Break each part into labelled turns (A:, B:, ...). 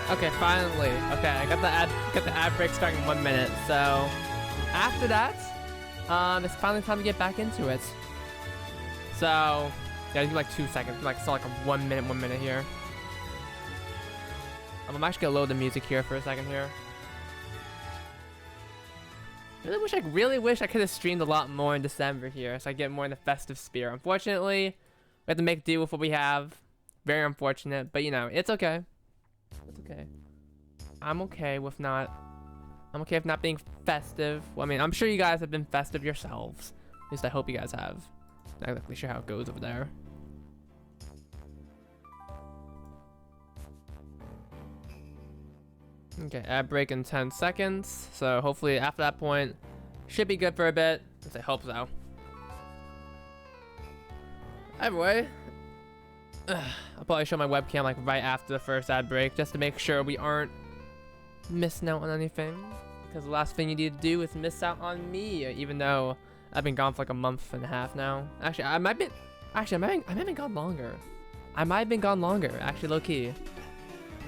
A: Okay, finally. Okay, I got the ad break starting in 1 minute. So after that, it's finally time to get back into it. So yeah, give like 2 seconds. Like so, like a 1 minute here. I'm actually gonna load the music here for a second here. Really wish I could have streamed a lot more in December here, so I get more in the festive spirit. Unfortunately, we have to make do with what we have. Very unfortunate, but you know, it's okay. It's okay. I'm okay with not being festive. Well, I mean, I'm sure you guys have been festive yourselves. At least I hope you guys have. Not exactly sure how it goes over there. Okay, ad break in 10 seconds. So hopefully after that point, should be good for a bit. At least I hope so. Anyway, I'll probably show my webcam like right after the first ad break just to make sure we aren't missing out on anything. Because the last thing you need to do is miss out on me, even though I've been gone for like a month and a half now. Actually, I might have been gone longer. I might have been gone longer, actually, low key.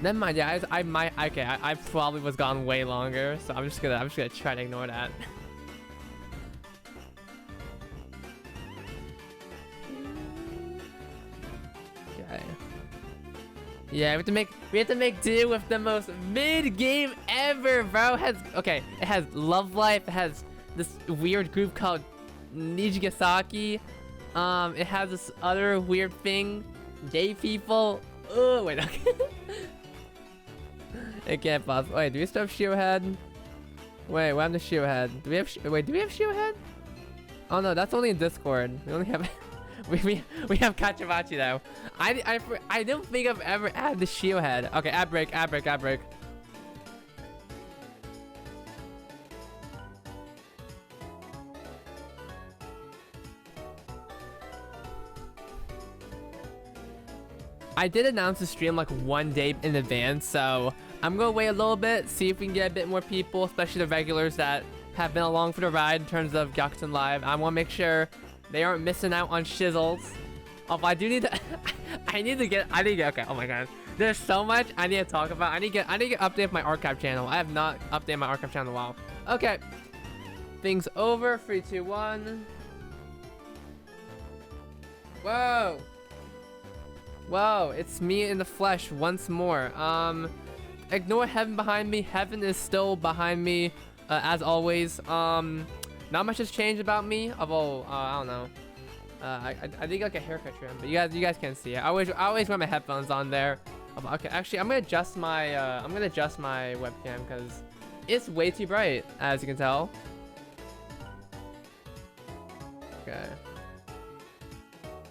A: Never mind, yeah, I probably was gone way longer, so I'm just gonna try to ignore that. Okay. Yeah, we have to make do with the most mid-game ever, bro. It has Love Life, it has this weird group called Nijigasaki. It has this other weird thing, gay people. Oh wait, okay. It can't possibly. Wait, do we still have Shiohead? Wait, what happened to Shiohead? Do we have Shiohead? Oh no, that's only in Discord. We only have we have Kachimachi though. I don't think I've ever added the Shiohead. Okay, ad break. I did announce the stream like 1 day in advance, so I'm gonna wait a little bit, see if we can get a bit more people, especially the regulars that have been along for the ride in terms of Gyakuten Live. I want to make sure they aren't missing out on shizzles. Although I do need to, I need to get, okay, oh my god. There's so much I need to talk about. I need to get update my archive channel. I have not updated my archive channel in a while. Okay. Things over, 3, 2, 1. Whoa. Whoa, it's me in the flesh once more. Ignore heaven behind me. Heaven is still behind me, as always. Not much has changed about me, although, I don't know. I did like a haircut trim, but you guys can't see it. I always wear my headphones on there. Okay, actually, I'm gonna adjust my webcam because it's way too bright, as you can tell. Okay.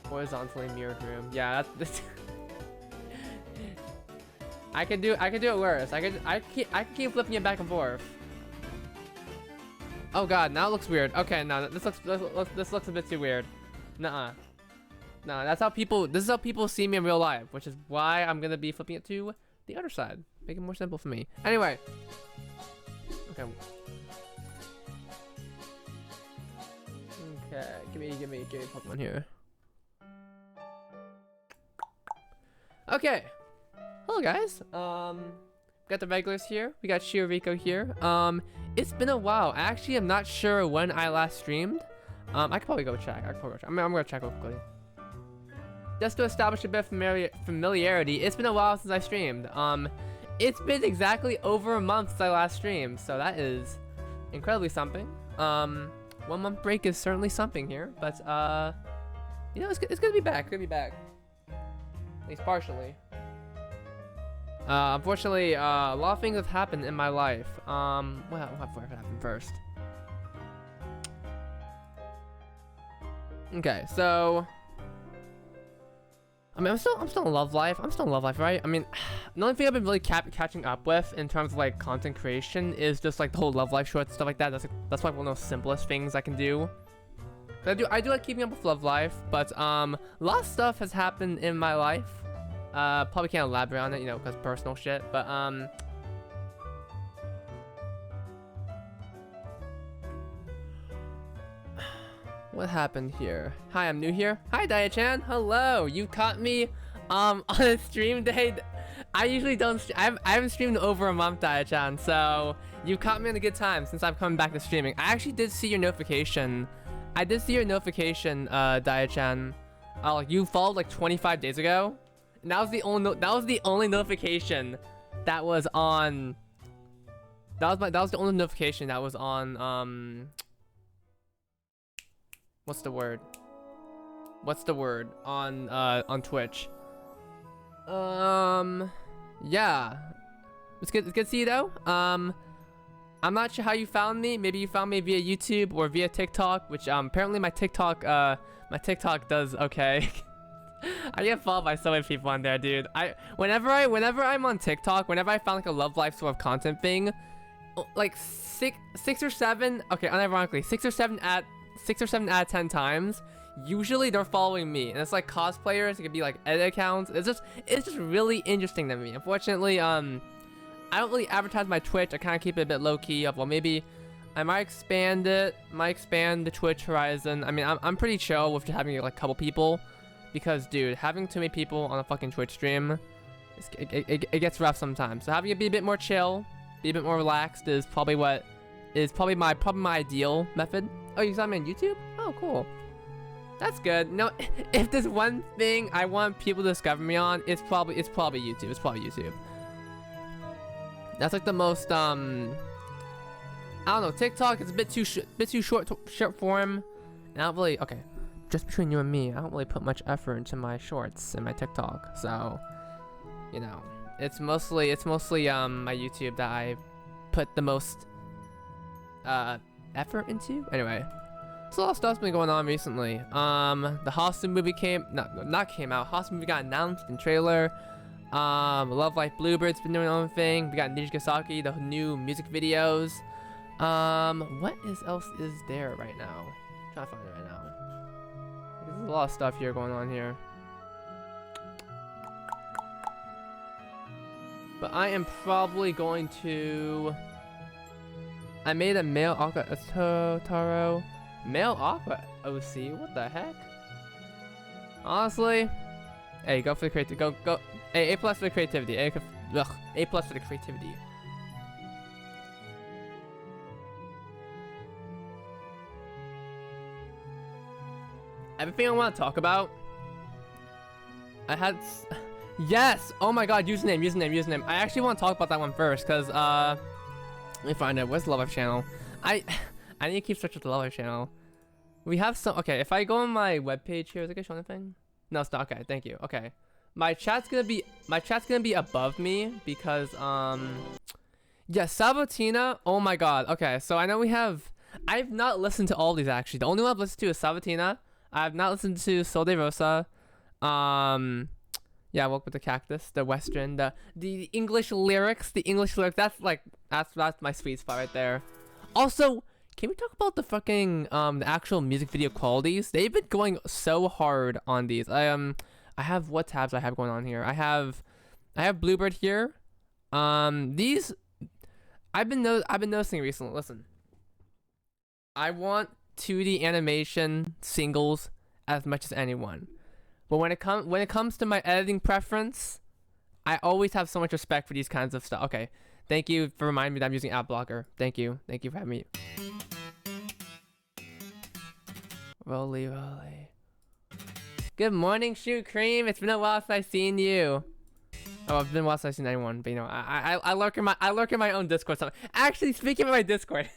A: Horizontally mirrored room. Yeah, that's I can do it worse. I can keep flipping it back and forth. Oh god, now it looks weird. Okay, no, this looks a bit too weird. Nuh-uh. No, this is how people see me in real life, which is why I'm gonna be flipping it to the other side. Make it more simple for me. Anyway. Okay. Okay, give me Pokemon here. Okay. Hello guys. Got the regulars here. We got Shioriko here. It's been a while. Actually, I'm not sure when I last streamed. I could probably go check. I'm gonna check real quickly. Just to establish a bit of familiarity, it's been a while since I streamed. It's been exactly over a month since I last streamed, so that is incredibly something. 1 month break is certainly something here, but you know, it's gonna be back. At least partially. Unfortunately, a lot of things have happened in my life. Well, what happened first? Okay, so I mean, I'm still in Love Life. Right? I mean, the only thing I've been really catching up with in terms of like content creation is just like the whole Love Life shorts, stuff like that. That's like one of the simplest things I can do. I do like keeping up with Love Life, but a lot of stuff has happened in my life. Probably can't elaborate on it, you know, because personal shit. But what happened here? Hi, I'm new here. Hi, Dia-chan. Hello. You caught me on a stream day. I usually don't. I haven't streamed in over a month, Dia-chan. So you caught me on a good time since I'm coming back to streaming. I actually did see your notification. Dia-chan. You followed like 25 days ago. And that was the only notification that was on That was the only notification that was on what's the word? What's the word on Twitch? Yeah. It's good to see you though. I'm not sure how you found me. Maybe you found me via YouTube or via TikTok, which apparently my TikTok does okay. I get followed by so many people on there, dude. Whenever I'm on TikTok, whenever I found like a love life sort of content thing, like six or seven, okay, unironically, 6 or 7 out of 10 times, usually they're following me, and it's like cosplayers. It could be like edit accounts. It's just really interesting to me. Unfortunately, I don't really advertise my Twitch. I kind of keep it a bit low key. Well, maybe I might expand it. Might expand the Twitch horizon. I mean, I'm pretty chill with just having like a couple people, because dude, having too many people on a fucking Twitch stream, it gets rough sometimes. So having it be a bit more chill, be a bit more relaxed is probably my ideal method. Oh, you saw me on YouTube? Oh, cool. That's good. No, if there's one thing I want people to discover me on, it's probably YouTube. It's probably YouTube. That's like the most I don't know. TikTok is a bit too short form. And I don't really, okay, just between you and me, I don't really put much effort into my shorts and my TikTok. So, you know, it's mostly my YouTube that I put the most effort into. Anyway, so a lot of stuff's been going on recently. The Hostel movie not came out. Hostel movie got announced in trailer. Love Life Bluebird's been doing their own thing. We got Nijigasaki, the new music videos. What else is there right now? I'm trying to find it right now. There's a lot of stuff here going on here. But I am probably going to... I made a male Aqua Taro. Male Aqua OC? What the heck? Honestly, hey, go for the creativity. Go. Hey, A+ for the creativity. A+ for the creativity. Everything I want to talk about. Yes! Oh my god, username. I actually want to talk about that one first, because, let me find it. Where's the Love Life channel? I need to keep searching the Love Life channel. We have some, okay, if I go on my webpage here, is it gonna show anything? No, it's not. Okay, thank you. Okay. My chat's gonna be above me, because, yeah, Sabatina, oh my god. Okay, so I know I've not listened to all these, actually. The only one I've listened to is Sabatina. I've not listened to Sol de Rosa. Yeah, Welcome with the Cactus, the Western, the English lyrics, that's my sweet spot right there. Also, can we talk about the fucking, the actual music video qualities? They've been going so hard on these. I have, what tabs I have going on here? I have Bluebird here. These, I've been noticing recently, listen. I want 2D animation singles as much as anyone. But when it comes to my editing preference, I always have so much respect for these kinds of stuff. Okay, thank you for reminding me that I'm using Ad Blocker. Thank you for having me. Roly. Good morning, Shoot Cream. It's been a while since I've seen you. Oh, it's been a while since I've seen anyone, but you know, I lurk in my own Discord. Actually, speaking of my Discord,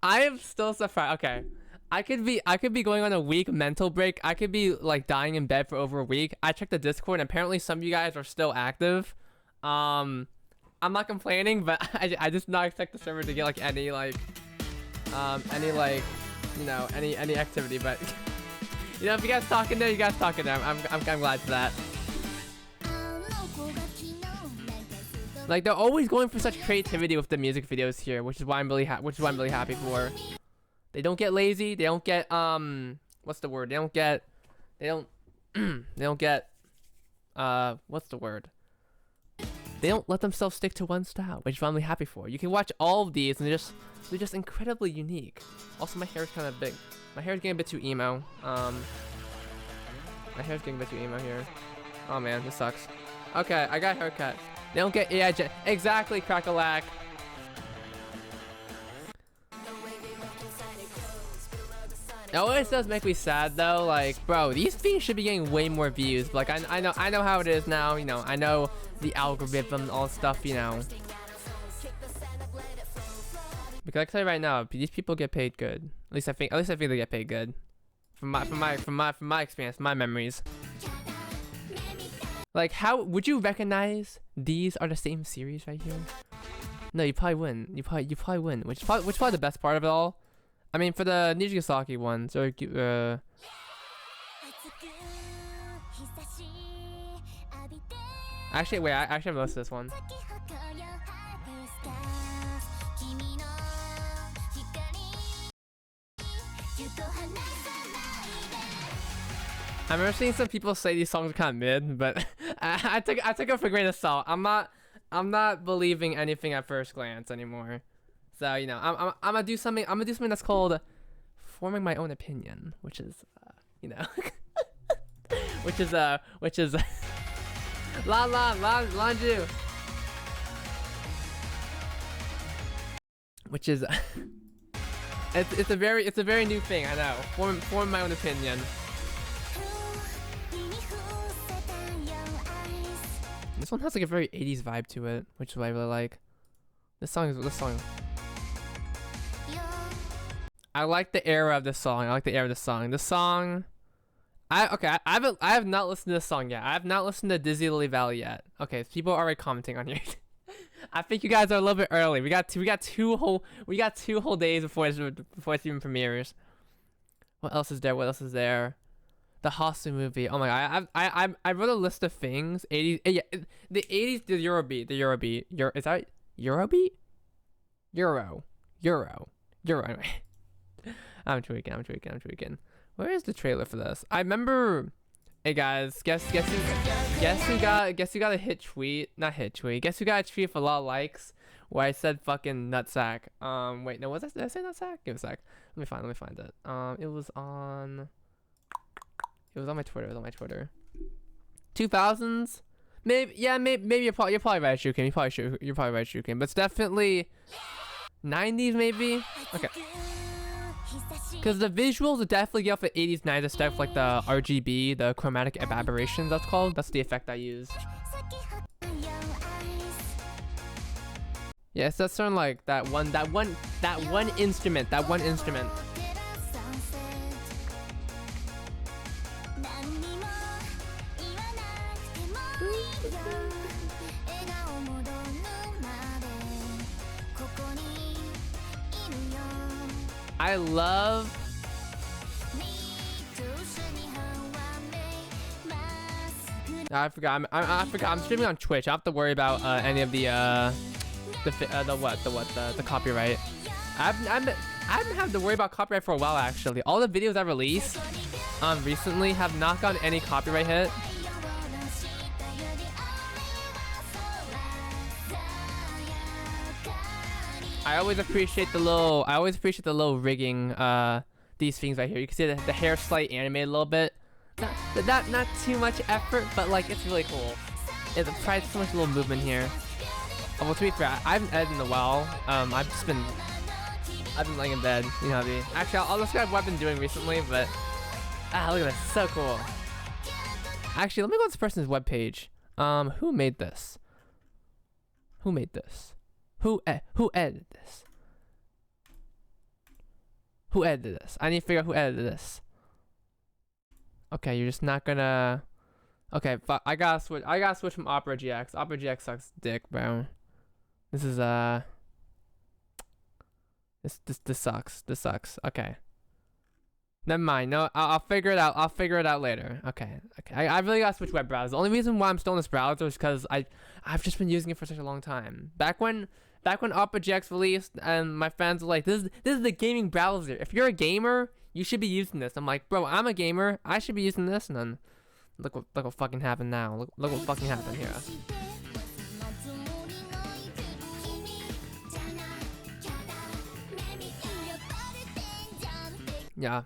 A: I am still surprised. Okay. I could be going on a week mental break. I could be like dying in bed for over a week. I checked the Discord, and apparently some of you guys are still active. I'm not complaining, but I just not expect the server to get like any activity. But you know, if you guys talking there, I'm glad for that. Like, they're always going for such creativity with the music videos here, which is why I'm really happy for. They don't get lazy. They don't get what's the word? They don't get what's the word? They don't let themselves stick to one style, which is what I'm really happy for. You can watch all of these, and they're just incredibly unique. Also, my hair is kind of big. My hair is getting a bit too emo. My hair's getting a bit too emo here. Oh man, this sucks. Okay, I got a haircut. They don't get AI exactly, Crackalack. It always does make me sad though, like, bro, these things should be getting way more views. But, like, I know how it is now, you know, I know the algorithm, all stuff, you know. Because I can tell you right now, these people get paid good. At least I think they get paid good. From my experience, my memories. Like, how would you recognize these are the same series right here? No, you probably wouldn't. You probably wouldn't. Which is probably the best part of it all. I mean, for the Nijigasaki ones, or actually, wait, I actually have listed this one. I remember seeing some people say these songs are kind of mid, but I took it for a grain of salt. I'm not believing anything at first glance anymore. So you know, I'm gonna do something. I'm gonna do something that's called forming my own opinion, which is, you know, which is Lanju, which is it's a very new thing. I know. Form my own opinion. This one has like a very 80s vibe to it, which is what I really like. This song. I like the era of this song. This song. I have not listened to this song yet. I have not listened to Dizzy Lily Valley yet. Okay, people are already commenting on here. I think you guys are a little bit early. We got 2 whole days before it even premieres. What else is there? The Hasu movie. Oh my god, I wrote a list of things. 80s, yeah, the 80s, the Eurobeat. Is that Eurobeat? Euro. Anyway, I'm tweaking. Where is the trailer for this? I remember. Hey guys, guess who got a hit tweet? Not hit tweet. Guess who got a tweet with a lot of likes? Where I said fucking nutsack. Wait, no, did I say nutsack? Give me a sec. Let me find it. It was on my Twitter. 2000s? Maybe you're probably right, Shukin. You're probably right, Shukin. But it's definitely 90s, maybe. Okay. Because the visuals are definitely get off the 80s, 90s stuff, like the RGB, the chromatic aberration. That's called. That's the effect I use. Yes, that's sort of like that one instrument. I love. I forgot. I'm streaming on Twitch. I don't have to worry about any of the copyright. I haven't had to worry about copyright for a while actually. All the videos I released recently have not gotten any copyright hit. I always appreciate the little rigging these things right here. You can see the hair slight animated a little bit. Not too much effort, but like it's really cool. It's probably so much little movement here. Oh, well, to be fair, I haven't edited in a while. I've been laying in bed. You know how I be. Actually, I'll describe what I've been doing recently, but look at this, so cool. Actually, let me go to this person's webpage. Who made this? Who edited this? Who edited this? I need to figure out who edited this. Okay, you're just not gonna. Okay, fuck. I gotta switch from Opera GX. Opera GX sucks dick, bro. This is This sucks. Okay. Never mind. No, I'll figure it out. I'll figure it out later. Okay. I really gotta switch web browser. The only reason why I'm still in this browser is because I've just been using it for such a long time. Back when Opera GX released, and my friends were like, "This is the gaming browser. If you're a gamer, you should be using this." I'm like, "Bro, I'm a gamer. I should be using this." And then look what fucking happened now. Look what fucking happened here. Yeah.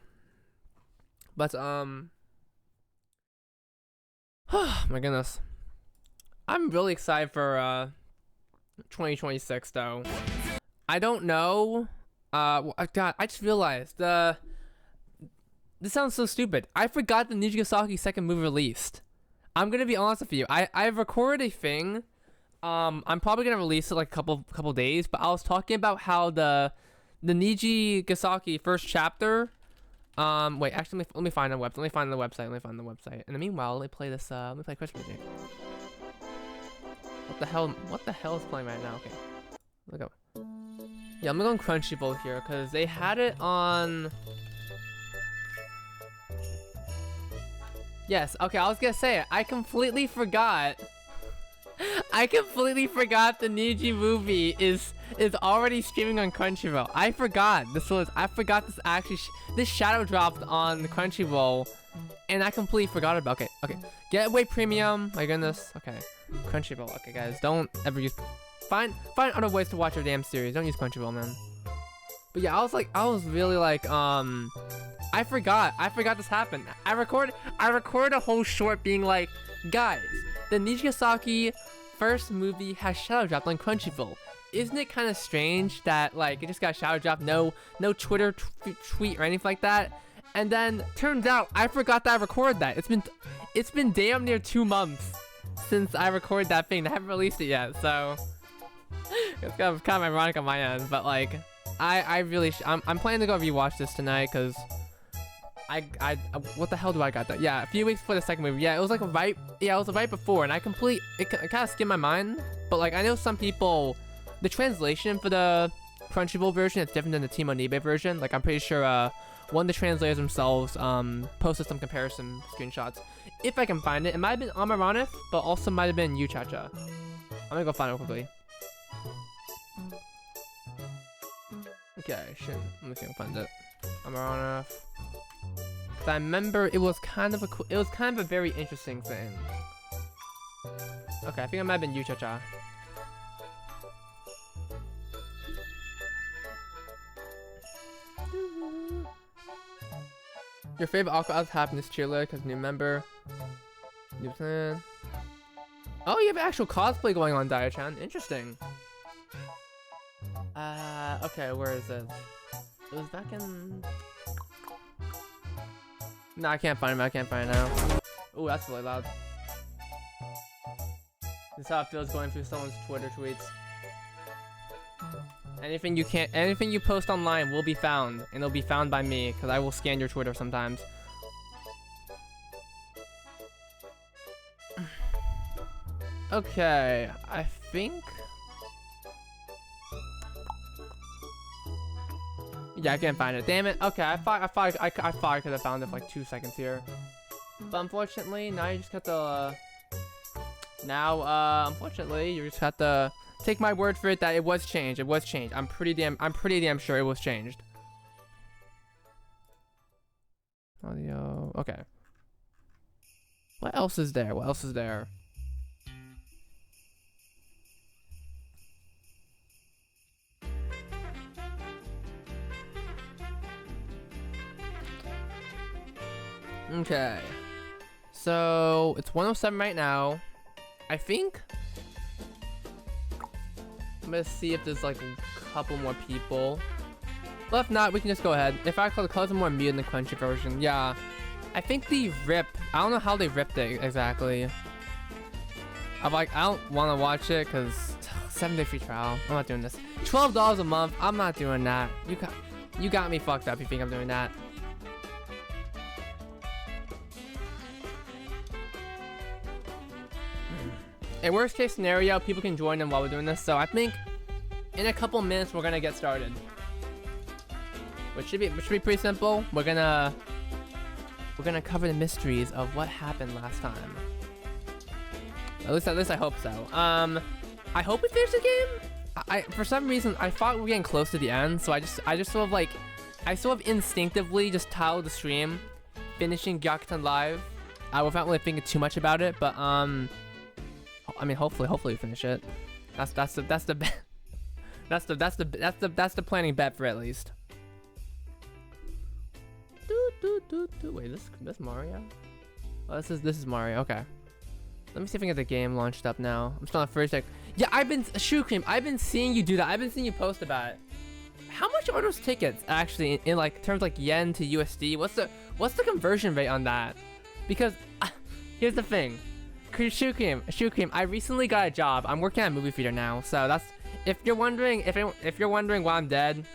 A: But my goodness. I'm really excited for 2026 though. I don't know. God, I just realized this sounds so stupid. I forgot the Nijigasaki's second movie released. I'm gonna be honest with you. I've recorded a thing. I'm probably gonna release it like a couple days, but I was talking about how the the Niji Gasaki first chapter. Wait, actually, let me find the website. Let me find the website. And meanwhile, let me play this. Let me play Christmas music. What the hell? What the hell is playing right now? Okay, let me go. Yeah, I'm gonna go on Crunchyroll here because they had it on. Yes. Okay, I was gonna say it. I completely forgot. I completely forgot the Niji movie is already streaming on Crunchyroll. I forgot this actually this shadow dropped on Crunchyroll, and I completely forgot about. Okay. Getaway Premium. My goodness. Okay. Crunchyroll. Okay, guys, don't ever use. Find other ways to watch your damn series. Don't use Crunchyroll, man. But yeah, I was really like, I forgot this happened. I recorded a whole short being like, guys, the Nijigasaki first movie has shadow dropped on Crunchyroll. Isn't it kind of strange that like it just got shadow dropped, no Twitter tweet or anything like that? And then turns out I forgot that I recorded that. It's been damn near 2 months since I recorded that thing. I haven't released it yet, so it's kind of ironic on my end. But like, I'm planning to go rewatch this tonight because what the hell do I got that? Yeah, a few weeks before the second movie. Yeah, it was like right before, and it kind of skimmed my mind. But like, I know some people, the translation for the Crunchyroll version is different than the Team Onibe version. Like, I'm pretty sure one of the translators themselves posted some comparison screenshots. If I can find it, it might have been Amaranth, but also might have been Yuchacha. I'm gonna go find it quickly. Okay, shit. Let me see if I can find it. Amaranth. I remember it was kind of a very interesting thing. Okay, I think it might have been Yuchacha. Your favorite Aqua Happiness cheerleader because new member. New plan. Oh, you have actual cosplay going on, Dia-chan. Interesting. Okay, where is it? It was back in. No, I can't find it now. Oh, that's really loud. This is how it feels going through someone's Twitter tweets. Anything you post online will be found, and it'll be found by me, because I will scan your Twitter sometimes. Okay, I think. Yeah, I can't find it. Damn it. Okay, I thought I could have found it for like 2 seconds here. But unfortunately, now you just got to. Unfortunately, you just have to take my word for it that it was changed. It was changed. I'm pretty damn sure it was changed. Audio. Okay. What else is there? Okay, so it's 107 right now. I think I'm gonna see if there's like a couple more people. But if not, we can just go ahead. If I close them more mute in the Crunchy version, yeah. I think the rip. I don't know how they ripped it exactly. I don't want to watch it because 7-day free trial. I'm not doing this. $12 a month. I'm not doing that. You got me fucked up. If you think I'm doing that. In worst case scenario, people can join in while we're doing this. So I think in a couple minutes we're gonna get started, which should be pretty simple. We're gonna cover the mysteries of what happened last time. At least I hope so. I hope we finish the game. For some reason I thought we were getting close to the end, so I just sort of instinctively just titled the stream finishing Gyakuten Live without really thinking too much about it. But I mean, hopefully we finish it. That's the planning bet for at least. Wait, this Mario? Oh, this is Mario. Okay. Let me see if I can get the game launched up now. I'm still on first check. Yeah, Shoe Cream. I've been seeing you do that. I've been seeing you post about it. How much are those tickets actually in like terms like yen to USD? What's the conversion rate on that? Because here's the thing. Shoe Cream. I recently got a job. I'm working at a movie theater now, so that's if you're wondering why I'm dead.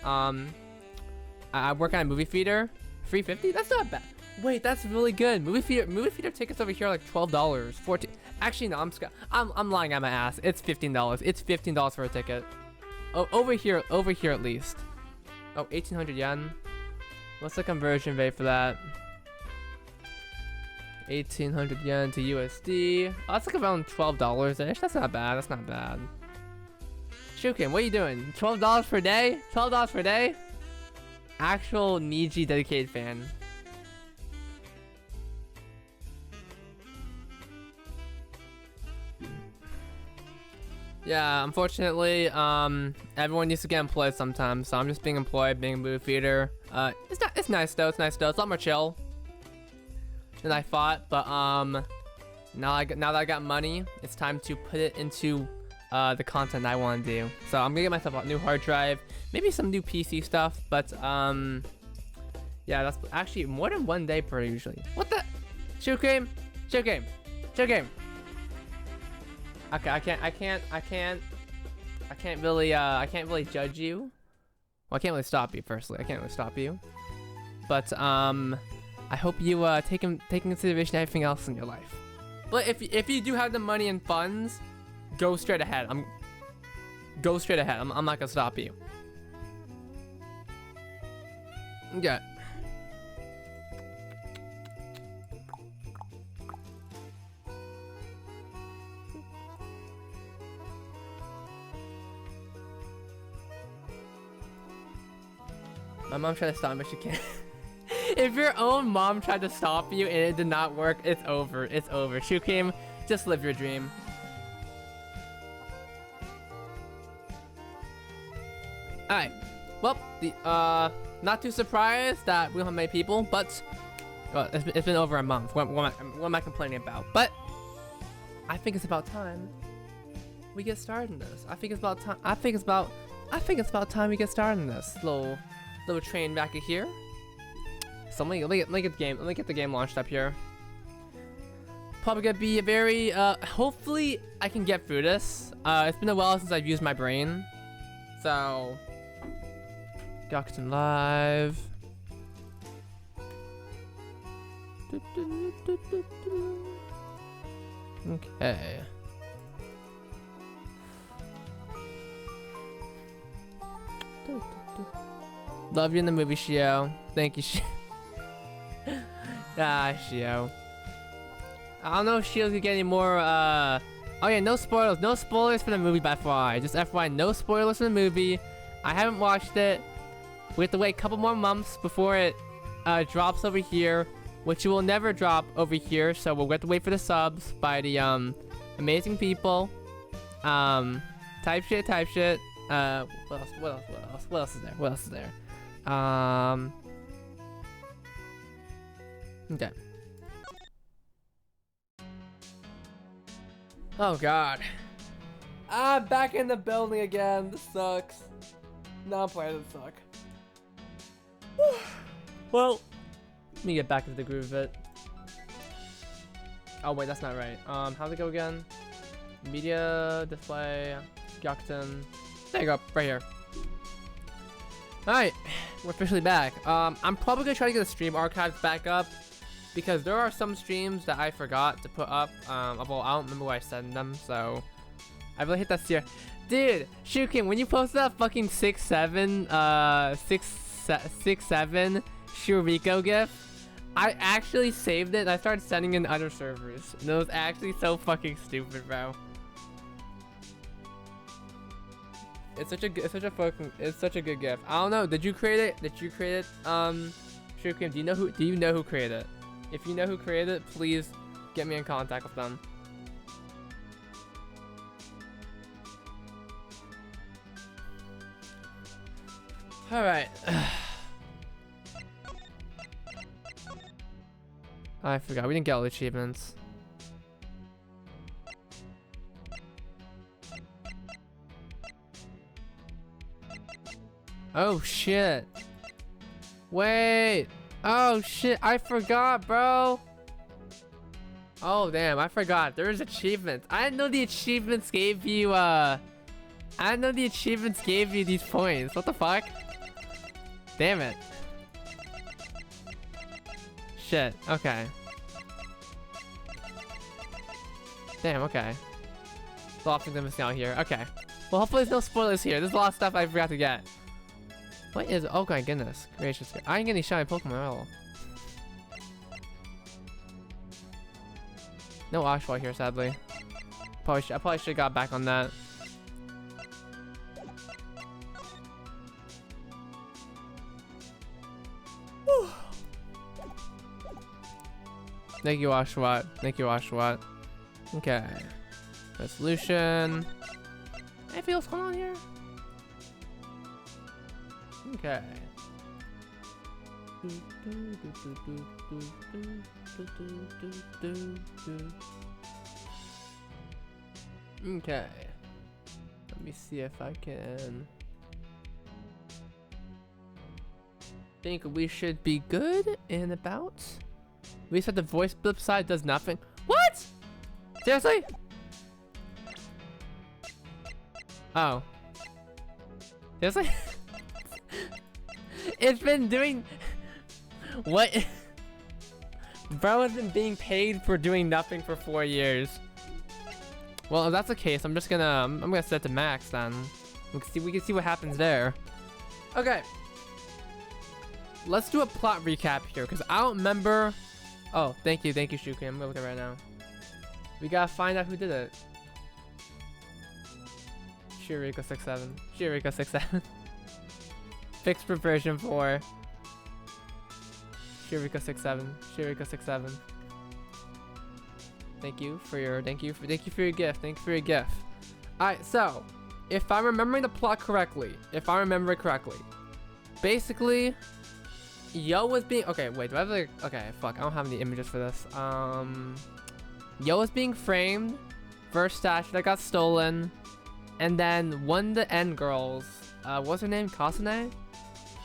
A: I work at a movie theater. $3.50? That's not bad. Wait, that's really good. Movie theater tickets over here are like $12, 14. Actually, no, I'm lying on my ass. It's $15. It's $15 for a ticket. Oh, over here at least. Oh, 1,800 yen. What's the conversion rate for that? 1,800 yen to USD. Oh, that's like around $12-ish. That's not bad. That's not bad. Shukin, what are you doing? $12 per day? $12 per day? Actual Niji dedicated fan. Yeah, unfortunately, everyone needs to get employed sometimes, so I'm just being employed, being a movie theater. It's nice though, it's a lot more chill than I thought, but now that I got money, it's time to put it into the content I want to do. So I'm gonna get myself a new hard drive, maybe some new PC stuff, but yeah, that's actually more than 1 day per usually. What the? Shoot game. Okay, I can't really judge you. Well, I can't really stop you. Firstly, I can't really stop you. But I hope you take in consideration everything else in your life. But if you do have the money and funds, go straight ahead. I'm not gonna stop you. Yeah. My mom tried to stop me, but she can't. If your own mom tried to stop you and it did not work, it's over. It's over. Shukim, just live your dream. Alright. Well, not too surprised that we don't have many people, but well, it's been over a month. What am I complaining about? But I think it's about time we get started in this. I think it's about time we get started in this little train back here. So let me get the game launched up here. Probably gonna be a very hopefully I can get through this. It's been a while since I've used my brain. So Gyakuten Live. Okay. Love you in the movie, Shio. Thank you, Shio. Ah, Shio. I don't know if Shio's gonna get any more, oh yeah, no spoilers. No spoilers for the movie by FYI. Just FYI, no spoilers for the movie. I haven't watched it. We have to wait a couple more months before it, drops over here. Which it will never drop over here. So we'll have to wait for the subs by the, amazing people. Type shit. What else is there? Okay. Oh god. I'm back in the building again. This sucks. No, I'm playing this suck. Well, let me get back into the groove of it. Oh wait, that's not right. How's it go again? Media, display, Gyakuten. There you go, right here. Alright, we're officially back. I'm probably gonna try to get the stream archives back up because there are some streams that I forgot to put up. Well, I don't remember where I sent them, so I really hit that here. Dude, Shukin, when you posted that fucking 6-7 Shuriko gif, I actually saved it and I started sending it in other servers. And it was actually so fucking stupid, bro. It's such a good gift. I don't know. Did you create it? Shukim, do you know who created it? If you know who created it, please get me in contact with them. All right. I forgot we didn't get all the achievements. Oh shit. Wait. Oh shit, I forgot, bro. Oh damn, I forgot. There's achievements. I didn't know the achievements gave you these points. What the fuck? Damn it. shit. Okay. Damn, okay. A lot of things I'm missing out here. Okay. Well, hopefully there's no spoilers here. There's a lot of stuff I forgot to get. What is... Oh my goodness. Gracious. I ain't getting any shiny Pokemon at all. No Oshawott here, sadly. I probably should have got back on that. Thank you, Oshawott. Thank you, Oshawott. Okay. Resolution. Anything else going on here? Okay. Okay. Let me see if I can. Think we should be good in about. We said the voice blip side does nothing. What? Seriously? Oh. Seriously? It's been doing... What? Bro has been being paid for doing nothing for 4 years. Well, if that's the case, I'm just gonna... I'm gonna set it to max then. We can see what happens there. Okay. Let's do a plot recap here, because I don't remember... Oh, thank you, Shuki. I'm gonna look at it right now. We gotta find out who did it. Shiriko67. Shiriko67. Fixed for version 4. Shiriko67. Shiriko67. Thank you for your gift. Alright, so if I'm remembering the plot correctly, basically Yo was being wait, do I have like fuck, I don't have any images for this. Yo was being framed for a statue that got stolen, and then one of the end girls, what's her name? Kasane?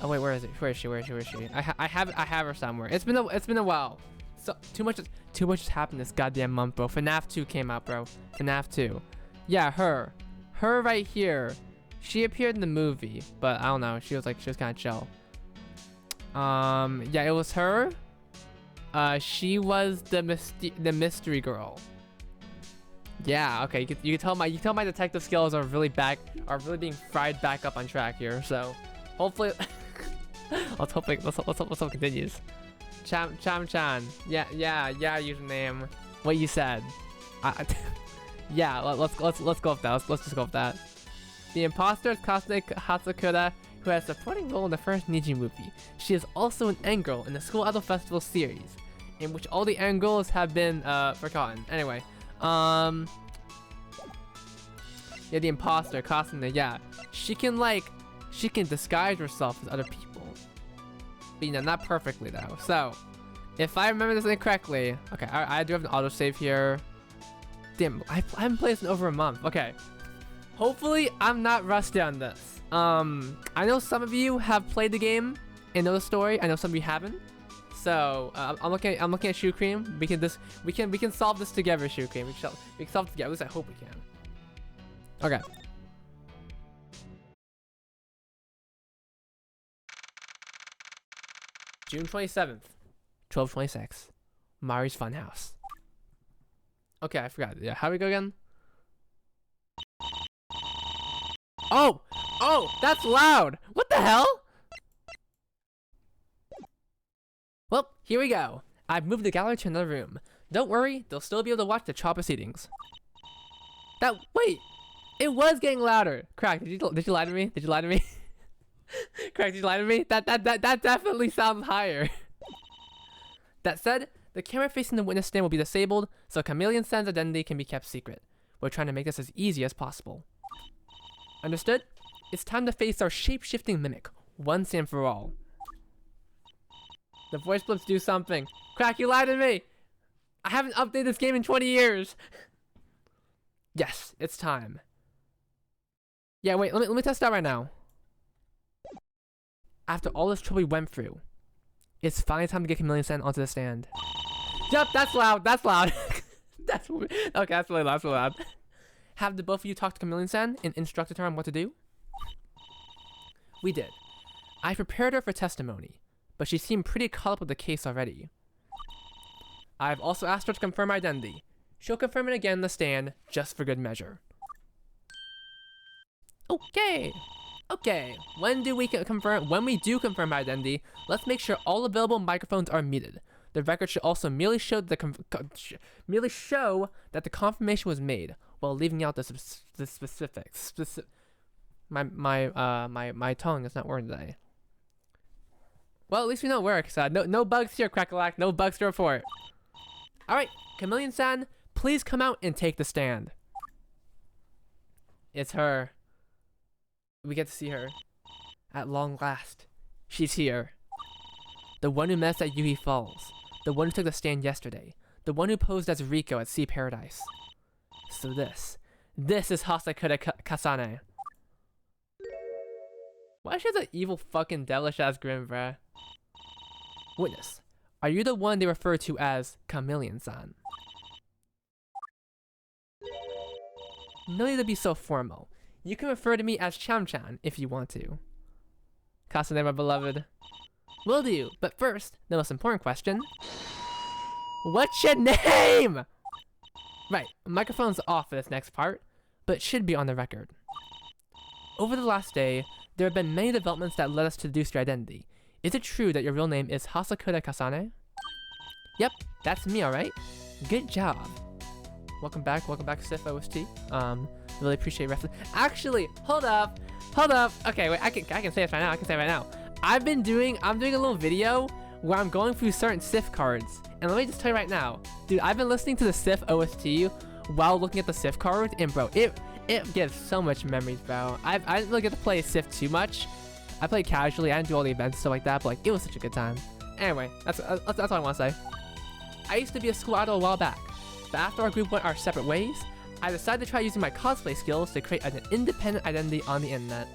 A: Oh wait, where is she? I have her somewhere. It's been a while. So too much has happened this goddamn month, bro. FNAF 2 came out, bro. FNAF 2. Yeah, her right here. She appeared in the movie, but I don't know. She was kind of chill. Yeah, it was her. She was the mystery girl. Yeah, okay. You can tell my detective skills are really being fried back up on track here. So hopefully, let's hope it continues. Cham-chan. Yeah. Username. What you said. Yeah. Let's go with that. Let's just go with that. The imposter is Kasane Hatsukura, who has a supporting role in the first Niji movie. She is also an end girl in the School Idol Festival series, in which all the end girls have been forgotten. Anyway, yeah, the imposter, Kasane, yeah. She can disguise herself as other people. But, you know, not perfectly though. So, if I remember this correctly, okay, I do have an autosave here. Damn, I haven't played this in over a month. Okay. Hopefully, I'm not rusty on this. I know some of you have played the game and know the story. I know some of you haven't. So I'm looking at Shoe Cream. We can solve this together, Shoe Cream. We can solve it together. At least I hope we can. Okay. June 27th, 12:26. Mari's Funhouse. Okay, I forgot. Yeah, how do we go again? Oh, that's loud. What the hell? Well, here we go. I've moved the gallery to another room. Don't worry, they'll still be able to watch the trial proceedings. Wait, it was getting louder. Crack, did you lie to me? Crack, did you lie to me? That definitely sounds higher. That said, the camera facing the witness stand will be disabled, so Chameleon Sen's identity can be kept secret. We're trying to make this as easy as possible. Understood? It's time to face our shape-shifting mimic, once and for all. The voice blips do something. Crack, you lied to me! I haven't updated this game in 20 years! Yes, it's time. Yeah, wait, let me test that right now. After all this trouble we went through, it's finally time to get Chameleon Sen onto the stand. Yep, that's loud, okay, that's really loud, Have the both of you talk to Chameleon Sen and instructed her on what to do? We did. I prepared her for testimony, but she seemed pretty caught up with the case already. I've also asked her to confirm my identity. She'll confirm it again in the stand, just for good measure. Okay. Okay, when we do confirm my identity, let's make sure all available microphones are muted. The record should also merely show that the confirmation was made, while leaving out the specifics. My tongue is not working today. Well, at least we know it works. No bugs here, Crackalack. No bugs to report. All right, Chameleon-san, please come out and take the stand. It's her. We get to see her. At long last, she's here. The one who met us at Yuhi Falls. The one who took the stand yesterday. The one who posed as Riko at Sea Paradise. So this is Hasakura Kasane. Why she has an evil fucking devilish ass grin, bruh? Witness, are you the one they refer to as Chameleon-san? No need to be so formal. You can refer to me as Cham-chan if you want to. Kasane, my beloved. Will do, but first, the most important question. What's your name? Right, microphone's off for this next part, but it should be on the record. Over the last day, there have been many developments that led us to deduce your identity. Is it true that your real name is Hasakura Kasane? Yep, that's me, alright? Good job. Welcome back, Sif OST. Really appreciate reference. Actually, hold up. Okay, wait, I can say it right now. I'm doing a little video where I'm going through certain Sif cards. And let me just tell you right now, dude, I've been listening to the Sif OST while looking at the Sif cards, and bro, it gives so much memories, bro. I didn't really get to play Sif too much. I played casually, I didn't do all the events and stuff like that, but like, it was such a good time. Anyway, that's all I want to say. I used to be a school idol a while back, but after our group went our separate ways, I decided to try using my cosplay skills to create an independent identity on the internet.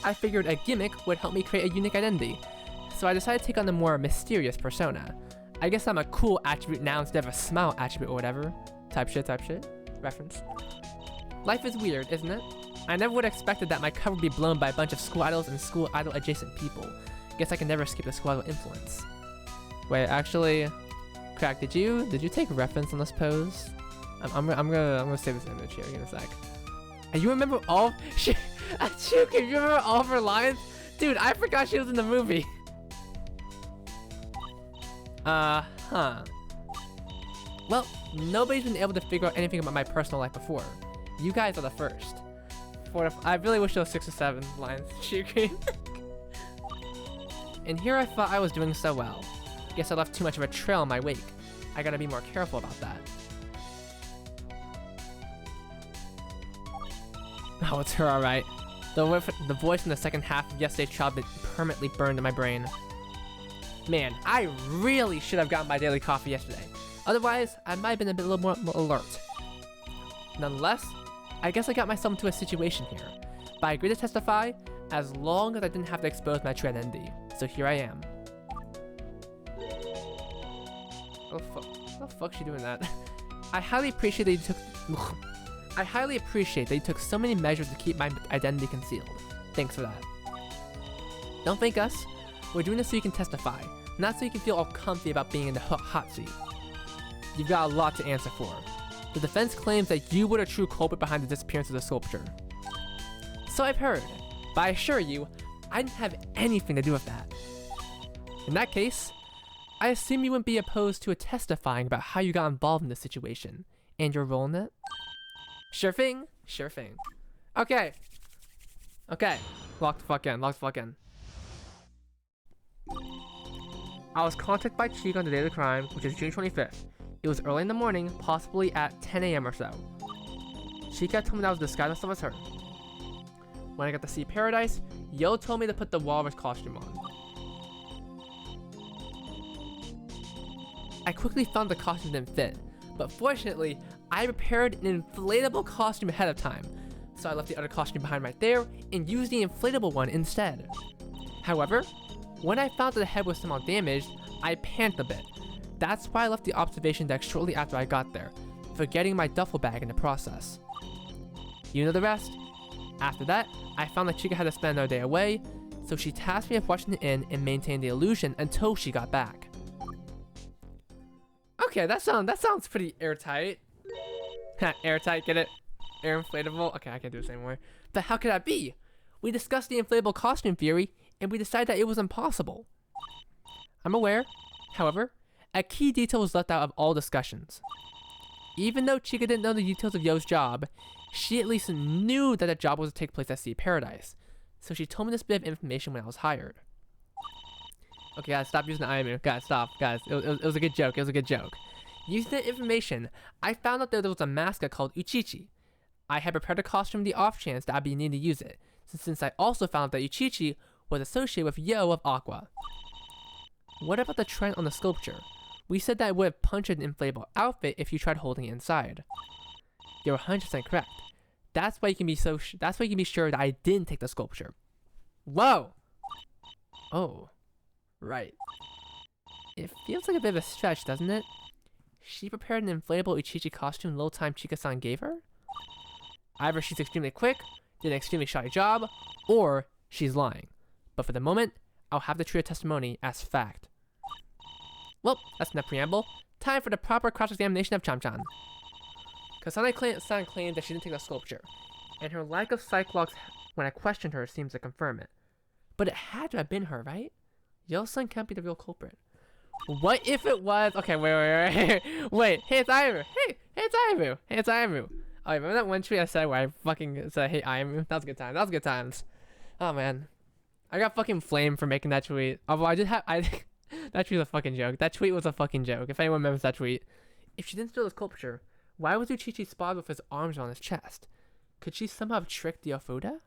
A: I figured a gimmick would help me create a unique identity, so I decided to take on the more mysterious persona. I guess I'm a cool attribute now instead of a smile attribute or whatever. Type shit. Reference. Life is weird, isn't it? I never would have expected that my cover would be blown by a bunch of school idols and school idol adjacent people. Guess I can never escape the school idol influence. Wait, actually, Crack, did you take reference on this pose? I'm gonna save this image here in a sec. And you remember all you remember all of her lines? Dude, I forgot she was in the movie. Well, nobody's been able to figure out anything about my personal life before. You guys are the first. I really wish there was 6 or 7 lines. And here I thought I was doing so well. Guess I left too much of a trail in my wake. I gotta be more careful about that. Oh, it's her, alright. The voice in the second half of yesterday's child that permanently burned in my brain. Man, I really should have gotten my daily coffee yesterday. Otherwise, I might have been a little more alert. Nonetheless, I guess I got myself into a situation here. But I agreed to testify as long as I didn't have to expose my true identity. So here I am. Oh fuck! How the fuck's she doing that? I highly appreciate that you took so many measures to keep my identity concealed. Thanks for that. Don't thank us. We're doing this so you can testify, not so you can feel all comfy about being in the hot seat. You've got a lot to answer for. The defense claims that you were the true culprit behind the disappearance of the sculpture. So I've heard, but I assure you, I didn't have anything to do with that. In that case, I assume you wouldn't be opposed to testifying about how you got involved in this situation, and your role in it? Sure thing. Okay. Lock the fuck in. I was contacted by Chica on the day of the crime, which is June 25th. It was early in the morning, possibly at 10 AM or so. Chica told me that I was disguised myself as her. When I got to Sea Paradise, Yo told me to put the walrus costume on. I quickly found the costume didn't fit, but fortunately, I prepared an inflatable costume ahead of time, so I left the other costume behind right there and used the inflatable one instead. However, when I found that the head was somehow damaged, I panicked a bit. That's why I left the observation deck shortly after I got there, forgetting my duffel bag in the process. You know the rest. After that, I found that Chica had to spend another day away, so she tasked me with watching the inn and maintaining the illusion until she got back. Okay, that sounds pretty airtight. Airtight, get it? Air inflatable? Okay, I can't do this anymore. But how could that be? We discussed the inflatable costume theory, and we decided that it was impossible. I'm aware, however, a key detail was left out of all discussions. Even though Chica didn't know the details of Yo's job, she at least knew that the job was to take place at Sea Paradise. So she told me this bit of information when I was hired. Okay, guys, stop using the IMU. Guys, stop. Guys, it was a good joke. It was a good joke. Using that information, I found out that there was a mascot called Uchichi. I had prepared a costume the off chance that I'd be needing to use it, since I also found out that Uchichi was associated with Yo of Aqua. What about the trend on the sculpture? We said that it would have punctured an inflatable outfit if you tried holding it inside. You're 100% correct. That's why you can be sure that I didn't take the sculpture. Whoa! Oh. Right. It feels like a bit of a stretch, doesn't it? She prepared an inflatable Uchichi costume the little time Chika-san gave her? Either she's extremely quick, did an extremely shoddy job, or she's lying. But for the moment, I'll have to treat her testimony as fact. Well, that's enough preamble. Time for the proper cross-examination of Cham-chan. Kasane-san claimed that she didn't take the sculpture, and her lack of Cyclops when I questioned her seems to confirm it. But it had to have been her, right? Yo-san can't be the real culprit. What if it was? Okay, wait. Wait, hey, it's Aimu. Hey, it's Aimu. Hey, it's Aimu. Oh, remember that one tweet I said where I fucking said, hey, Aimu? That was good times. That was good times. Oh, man. I got fucking flamed for making that tweet. Although I did have, that tweet was a fucking joke. That tweet was a fucking joke. If anyone remembers that tweet. If she didn't steal the sculpture, why was Uchichi spotted with his arms on his chest? Could she somehow have tricked the Yofuda?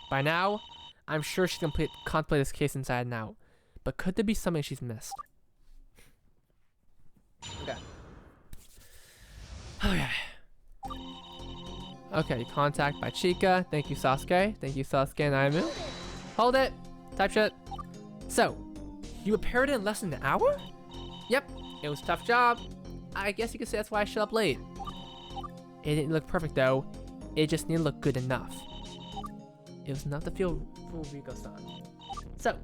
A: By now, I'm sure she can contemplate this case inside and out. But could there be something she's missed? Okay. Okay, contact by Chika. Thank you, Sasuke. Thank you, Sasuke and Aimu. Hold it. Type shit. So, you prepared it in less than an hour? Yep, it was a tough job. I guess you could say that's why I showed up late. It didn't look perfect though. It just didn't look good enough. It was enough to fool Riko-san. So,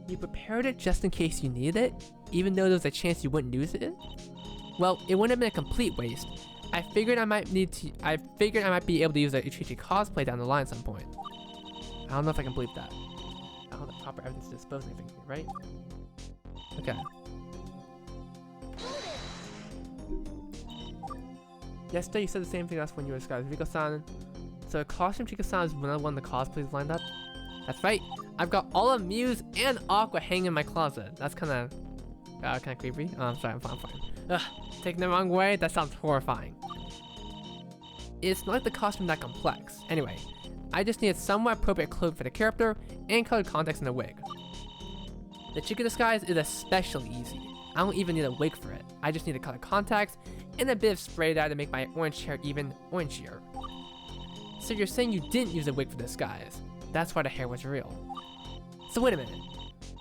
A: you prepared it just in case you needed it, even though there was a chance you wouldn't use it? Well, it wouldn't have been a complete waste. I figured I might be able to use the Uchichi cosplay down the line at some point. I don't know if I can believe that. I don't have the proper evidence to dispose of anything here, right? Okay. Yesterday you said the same thing to us when you were disguised as Riko-san. So the costume Chika-san is another one of the cosplays lined up? That's right. I've got all of Muse and Aqua hanging in my closet. That's kind of creepy. Oh, I'm sorry, I'm fine. Ugh, taking the wrong way? That sounds horrifying. It's not like the costume that complex. Anyway, I just needed somewhat appropriate clothing for the character and colored contacts in the wig. The Chika disguise is especially easy. I don't even need a wig for it. I just need a colored contacts and a bit of spray dye to make my orange hair even orangier. So you're saying you didn't use a wig for the disguise. That's why the hair was real. So wait a minute.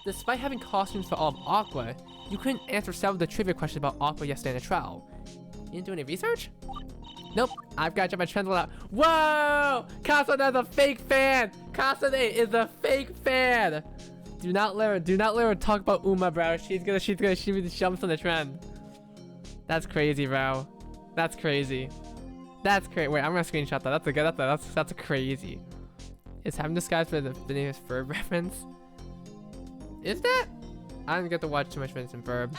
A: Despite having costumes for all of Aqua, you couldn't answer several of the trivia questions about Aqua yesterday in the trial. You didn't do any research? Nope, I've got to check my trends out. Whoa! Kasane is a fake fan! Kasane is a fake fan! Do not let her talk about Uma, bro. She's gonna jump on the trend. That's crazy, bro. That's crazy. That's crazy. Wait, I'm gonna screenshot that. That's crazy. Is having disguised for the name is Verb reference? Is that? I didn't get to watch too much Vincent Verb.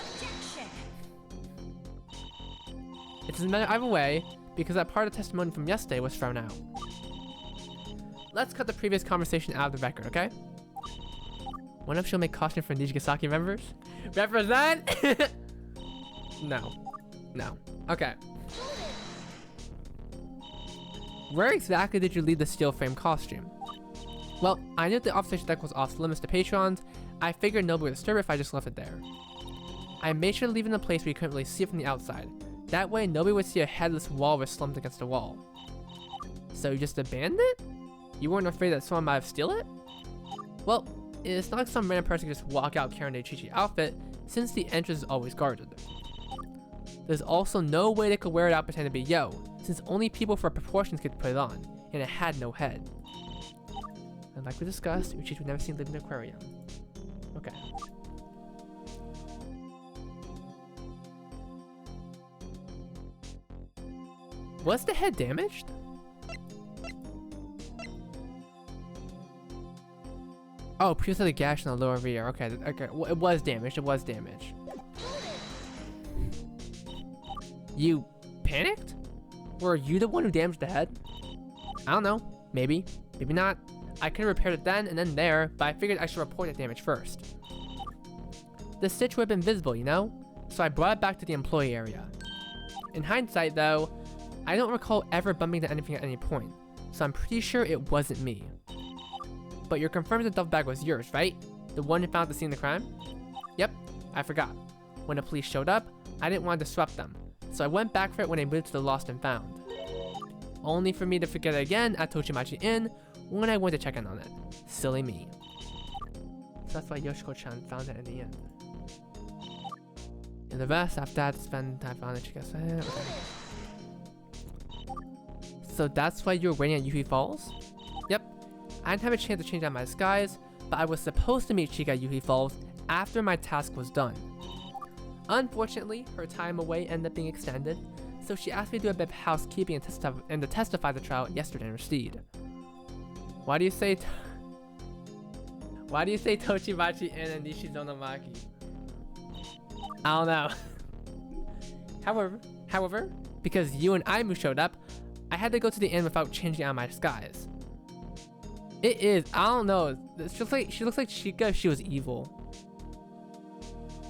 A: It doesn't matter either way, because that part of the testimony from yesterday was thrown out. Let's cut the previous conversation out of the record, okay? What if she'll make costume for Nijigasaki members? Represent? No. Okay. Where exactly did you leave the steel frame costume? Well, I knew the observation deck was off limits to patrons. I figured nobody would disturb it if I just left it there. I made sure to leave it in a place where you couldn't really see it from the outside. That way, nobody would see a headless walrus slumped against the wall. So you just abandoned it? You weren't afraid that someone might have stolen it? Well, it's not like some random person can just walk out carrying a Uchichi outfit, since the entrance is always guarded. There's also no way they could wear it out pretending to be Yo, since only people for proportions could put it on, and it had no head. And like we discussed, Uchichi would never seen live in an aquarium. Okay. Was the head damaged? Oh, previously gash in the lower rear. Okay, okay. Well, it was damaged. It was damaged. You panicked? Were you the one who damaged the head? I don't know. Maybe. Maybe not. I could have repaired it then and then there, but I figured I should report the damage first. The stitch would have been visible, you know? So I brought it back to the employee area. In hindsight, though, I don't recall ever bumping into anything at any point, so I'm pretty sure it wasn't me. But you're confirming the duffel bag was yours, right? The one you found at the scene of the crime? Yep, I forgot. When the police showed up, I didn't want to disrupt them, so I went back for it when I moved to the lost and found. Only for me to forget it again at Tochimachi Inn when I went to check in on it. Silly me. So that's why Yoshiko-chan found it in the end. And the rest, after that, spend time on it, okay. So that's why you were waiting at Yuhi Falls? Yep. I didn't have a chance to change out my disguise, but I was supposed to meet Chika at Yuhi Falls after my task was done. Unfortunately, her time away ended up being extended, so she asked me to do a bit of housekeeping and to testify the trial yesterday in her stead. Why do you say Tochimachi Inn and Nishizonomaki? I don't know. However, because you and Aimu showed up, I had to go to the inn without changing out my disguise. It is, I don't know. She looks like Chika if she was evil.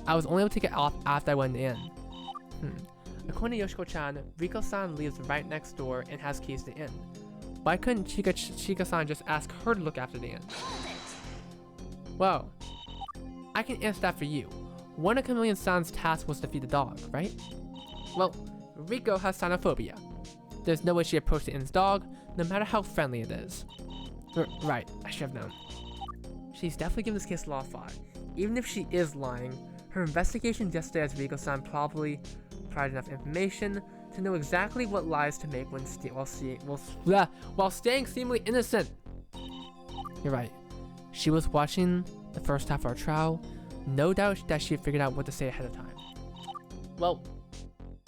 A: I was only able to take it off after I went in. According to Yoshiko-chan, Riko-san lives right next door and has keys to the inn. Why couldn't Chika-san just ask her to look after the inn? Well, I can answer that for you. One of Chameleon-san's tasks was to feed the dog, right? Well, Riko has cynophobia. There's no way she approached the inn's dog, no matter how friendly it is. Right, I should have known. She's definitely given this case a lot of thought. Even if she is lying, her investigation yesterday as Riko-san probably provided enough information to know exactly what lies to make while staying seemingly innocent. You're right. She was watching the first half of our trial. No doubt that she figured out what to say ahead of time. Well,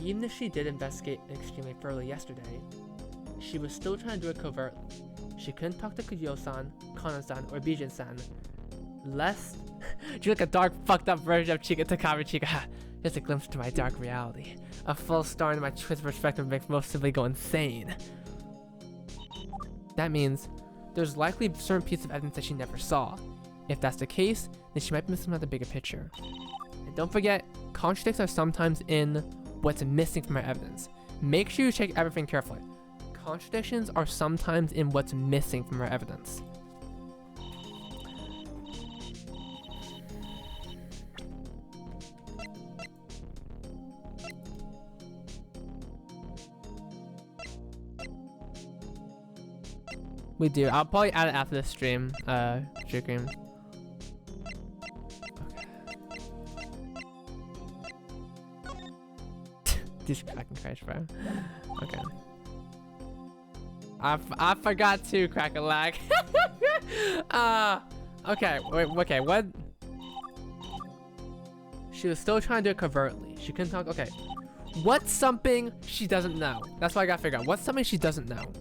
A: even if she did investigate extremely thoroughly yesterday, she was still trying to do it covertly. She couldn't talk to Kujo-san, Kanan-san, or Bijin-san, lest she's like a dark, fucked up version of Chika Takami Chika. Just a glimpse into my dark reality. A full star into my twisted perspective makes most simply go insane. That means there's likely certain pieces of evidence that she never saw. If that's the case, then she might be missing out the bigger picture. And don't forget, contradictions are sometimes in what's missing from our evidence. Make sure you check everything carefully. Contradictions are sometimes in what's missing from our evidence. We do. I'll probably add it after the stream, Jukrim. Okay. Just cracking crash, bro. Okay. I forgot to crack a lag. Okay. Wait. Okay. What? She was still trying to do it covertly. She couldn't talk. Okay. What's something she doesn't know? That's what I gotta figure out. What's something she doesn't know?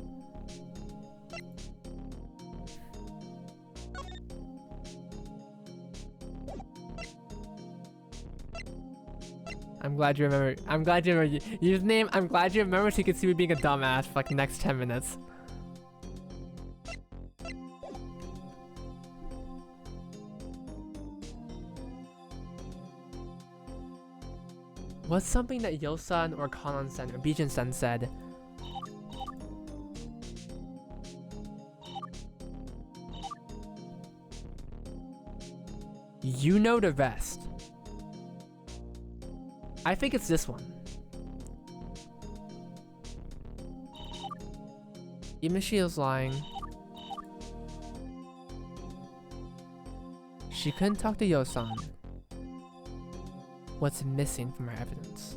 A: I'm glad you remember. I'm glad you remember username. I'm glad you remember so you can see me being a dumbass for like the next 10 minutes. What's something that Yo-san or Kanan-san or Bijin-san said? You know the rest. I think it's this one. Even if she is lying, she couldn't talk to Yo-san. What's missing from her evidence?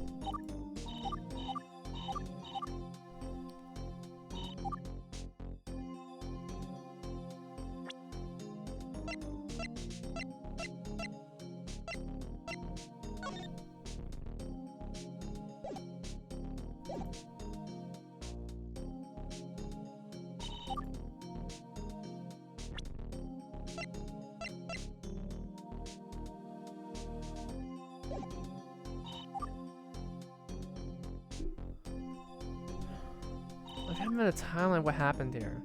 A: I'm trying to remember the timeline. What happened here?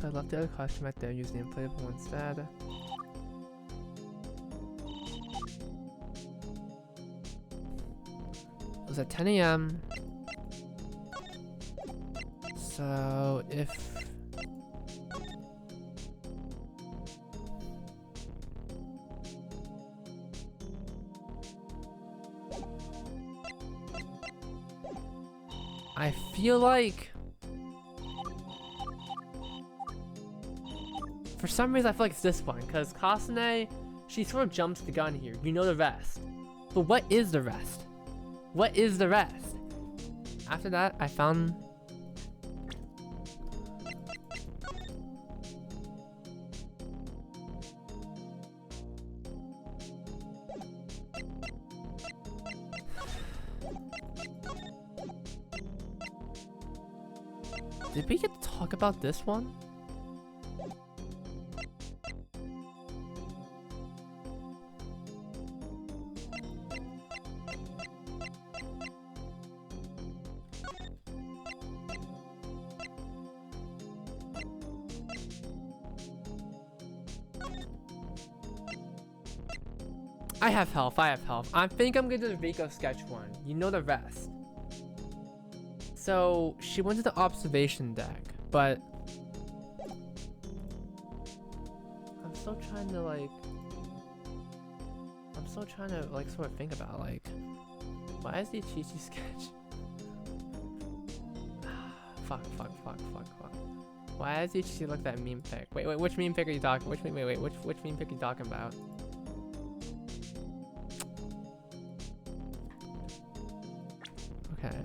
A: So I left the other costume right there, using the inflatable instead. It was at 10 a.m. So if I feel like for some reason I feel like it's this one, because Kasane, she sort of jumps the gun here. You know the rest. But what is the rest? What is the rest? After that, I found... Did we get to talk about this one? I have health, I have health. I think I'm gonna do the Rico sketch one. You know the rest. So, she went to the observation deck, but... I'm still trying to, like... sort of think about, like... Why is the Chi-Chi sketch? Fuck. Why does the Chi-Chi look that meme pic? Wait, which meme pic are you talking? Which meme pic are you talking about? Okay.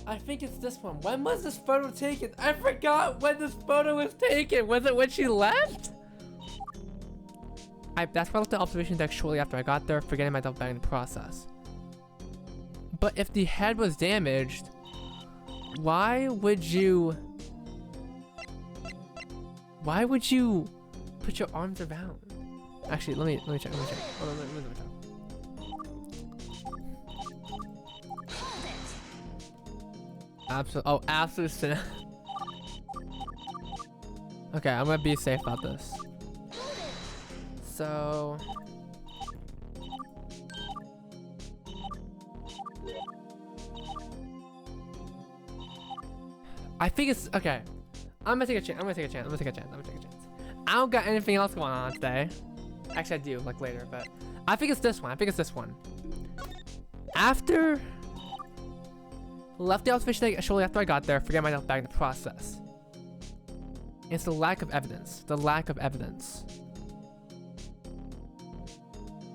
A: I think it's this one. When was this photo taken? I forgot when this photo was taken. Was it when she left? That's why I left the observation deck shortly after I got there, forgetting myself back in the process. But if the head was damaged, why would you put your arms around? Actually, let me check. Hold on, let me check. Absolute sin. Okay, I'm gonna be safe about this. So... I think it's... Okay. I'm gonna take a chance. I don't got anything else going on today. Actually, I do, like later, but... I think it's this one. After... Left the observation deck shortly after I got there, forget myself back in the process. It's the lack of evidence.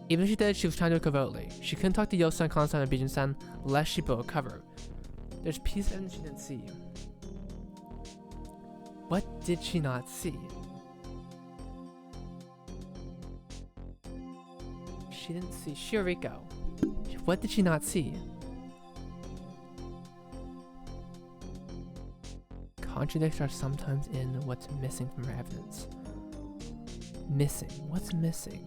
A: Even if she did, she was trying to do it covertly. She couldn't talk to Yosan, Kansai, and Bijin-san lest she broke cover. There's a piece of evidence she didn't see. What did she not see? She didn't see Shiriko. What did she not see? Contradictions are sometimes in what's missing from her evidence. Missing? What's missing?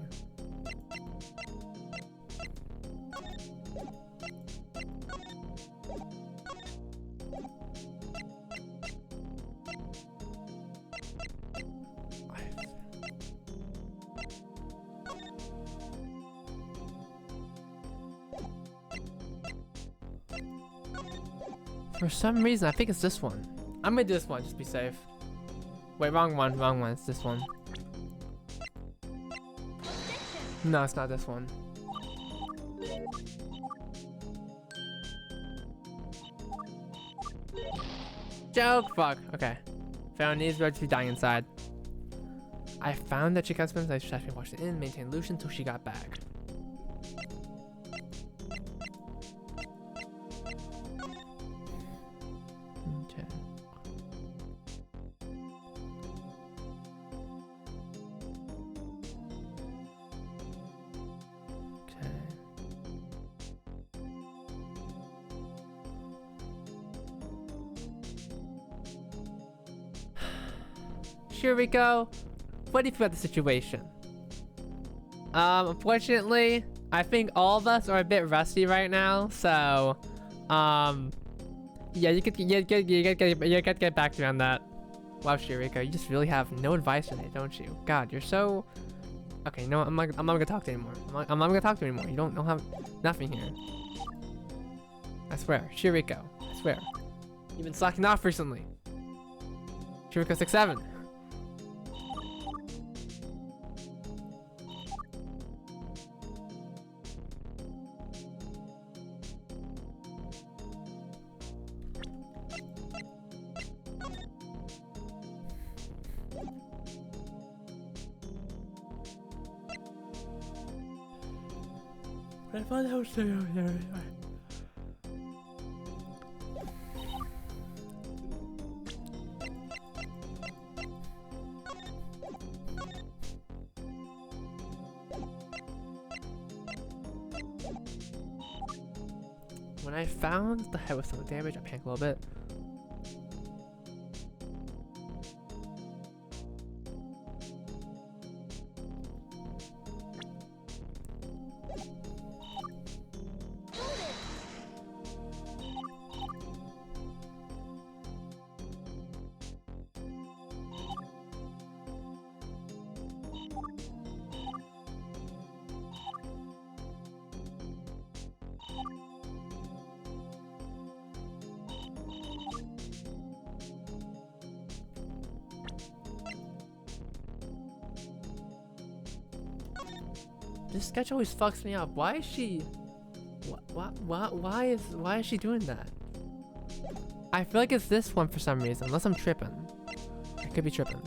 A: For some reason, I think it's this one. I'm gonna do this one, just be safe. Wait, wrong one. It's this one. No, it's not this one. Joke! Fuck. Okay. Found these roads to be dying inside. I found that she kept spending the night watched the inn, maintained Lucian until she got back. Shuriko, what do you feel about the situation? Unfortunately, I think all of us are a bit rusty right now, so, yeah, you could get back to me on that. Wow, Shuriko, you just really have no advice today, don't you? God, you're so... Okay, no, I'm not gonna talk to you anymore. I'm not gonna talk to you anymore. You don't have nothing here. I swear, Shuriko, I swear. You've been slacking off recently. Shuriko 6'7". I thought that was there. When I found the head with some damage, I panicked a little bit. This sketch always fucks me up. Why is she... Why is she doing that? I feel like it's this one for some reason, unless I'm tripping. I could be tripping.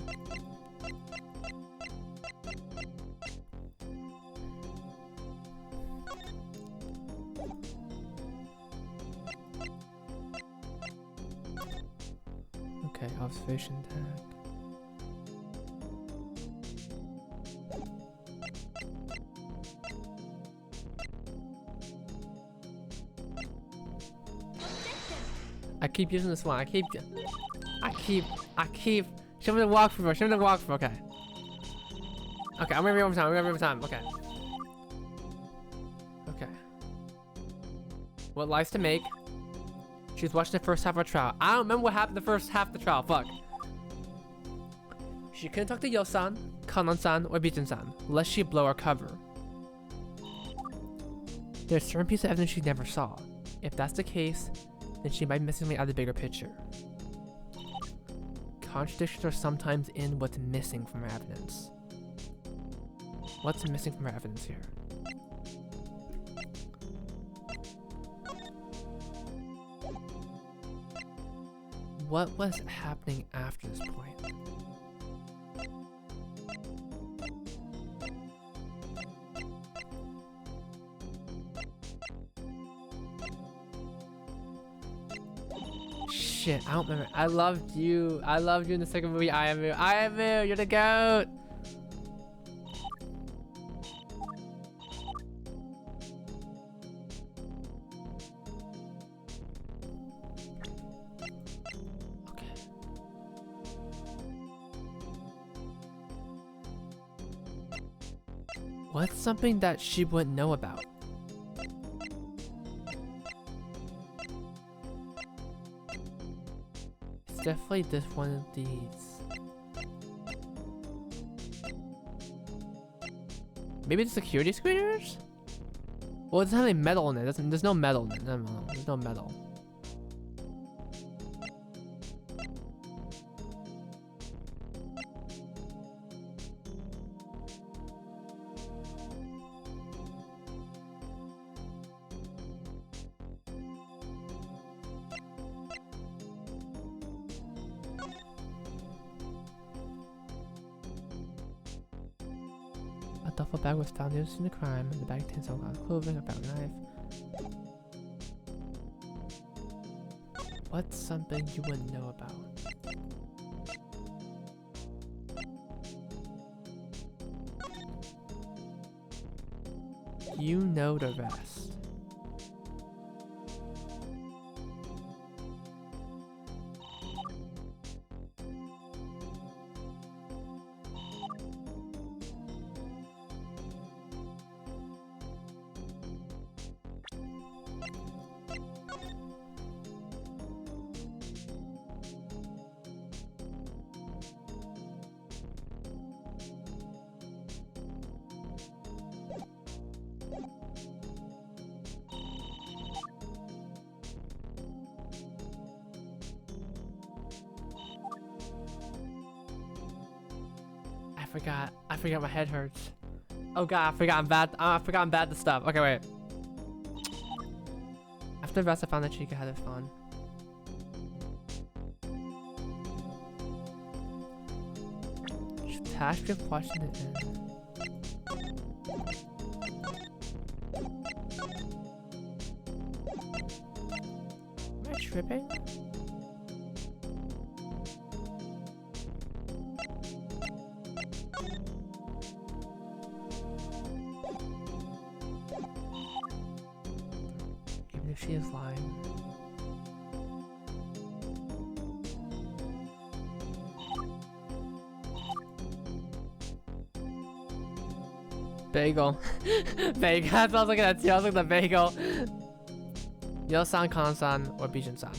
A: Okay, observation tag. I keep using this one. I keep. Show me the walkthrough. Show me the walkthrough. Okay. Okay, I'm gonna read one more time. Okay. Okay. What lies to make? She was watching the first half of a trial. I don't remember what happened the first half of the trial. Fuck. She couldn't talk to Yo-san, Kanon-san, or Bijin-san, lest she blow her cover. There's certain pieces of evidence she never saw. If that's the case, then she might be missing something out of the bigger picture. Contradictions are sometimes in what's missing from her evidence. What's missing from her evidence here? What was happening after this point? Shit, I don't remember. I loved you. I loved you in the second movie, Ayamu. Ayamu, you're the goat! Okay. What's something that she wouldn't know about? Definitely this one of these. Maybe the security screeners? Well, it doesn't have any metal in it. There's no metal in it. No, there's no metal. A duffel bag was found near the scene of crime. In the bag contained some kind of clothing, a found knife. What's something you wouldn't know about? You know the rest. forgot. I forgot my head hurts. Oh god, I forgot I'm bad. I forgot I'm bad at stuff. Okay, wait. After the rest, I found that Chica had it fun. Task of watching it in. Am I tripping? Even if she is lying. Bagel. Bagel. I was looking at you. I was looking at bagel. Yo-san, Kanan-san, or Bijin-san.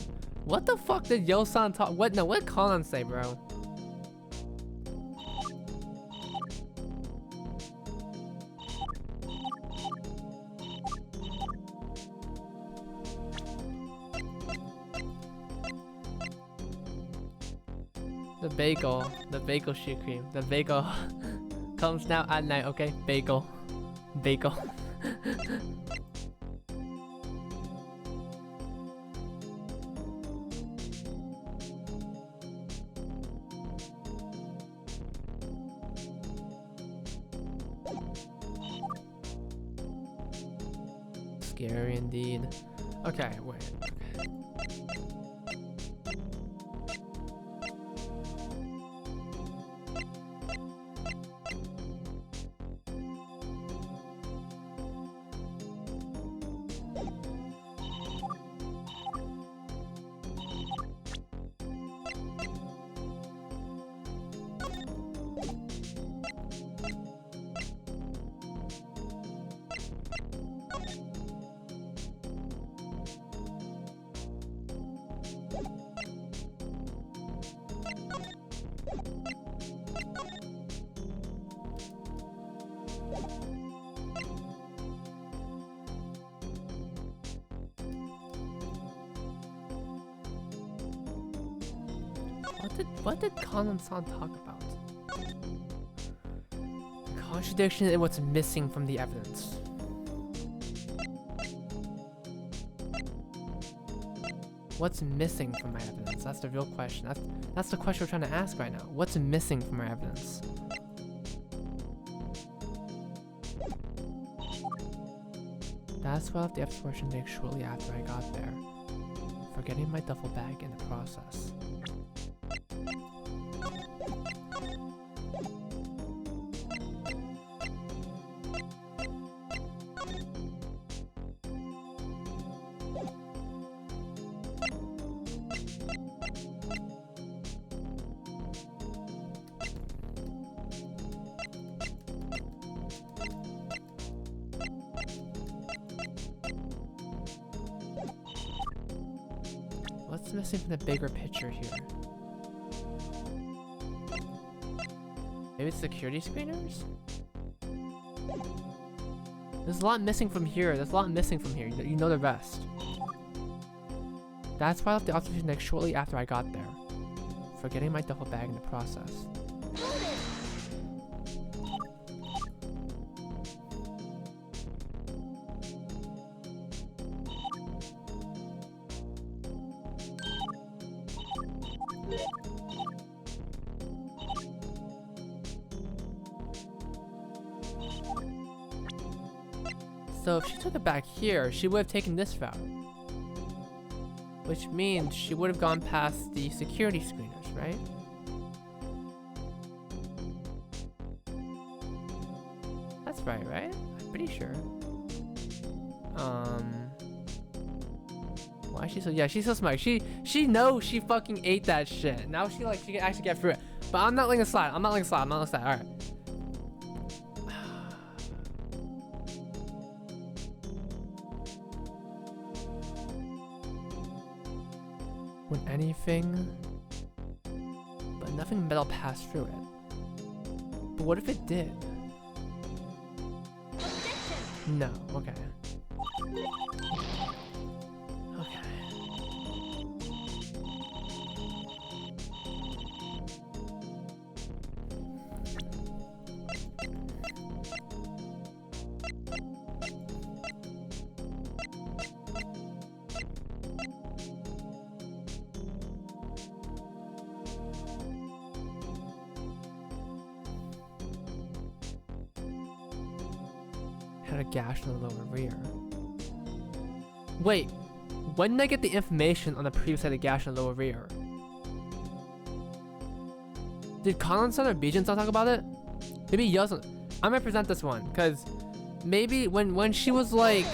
A: What the fuck did Yo-san talk? What? No, what did Kanan say, bro? The bagel shoe cream. The bagel comes now at night, okay? Bagel. Bagel. Scary indeed. Okay, wait. Okay. What did Kanan-san talk about? Contradiction in what's missing from the evidence. What's missing from my evidence? That's the real question. That's the question we're trying to ask right now. What's missing from our evidence? That's what the exploration did shortly after I got there, forgetting my duffel bag in the process. What's missing from the bigger picture here? Maybe it's security screeners? There's a lot missing from here. There's a lot missing from here. You know the rest. That's why I left the observation deck shortly after I got there, forgetting my duffel bag in the process. So if she took it back here, she would have taken this route. Which means she would have gone past the security screeners, right? That's right, right? I'm pretty sure. Why is she so... Yeah, she's so smart. She knows she fucking ate that shit. Now she can actually get through it. But I'm not letting it slide. I'm not letting it slide. I'm not letting it slide. Alright. When anything but nothing metal passed through it. But what if it did? No, okay. Okay. had a gash in the lower rear. Wait, when did I get the information on the previous had a gash in the lower rear? Did Colin-san or Bijin-san talk about it? Maybe Yosun. I'm gonna present this one, cause maybe when she was like,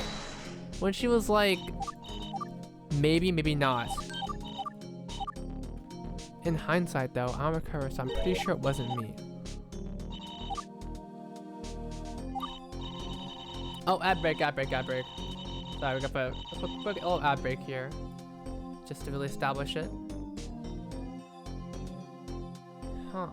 A: maybe not. In hindsight though, I'm a recover, so I'm pretty sure it wasn't me. Oh, ad break. Sorry, we gotta put a quick little ad break here. Just to really establish it. Huh.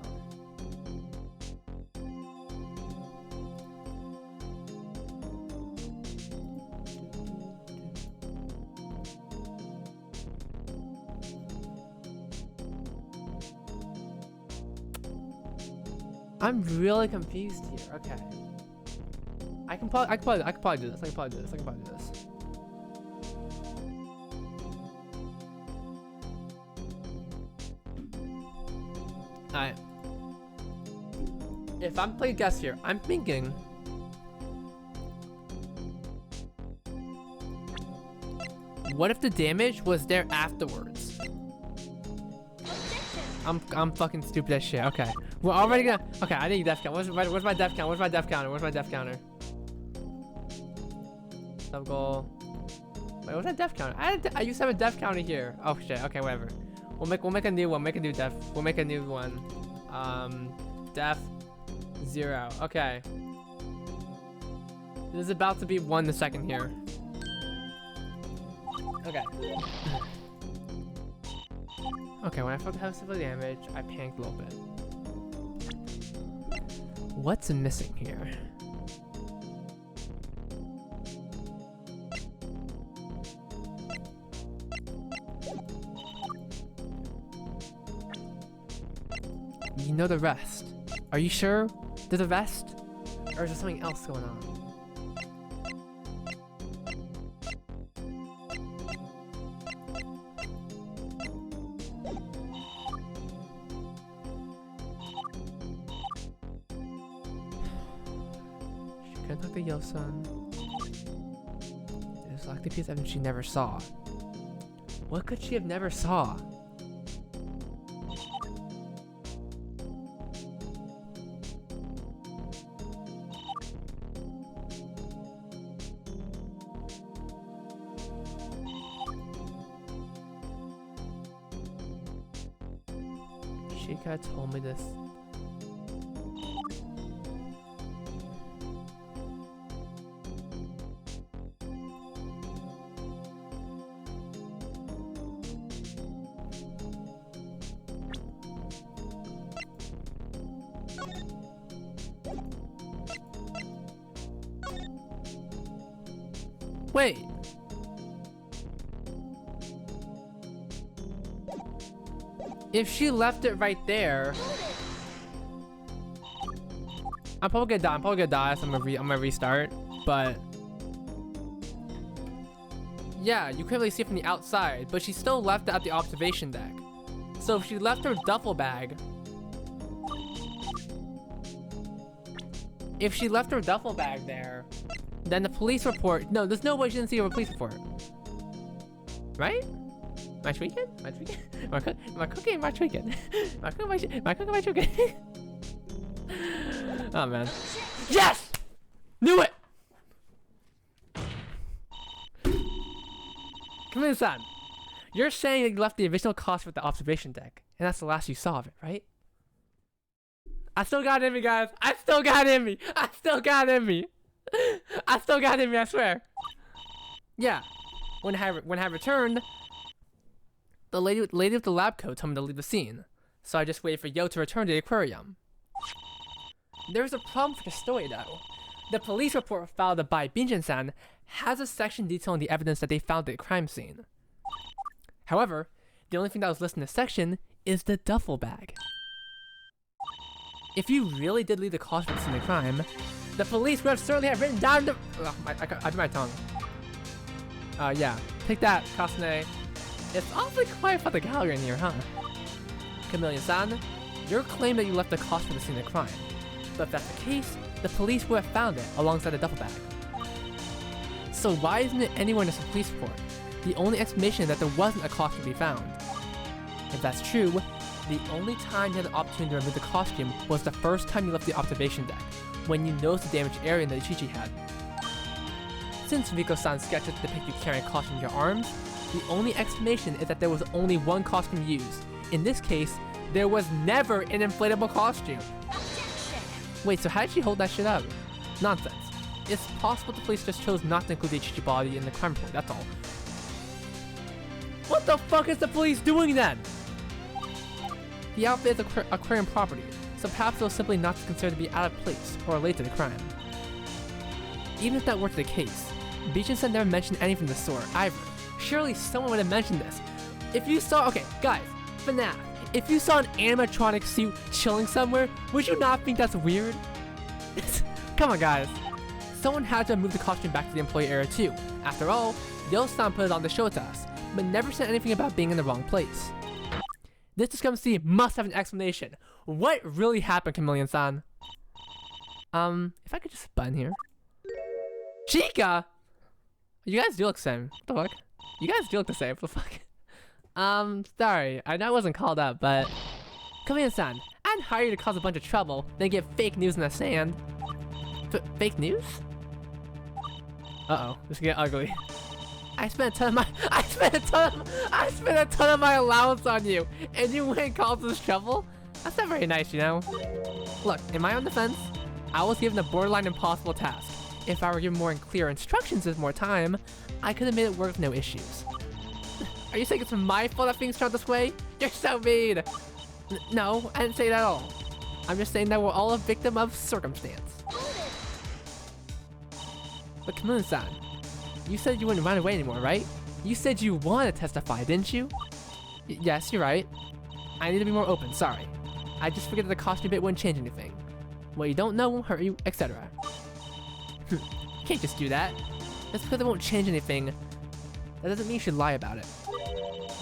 A: I'm really confused here. Okay. I can probably do this. Alright. If I'm playing guess here, I'm thinking what if the damage was there afterwards? I'm fucking stupid as shit. Okay. We're already gonna. Okay, I need death count. Where's my death count? Where's my death counter? Sub goal. Wait, what's that death counter? I used to have a death counter here. Oh shit. Okay, whatever. We'll make a new one. We'll make a new one. Death 0. Okay. This is about to be 1 second here. Okay. Okay, when I felt the heavy civil damage, I panicked a little bit. What's missing here? You know the rest. Are you sure there's a rest? Or is there something else going on? She couldn't talk to Yosun. There's like the piece of evidence she never saw. What could she have never saw? She could have told me this. Wait. If she left it right there, I'm probably gonna die. So I'm gonna restart. But yeah, you couldn't really see it from the outside, but she still left it at the observation deck. So if she left her duffel bag, there, then the police report. No, there's no way she didn't see a police report, right? Am I tweaking? Am I cooking? Oh man. Yes! Knew it! Come in, son. You're saying that you left the original cost with the observation deck, and that's the last you saw of it, right? I still got it in me, guys. I still got it in me, I swear. Yeah. When I returned, the lady with the lab coat told me to leave the scene, so I just waited for Yo to return to the aquarium. There's a problem for the story though. The police report filed by Binjin-san has a section detailing the evidence that they found at the crime scene. However, the only thing that was listed in the section is the duffel bag. If you really did leave the cost of the scene of the crime, the police would have certainly have written down the. Oh, I bit my tongue. Yeah. Take that, Kasune. It's awfully quiet for the gallery in here, huh? Chameleon-san, your claim that you left the cost for the scene of the crime. But if that's the case, the police would have found it alongside the duffel bag. So why isn't it anywhere in this police report? The only explanation is that there wasn't a costume to be found. If that's true, the only time you had the opportunity to remove the costume was the first time you left the observation deck, when you noticed the damaged area that Ichichi had. Since Riko-san's sketches depict you carrying a costume in your arms, the only explanation is that there was only one costume used. In this case, there was never an inflatable costume. Wait, so how did she hold that shit up? Nonsense. It's possible the police just chose not to include the Ichichi body in the crime report, that's all. What the fuck is the police doing then? The outfit is aquarium property, so perhaps it was simply not considered to be out of place or related to the crime. Even if that were the case, Beachin-san never mentioned anything of the sort either. Surely someone would have mentioned this. If you saw, okay, guys, FNAF, if you saw an animatronic suit chilling somewhere, would you not think that's weird? Come on, guys. Someone had to move the costume back to the employee area too. After all, Yo-san put it on the show to us, but never said anything about being in the wrong place. This discrepancy must have an explanation. What really happened, Chameleon-san? If I could just button here. Chica! You guys do look the same. What the fuck? You guys do look the same. What the fuck? Sorry. I know I wasn't called up, but... Chameleon-san, I'd hire you to cause a bunch of trouble, then get fake news in the sand. Fake news? Uh-oh. This is getting ugly. I spent a ton of my allowance on you, and you went and caused this trouble? That's not very nice, you know? Look, in my own defense, I was given a borderline impossible task. If I were given more and clear instructions with more time, I could have made it work with no issues. Are you saying it's my fault that things turned this way? You're so mean! No, I didn't say that at all. I'm just saying that we're all a victim of circumstance. But Kamune-san, you said you wouldn't run away anymore, right? You said you want to testify, didn't you? Yes, you're right. I need to be more open, sorry. I just figured that the costume bit wouldn't change anything. What you don't know won't hurt you, etc. Can't just do that. Just because it won't change anything, that doesn't mean you should lie about it.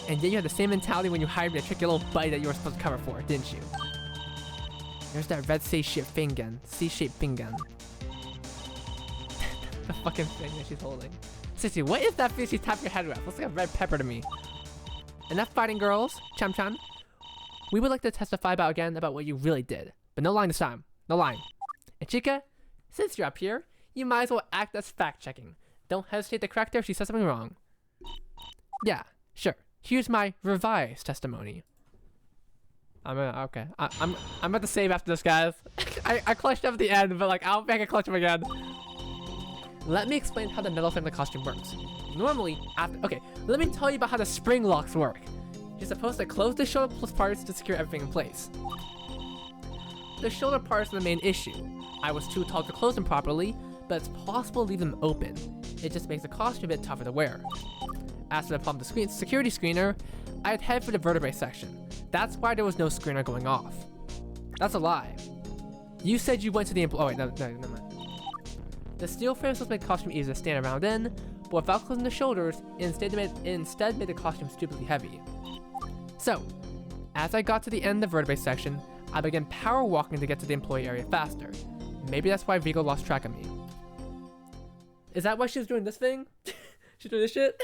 A: And yet you had the same mentality when you hired me to trick your little buddy that you were supposed to cover for, didn't you? There's that red C-shaped thing again. C-shaped thing again. The fucking thing that she's holding. Sissy, what is that thing she's tapping her head with? Looks like a red pepper to me. Enough fighting, girls. Cham-chan. We would like to testify about what you really did. But no lying this time. No lying. And Chica, since you're up here, you might as well act as fact-checking. Don't hesitate to correct her if she says something wrong. Yeah, sure. Here's my revised testimony. Okay. I'm about to save after this, guys. I clutched up at the end, but like I don't think I can clutch him again. Let me explain how the metal family costume works. Normally, okay, let me tell you about how the spring locks work. You're supposed to close the shoulder parts to secure everything in place. The shoulder parts are the main issue. I was too tall to close them properly, but it's possible to leave them open. It just makes the costume a bit tougher to wear. As for the problem with the security screener, I'd head for the vertebrae section. That's why there was no screener going off. That's a lie. You said you went to the oh wait, no, never mind. The steel frame was supposed to make the costume easy to stand around in, but without closing the shoulders, it instead made the costume stupidly heavy. So, as I got to the end of the vertebrae section, I began power walking to get to the employee area faster. Maybe that's why Vigo lost track of me. Is that why she was doing this thing? She's doing this shit?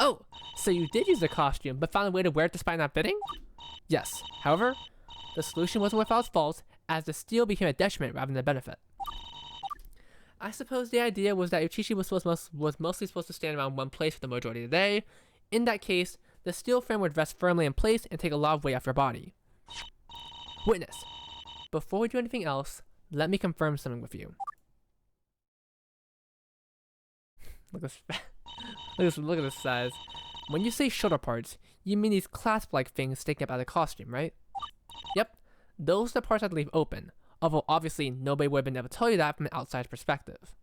A: Oh, so you did use the costume, but found a way to wear it despite not fitting? Yes. However, the solution wasn't without its faults, as the steel became a detriment rather than a benefit. I suppose the idea was that Uchishi was mostly supposed to stand around one place for the majority of the day. In that case, the steel frame would rest firmly in place and take a lot of weight off your body. Witness, before we do anything else, let me confirm something with you. Look at this. Look at this size. When you say shoulder parts, you mean these clasp-like things sticking up out of the costume, right? Yep, those are the parts I'd leave open. Although obviously nobody would have been able to tell you that from an outside perspective.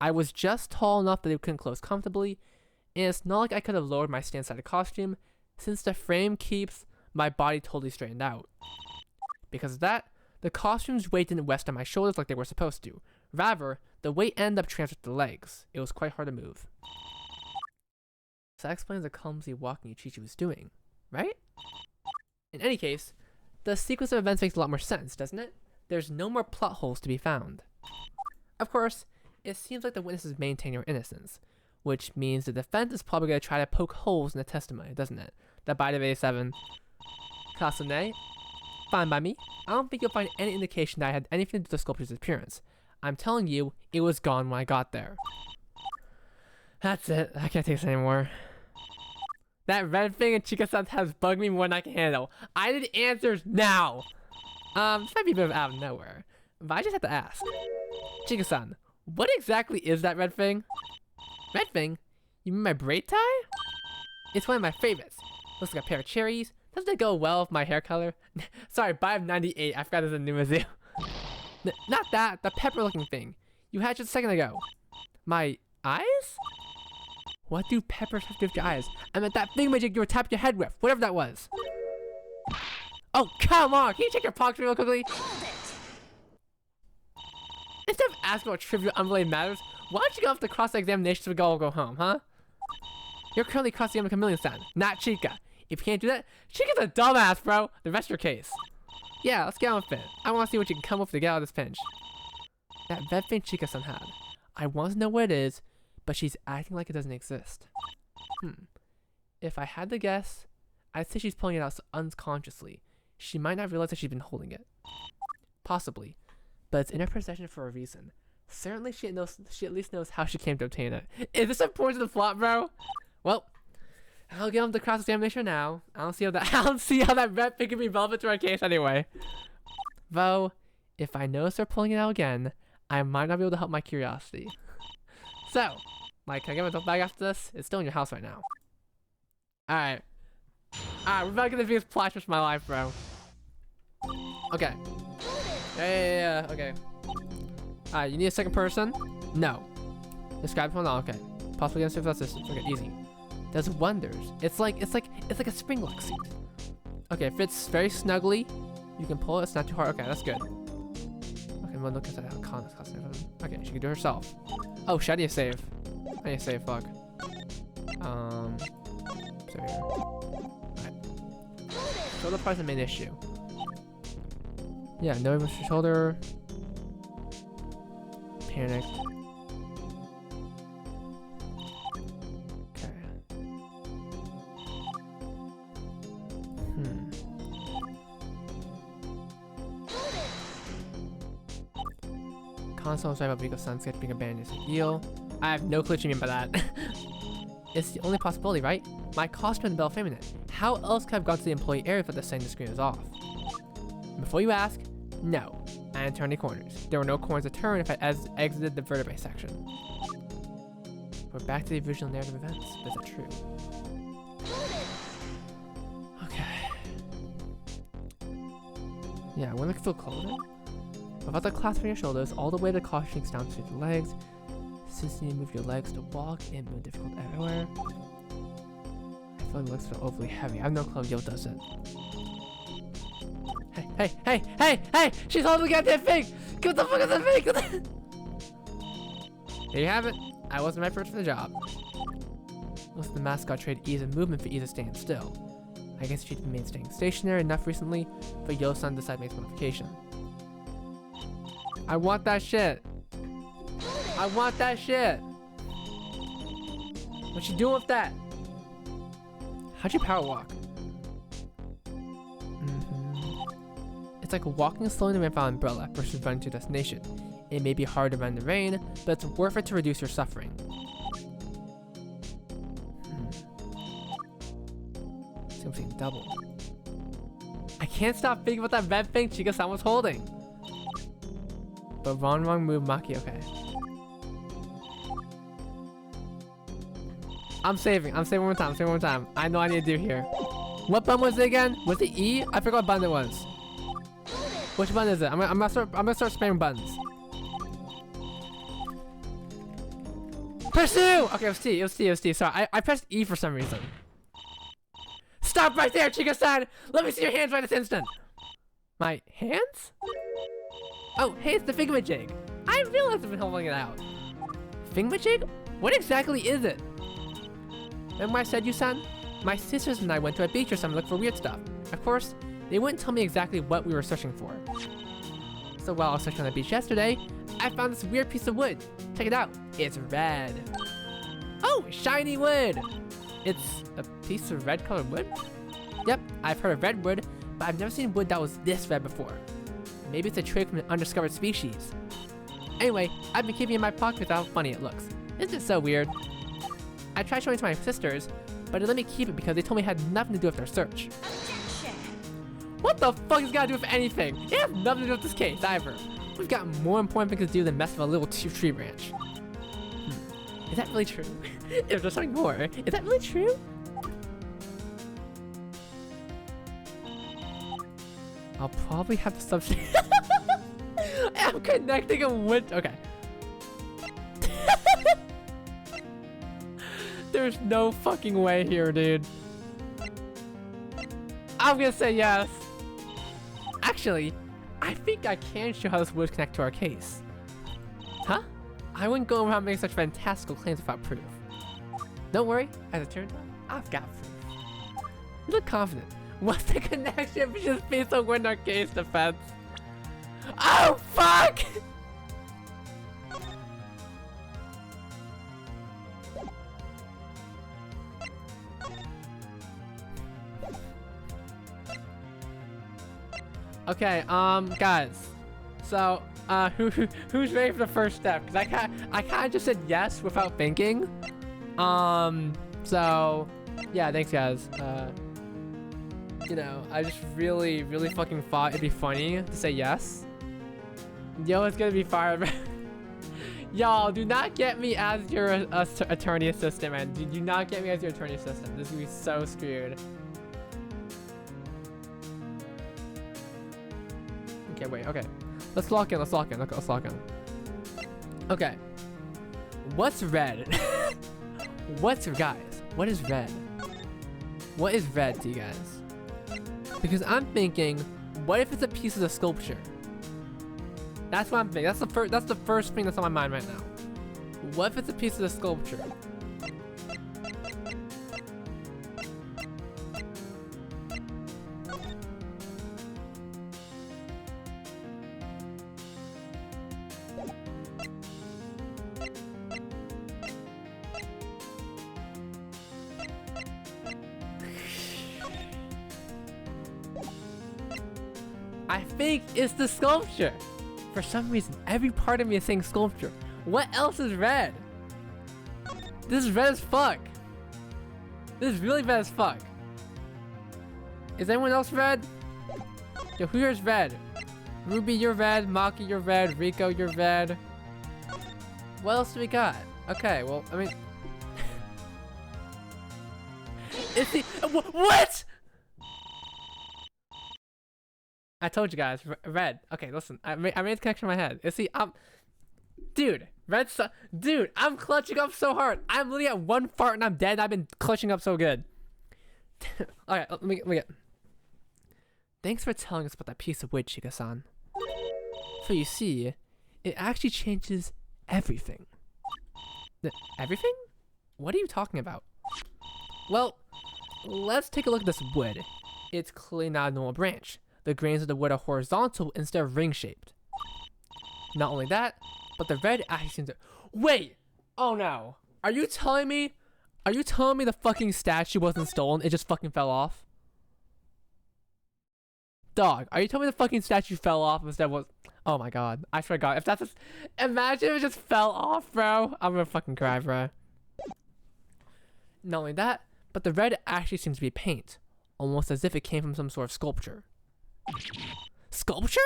A: I was just tall enough that it couldn't close comfortably, and it's not like I could have lowered my stance out of the costume, since the frame keeps my body totally straightened out. Because of that, the costume's weight didn't rest on my shoulders like they were supposed to. Rather, the weight ended up transferred to the legs. It was quite hard to move. So that explains the clumsy walking Uchichi was doing, right? In any case, the sequence of events makes a lot more sense, doesn't it? There's no more plot holes to be found. Of course, it seems like the witnesses maintain your innocence, which means the defense is probably going to try to poke holes in the testimony, doesn't it? That by the 87. Kasune, fine by me. I don't think you'll find any indication that I had anything to do with the sculpture's appearance. I'm telling you, it was gone when I got there. That's it. I can't take this anymore. That red thing in Chika-san has bugged me more than I can handle. I need answers now! This might be a bit of out of nowhere, but I just have to ask. Chika-san, what exactly is that red thing? Red thing? You mean my braid tie? It's one of my favorites. Looks like a pair of cherries. Doesn't it go well with my hair color? Sorry, by 98, I forgot there's a new museum. Not that, the pepper looking thing. You had just a second ago. My eyes? What do peppers have to do with your eyes? I meant that thingamajig you were tapping your head with, whatever that was. Oh, come on! Can you check your pockets real quickly?
B: Hold it!
A: Instead of asking about trivial unrelated matters, why don't you go off the cross-examination so we go home, huh? You're currently cross-examining Chameleon-san, not Chika. If you can't do that, Chika's a dumbass, bro! The rest of your case. Yeah, let's get on with it. I want to see what you can come up with to get out of this pinch. That red thing Chika-san had. I want to know what it is, but she's acting like it doesn't exist. If I had to guess, I'd say she's pulling it out unconsciously. She might not realize that she's been holding it. Possibly, but it's in her possession for a reason. Certainly she at least knows how she came to obtain it. Is this important to the plot, bro? Well, I'll get on the cross-examination now. I don't see how that red thing can be relevant to our case anyway. Though, if I notice her pulling it out again, I might not be able to help my curiosity. So, like, can I get myself back after this? It's still in your house right now. Alright. Alright, we're about to get the biggest plot twist of my life, bro. Okay. Yeah, okay. Alright, you need a second person? No. Describe one? Okay. Possibly against without assistance. Okay, easy. Does wonders. It's like a spring lock suit. Okay, it fits very snugly. You can pull it, it's not too hard. Okay, that's good. Okay, well, look at that. Okay, she can do it herself. Oh shit, I need to save. Fuck. So here. Alright. Shoulder part's the main issue. Yeah, no one your shoulder. Panicked. Okay. Console was right about Rico-san sketch being abandoned as a deal. I have no clue what you mean by that. It's the only possibility, right? My costume and the bell framing it. How else could I have gone to the employee area without saying the screen is off? Before you ask, no. I didn't turn any corners. There were no corners to turn if I exited the vertebrae section. We're back to the original narrative events. Is that true? Okay. Yeah, when I feel clothing. Without the clasp on your shoulders, all the way the costume sinks down to the legs. Assisting you move your legs to walk and move difficult everywhere. I feel like the legs feel overly heavy. I have no clue what does it. Hey! She's holding the goddamn thing! What the fuck is that thing? There you have it. I wasn't right for the job. Looks like the mascot traded ease of movement for ease of staying still. I guess she'd been staying stationary enough recently, but Yo-san decided to make a modification. I want that shit. I want that shit. What you doing with that? How'd you power walk? It's like walking slowly in the rain without an umbrella versus running to a destination. It may be hard to run in the rain, but it's worth it to reduce your suffering. Something double. I can't stop thinking about that red thing Chika-san was holding. But wrong move, Maki, okay. I'm saving one more time. I know what I need to do here. What button was it again? Was it E? I forgot what button it was. Which button is it? I'm gonna start spamming buttons. Pursue! Okay, it was T. Sorry, I pressed E for some reason. Stop right there, Chika-san! Let me see your hands right this instant! My hands? Oh, hey, it's the thingamajig. I realized I've been holding it out. Thingamajig? What exactly is it? Remember I said, you-san? My sisters and I went to a beach or something to look for weird stuff. Of course, they wouldn't tell me exactly what we were searching for. So while I was searching on the beach yesterday, I found this weird piece of wood. Check it out. It's red. Oh, shiny wood. It's a piece of red colored wood? Yep, I've heard of red wood, but I've never seen wood that was this red before. Maybe it's a trick from an undiscovered species. Anyway, I've been keeping it in my pocket with how funny it looks. Isn't it so weird? I tried showing it to my sisters, but they let me keep it because they told me it had nothing to do with their search.
B: Objection.
A: What the fuck has got to do with anything? It has nothing to do with this case, either. We've got more important things to do than mess with a little tree branch. Is that really true? Is there something more? Is that really true? I'll probably have to substitute. I'm connecting a wood. Okay. There's no fucking way here, dude. I'm gonna say yes. Actually, I think I can show how this would connect to our case. Huh? I wouldn't go around making such fantastical claims without proof. Don't worry, as it turns out, I've got proof. You look confident. What's the connection between this piece of wood and our case defense? Oh, fuck! Okay, guys. So, who's ready for the first step? Cause I kinda just said yes without thinking. So, yeah, thanks guys. You know, I just really fucking thought it'd be funny to say yes. Yo, it's gonna be fire. Y'all, do not get me as your attorney assistant, man. Do not get me as your attorney assistant. This is gonna be so screwed. Okay, wait, okay. Let's lock in. Okay. What's red? Guys, what is red? What is red to you guys? Because I'm thinking, what if it's a piece of the sculpture? That's what I'm thinking. That's the first thing that's on my mind right now. What if it's a piece of the sculpture? I think it's the sculpture. For some reason, every part of me is saying sculpture. What else is red? This is red as fuck. This is really red as fuck. Is anyone else red? Yo, who here is red? Ruby, you're red. Maki, you're red. Rico, you're red. What else do we got? Okay, well, I mean... Is the... What?! I told you guys, red. Okay, listen, I made the connection in my head. You see, dude, dude, I'm clutching up so hard. I'm literally at one fart and I'm dead. And I've been clutching up so good. Alright, let me get. Thanks for telling us about that piece of wood, Chika-san. So you see, it actually changes everything. Everything? What are you talking about? Well, let's take a look at this wood. It's clearly not a normal branch. The grains of the wood are horizontal instead of ring-shaped. Not only that, but the red actually seems to... Wait! Oh no! Are you telling me the fucking statue wasn't stolen? It just fucking fell off? Dog, are you telling me the fucking statue fell off instead was... Oh my god, I forgot. If that's just... Imagine if it just fell off, bro. I'm gonna fucking cry, bro. Not only that, but the red actually seems to be paint. Almost as if it came from some sort of sculpture. Sculpture?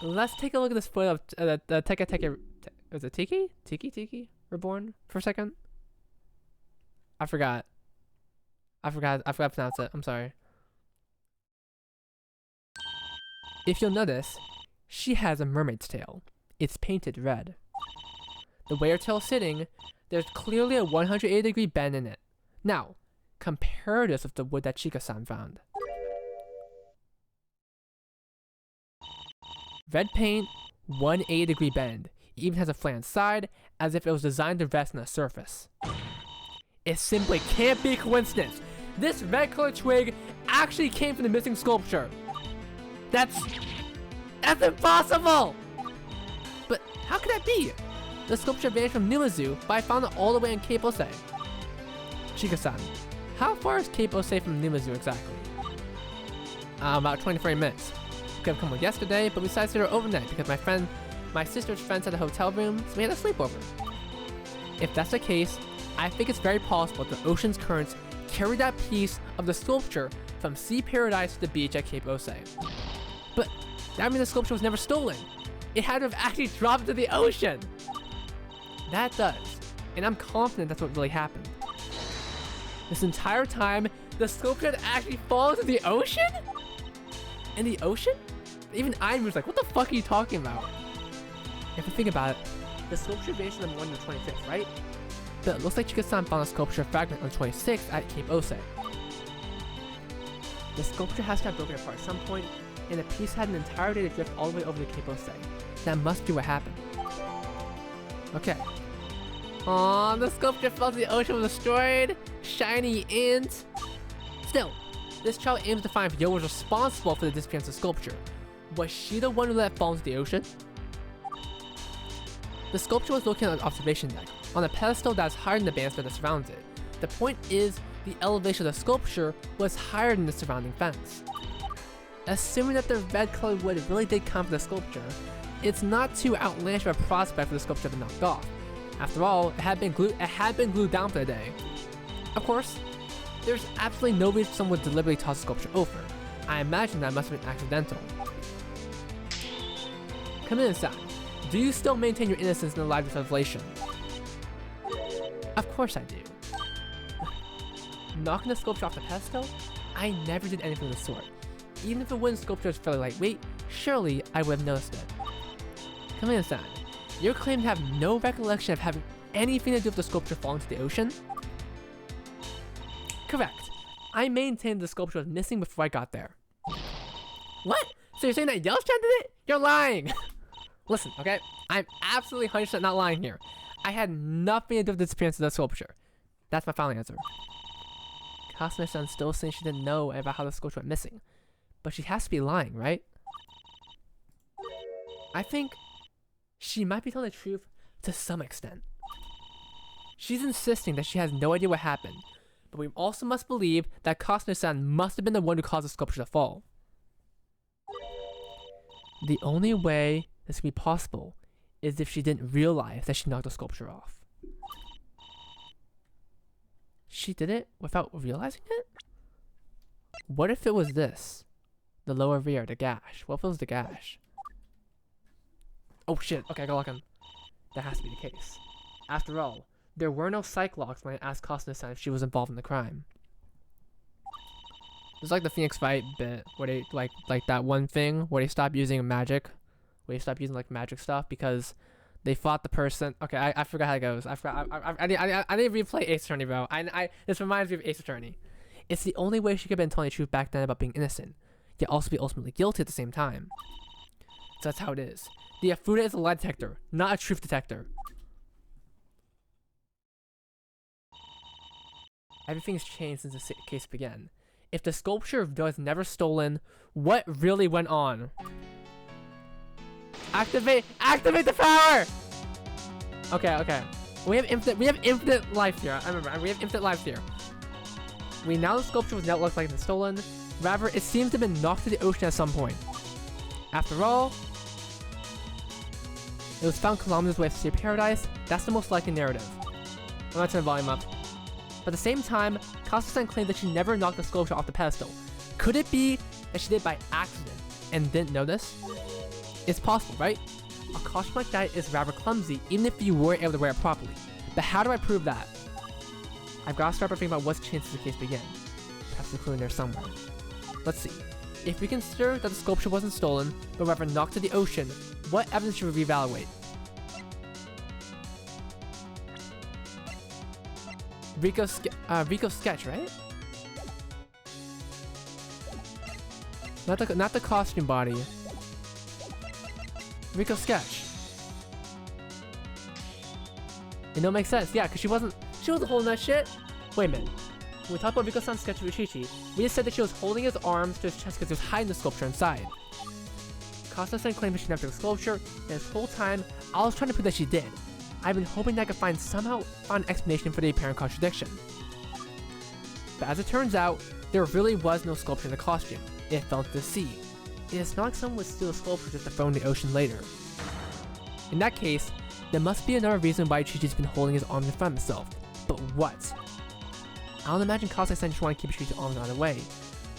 A: Let's take a look at this photo of the Teka. Was it Tiki? Tiki Reborn for a second? I forgot to pronounce it. I'm sorry. If you'll notice, she has a mermaid's tail. It's painted red. The way her tail is sitting, there's clearly a 180-degree bend in it. Now, compare this with the wood that Chika-san found. Red paint, 180-degree bend. It even has a flat side, as if it was designed to rest on a surface. It simply can't be a coincidence. This red colored twig actually came from the missing sculpture. That's That's impossible! But how could that be? The sculpture vanished from Numazu, but I found it all the way in Cape Osei. Chika-san, how far is Cape Osei from Numazu exactly? About 20-30 minutes. We could have come yesterday, but we decided to stay overnight because my sister's friends had a hotel room, so we had a sleepover. If that's the case, I think it's very possible that the ocean's currents carried that piece of the sculpture from Sea Paradise to the beach at Cape Osei. But that means the sculpture was never stolen. It had to have actually dropped into the ocean. That does, and I'm confident that's what really happened. This entire time, the sculpture had actually fallen into the ocean? In the ocean? Even I was like, what the fuck are you talking about? If you think about it, the sculpture vanished on the 25th, right? But it looks like Chika-san found a sculpture fragment on the 26th at Cape Osei. The sculpture has to have broken apart at some point, and the piece had an entire day to drift all the way over to Cape Osei. That must be what happened. Okay. Aww, the sculpture fell to the ocean, was destroyed. Shiny int. Still, this child aims to find if Yo was responsible for the disappearance of the sculpture. Was she the one who let it fall into the ocean? The sculpture was located on an observation deck, on a pedestal that is higher than the banister that surrounds it. The point is, the elevation of the sculpture was higher than the surrounding fence. Assuming that the red colored wood really did come from the sculpture, it's not too outlandish of a prospect for the sculpture to be knocked off. After all, it had been glued down for the day. Of course, there's absolutely no reason someone would deliberately toss the sculpture over. I imagine that must have been accidental. Come in inside. Do you still maintain your innocence in the light of this revelation? Of course I do. Knocking the sculpture off the pedestal? I never did anything of the sort. Even if the wooden sculpture is fairly lightweight, surely I would have noticed it. Come in inside. You're claiming to have no recollection of having anything to do with the sculpture falling to the ocean? Correct. I maintained the sculpture was missing before I got there. What? So you're saying that Yellowstone did it? You're lying! Listen, okay? I'm absolutely 100% not lying here. I had nothing to do with the disappearance of the sculpture. That's my final answer. Kasuno-san still saying she didn't know about how the sculpture went missing. But she has to be lying, right? I think she might be telling the truth to some extent. She's insisting that she has no idea what happened, but we also must believe that Kasuno-san must have been the one who caused the sculpture to fall. The only way this can be possible is if she didn't realize that she knocked the sculpture off. She did it without realizing it? What if it was this? The lower rear, the gash. What if it was the gash? Oh shit, okay, I got lock him. That has to be the case. After all, there were no psych logs when I asked Kasuno-san if she was involved in the crime. It's like the Phoenix Fight bit, where they, like that one thing, where they stopped using magic. Where they stopped using, like, magic stuff because they fought the person. Okay, I forgot how it goes. I need to replay Ace Attorney, bro. This reminds me of Ace Attorney. It's the only way she could have been telling the truth back then about being innocent, yet also be ultimately guilty at the same time. So that's how it is. The Afuda is a lie detector, not a truth detector. Everything's changed since the case began. If the sculpture was never stolen, what really went on? Activate the power! Okay. We have infinite life here. I remember, we have infinite lives here. We know the sculpture was not looked like it's stolen. Rather, it seems to have been knocked to the ocean at some point. After all, it was found kilometers away from Sea Paradise. That's the most likely narrative. I'm gonna turn the volume up. But at the same time, Kasuno-san claimed that she never knocked the sculpture off the pedestal. Could it be that she did it by accident and didn't notice? It's possible, right? A costume like that is rather clumsy, even if you weren't able to wear it properly. But how do I prove that? I've got to start by thinking about what's changed since the case began. Perhaps a clue in there somewhere. Let's see. If we consider that the sculpture wasn't stolen, but rather knocked to the ocean, what evidence should we reevaluate? Rico's sketch, right? Not the costume body. Rico's sketch. It don't make sense, yeah, because she wasn't holding that shit. Wait a minute. When we talked about Rico-san's sketch of Uchichi, we just said that she was holding his arms to his chest because he was hiding the sculpture inside. Costa-san claimed that she never took a sculpture, and this whole time, I was trying to prove that she did. I've been hoping that I could find an explanation for the apparent contradiction. But as it turns out, there really was no sculpture in the costume. It fell into the sea. It's not like someone would steal a sculpture just to throw in the ocean later. In that case, there must be another reason why Chi-Chi's been holding his arms in front of himself. But what? I don't imagine Kase-san just want to keep Ishii's arms out of the way.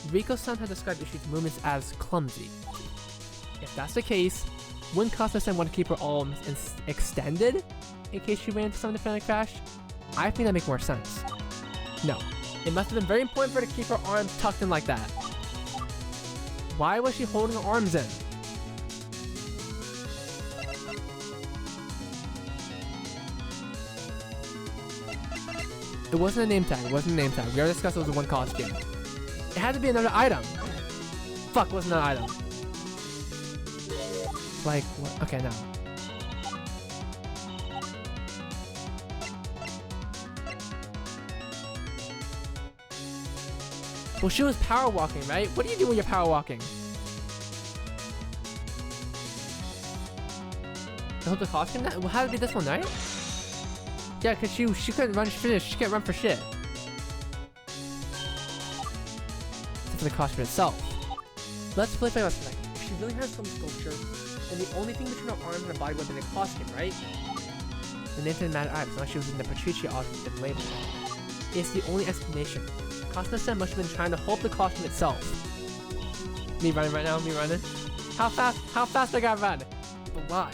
A: Riko-san has described Ishii's movements as clumsy. If that's the case, wouldn't Kase-san want to keep her arms extended in case she ran into something to crash? I think that makes more sense. No, it must have been very important for her to keep her arms tucked in like that. Why was she holding her arms in? It wasn't a name tag. It wasn't a name tag. We already discussed it was one costume. It had to be another item. Fuck, wasn't an item. Like, what? Okay, no. Well, she was power walking, right? What do you do when you're power walking? I hope the costume that well, how to be this one, right? Yeah, cause she couldn't run shit. She can't run for shit. Except for the costume itself. Let's play for a second. If she really has some sculpture, then the only thing between her arms and her body would have been a costume, right? The name didn't matter either, so like she was in the Patricia outfit with label. It's the only explanation. Costa-san must have been trying to hold the costume itself. Me running right now, me running. How fast I gotta run? But why?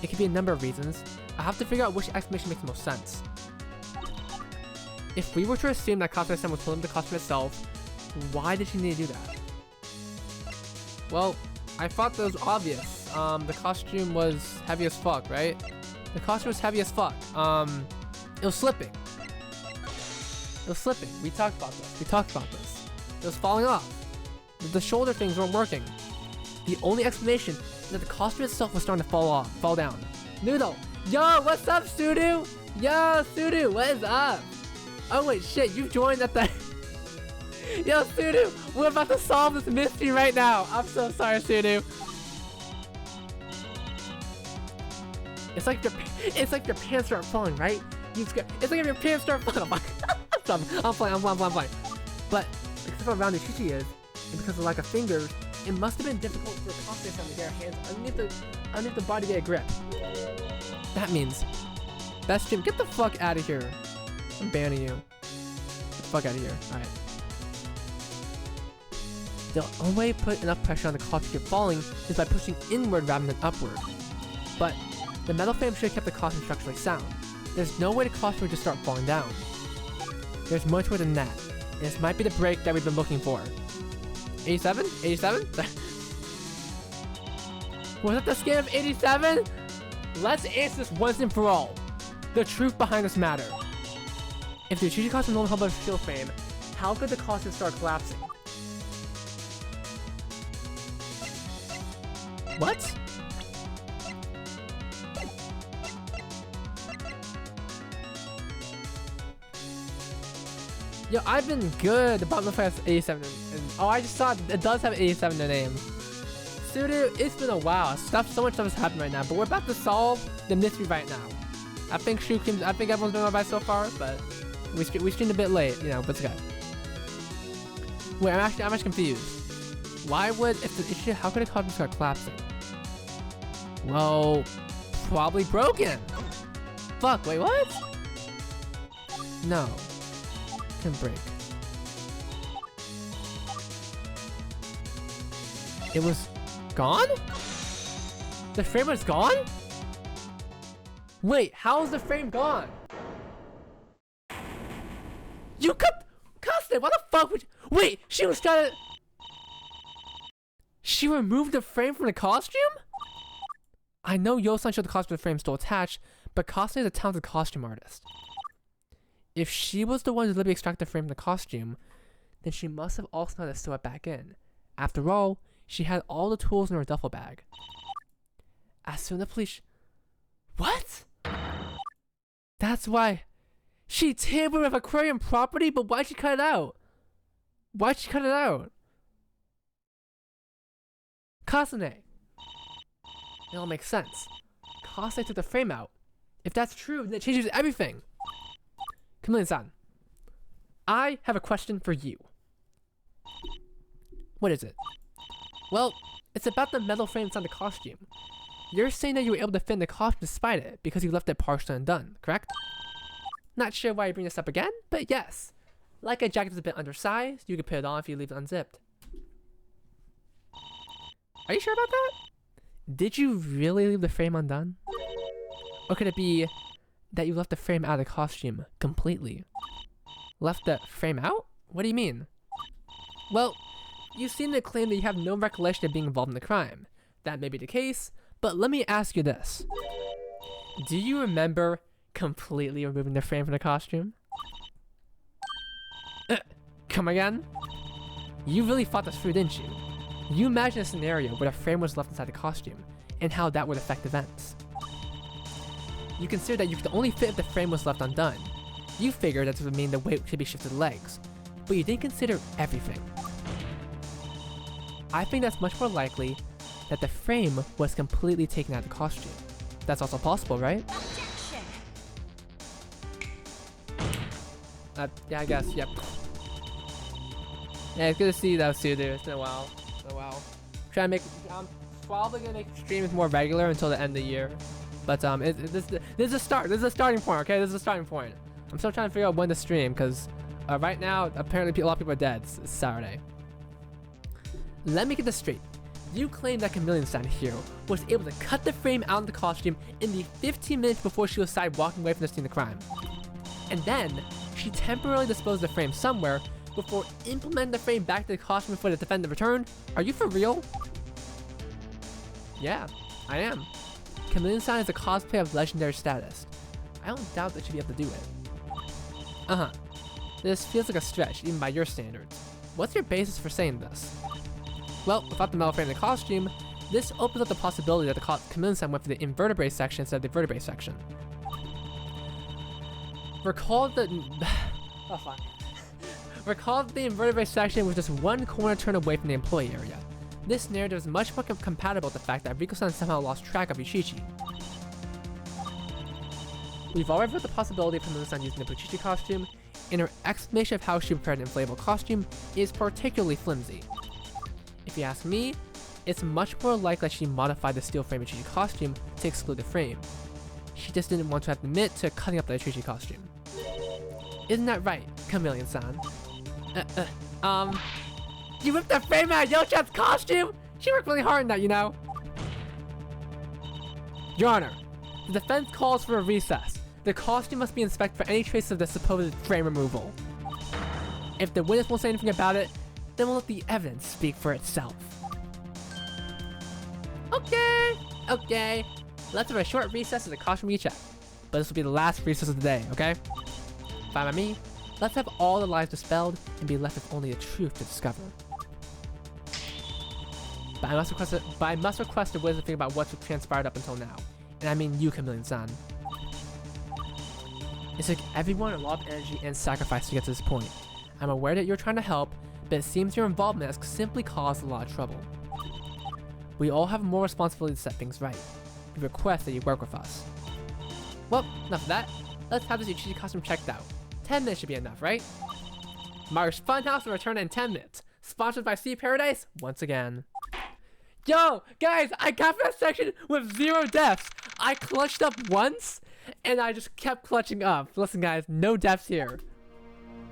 A: It could be a number of reasons. I have to figure out which explanation makes the most sense. If we were to assume that Costa-san was holding the costume itself, why did she need to do that? Well, I thought that was obvious. The costume was heavy as fuck, right? The costume was heavy as fuck. It was slipping. It was slipping. We talked about this. It was falling off. The shoulder things weren't working. The only explanation is that the costume itself was starting to fall down. Noodle! Yo, what's up, Sudu? Yo, Sudu, what is up? Oh wait, shit, you joined at the... Yo, Sudu, we're about to solve this mystery right now. I'm so sorry, Sudu. It's like your pants start falling, right? It's like if your pants start falling. I'm playing. But because of how rounded Chi-Chi is, and because of the lack of fingers, it must have been difficult for Costa-san to get her hands underneath the body to get a grip. That means, best gym, get the fuck out of here. I'm banning you. Get the fuck out of here. Alright. The only way to put enough pressure on the costume to keep falling is by pushing inward rather than upward. But the metal frame should have kept the costume structurally sound. There's no way the costume would just start falling down. There's much more than that, and this might be the break that we've been looking for. 87? 87? Was that the scam of 87? Let's answer this once and for all. The truth behind this matter. If the Chi-Chi costume no longer held by the shield frame, how could the costume start collapsing? What? Yo, I've been good about the past 87 and oh, I just saw it does have 87 in the name. Sudu, it's been a while. So much stuff has happened right now, but we're about to solve the mystery right now. I think everyone's doing alright so far, but we streamed a bit late, you know, but it's okay. Wait, I'm actually confused. Why would how could a costume start collapsing? Well, probably broken. Fuck, wait, what? No. Can break. It was gone? The frame was gone? Wait, how is the frame gone? You cut it. What the fuck would you... Wait, she was trying to... She removed the frame from the costume? I know Yo-san showed the costume with the frame still attached, but Kase is a talented costume artist. If she was the one who deliberately extracted the frame from the costume, then she must have also known how to sew it back in. After all, she had all the tools in her duffel bag. As soon as the police... What? That's why... She tampered with aquarium property, but why'd she cut it out? Why'd she cut it out? Kasane. It all makes sense. Cosplay took the frame out. If that's true, then it changes everything. Chameleon-san, I have a question for you. What is it? Well, it's about the metal frame inside the costume. You're saying that you were able to fit in the costume despite it because you left it partially undone, correct? Not sure why you bring this up again, but yes. Like a jacket that's a bit undersized, you can put it on if you leave it unzipped. Are you sure about that? Did you really leave the frame undone? Or could it be that you left the frame out of the costume completely? Left the frame out? What do you mean? Well, you seem to claim that you have no recollection of being involved in the crime. That may be the case, but let me ask you this. Do you remember completely removing the frame from the costume? Come again? You really thought this through, didn't you? You imagined a scenario where the frame was left inside the costume, and how that would affect events. You considered that you could only fit if the frame was left undone. You figured that this would mean the weight could be shifted to the legs, but you didn't consider everything. I think that's much more likely that the frame was completely taken out of the costume. That's also possible, right? Yeah, I guess, yep. Yeah, it's good to see you though, Sudu. It's been a while. I'm probably gonna make streams more regular until the end of the year. But this is a start. This is a starting point, okay? This is a starting point. I'm still trying to figure out when to stream, because right now, apparently a lot of people are dead. It's Saturday. Let me get this straight. You claim that Chameleon-san here was able to cut the frame out of the costume in the 15 minutes before she was side walking away from the scene of the crime. And then, she temporarily disposed of the frame somewhere before implementing the frame back to the costume before the defendant returned? Are you for real? Yeah, I am. Chameleon-san is a cosplay of legendary status. I don't doubt that she'd be able to do it. This feels like a stretch, even by your standards. What's your basis for saying this? Well, without the metal frame in the costume, this opens up the possibility that the Chameleon-san went for the invertebrate section instead of the vertebrae section. Recall that the invertebrate section was just one corner turn away from the employee area. This narrative is much more compatible with the fact that Riko-san somehow lost track of Yuchichi. We've already read the possibility of Chameleon-san using the Buchichi costume, and her explanation of how she prepared an inflatable costume is particularly flimsy. If you ask me, it's much more likely that she modified the steel frame Buchichi costume to exclude the frame. She just didn't want to admit to cutting up the Buchichi costume. Isn't that right, Chameleon-san? You ripped the frame out of Yo-chan's costume? She worked really hard on that, you know? Your Honor, the defense calls for a recess. The costume must be inspected for any traces of the supposed frame removal. If the witness won't say anything about it, then we'll let the evidence speak for itself. Okay. Let's have a short recess as the costume recheck. But this will be the last recess of the day, okay? Fine by me. Let's have all the lies dispelled and be left with only the truth to discover. But I must request the witness to think about what's transpired up until now. And I mean you, Chameleon-san. It took everyone a lot of energy and sacrifice to get to this point. I'm aware that you're trying to help, but it seems your involvement has simply caused a lot of trouble. We all have more responsibility to set things right. We request that you work with us. Well, enough of that. Let's have this Yuchichi costume checked out. 10 minutes should be enough, right? Mario's Funhouse will return in 10 minutes. Sponsored by Sea Paradise once again. Yo, guys, I got for that section with 0 deaths. I clutched up once, and I just kept clutching up. Listen, guys, no deaths here.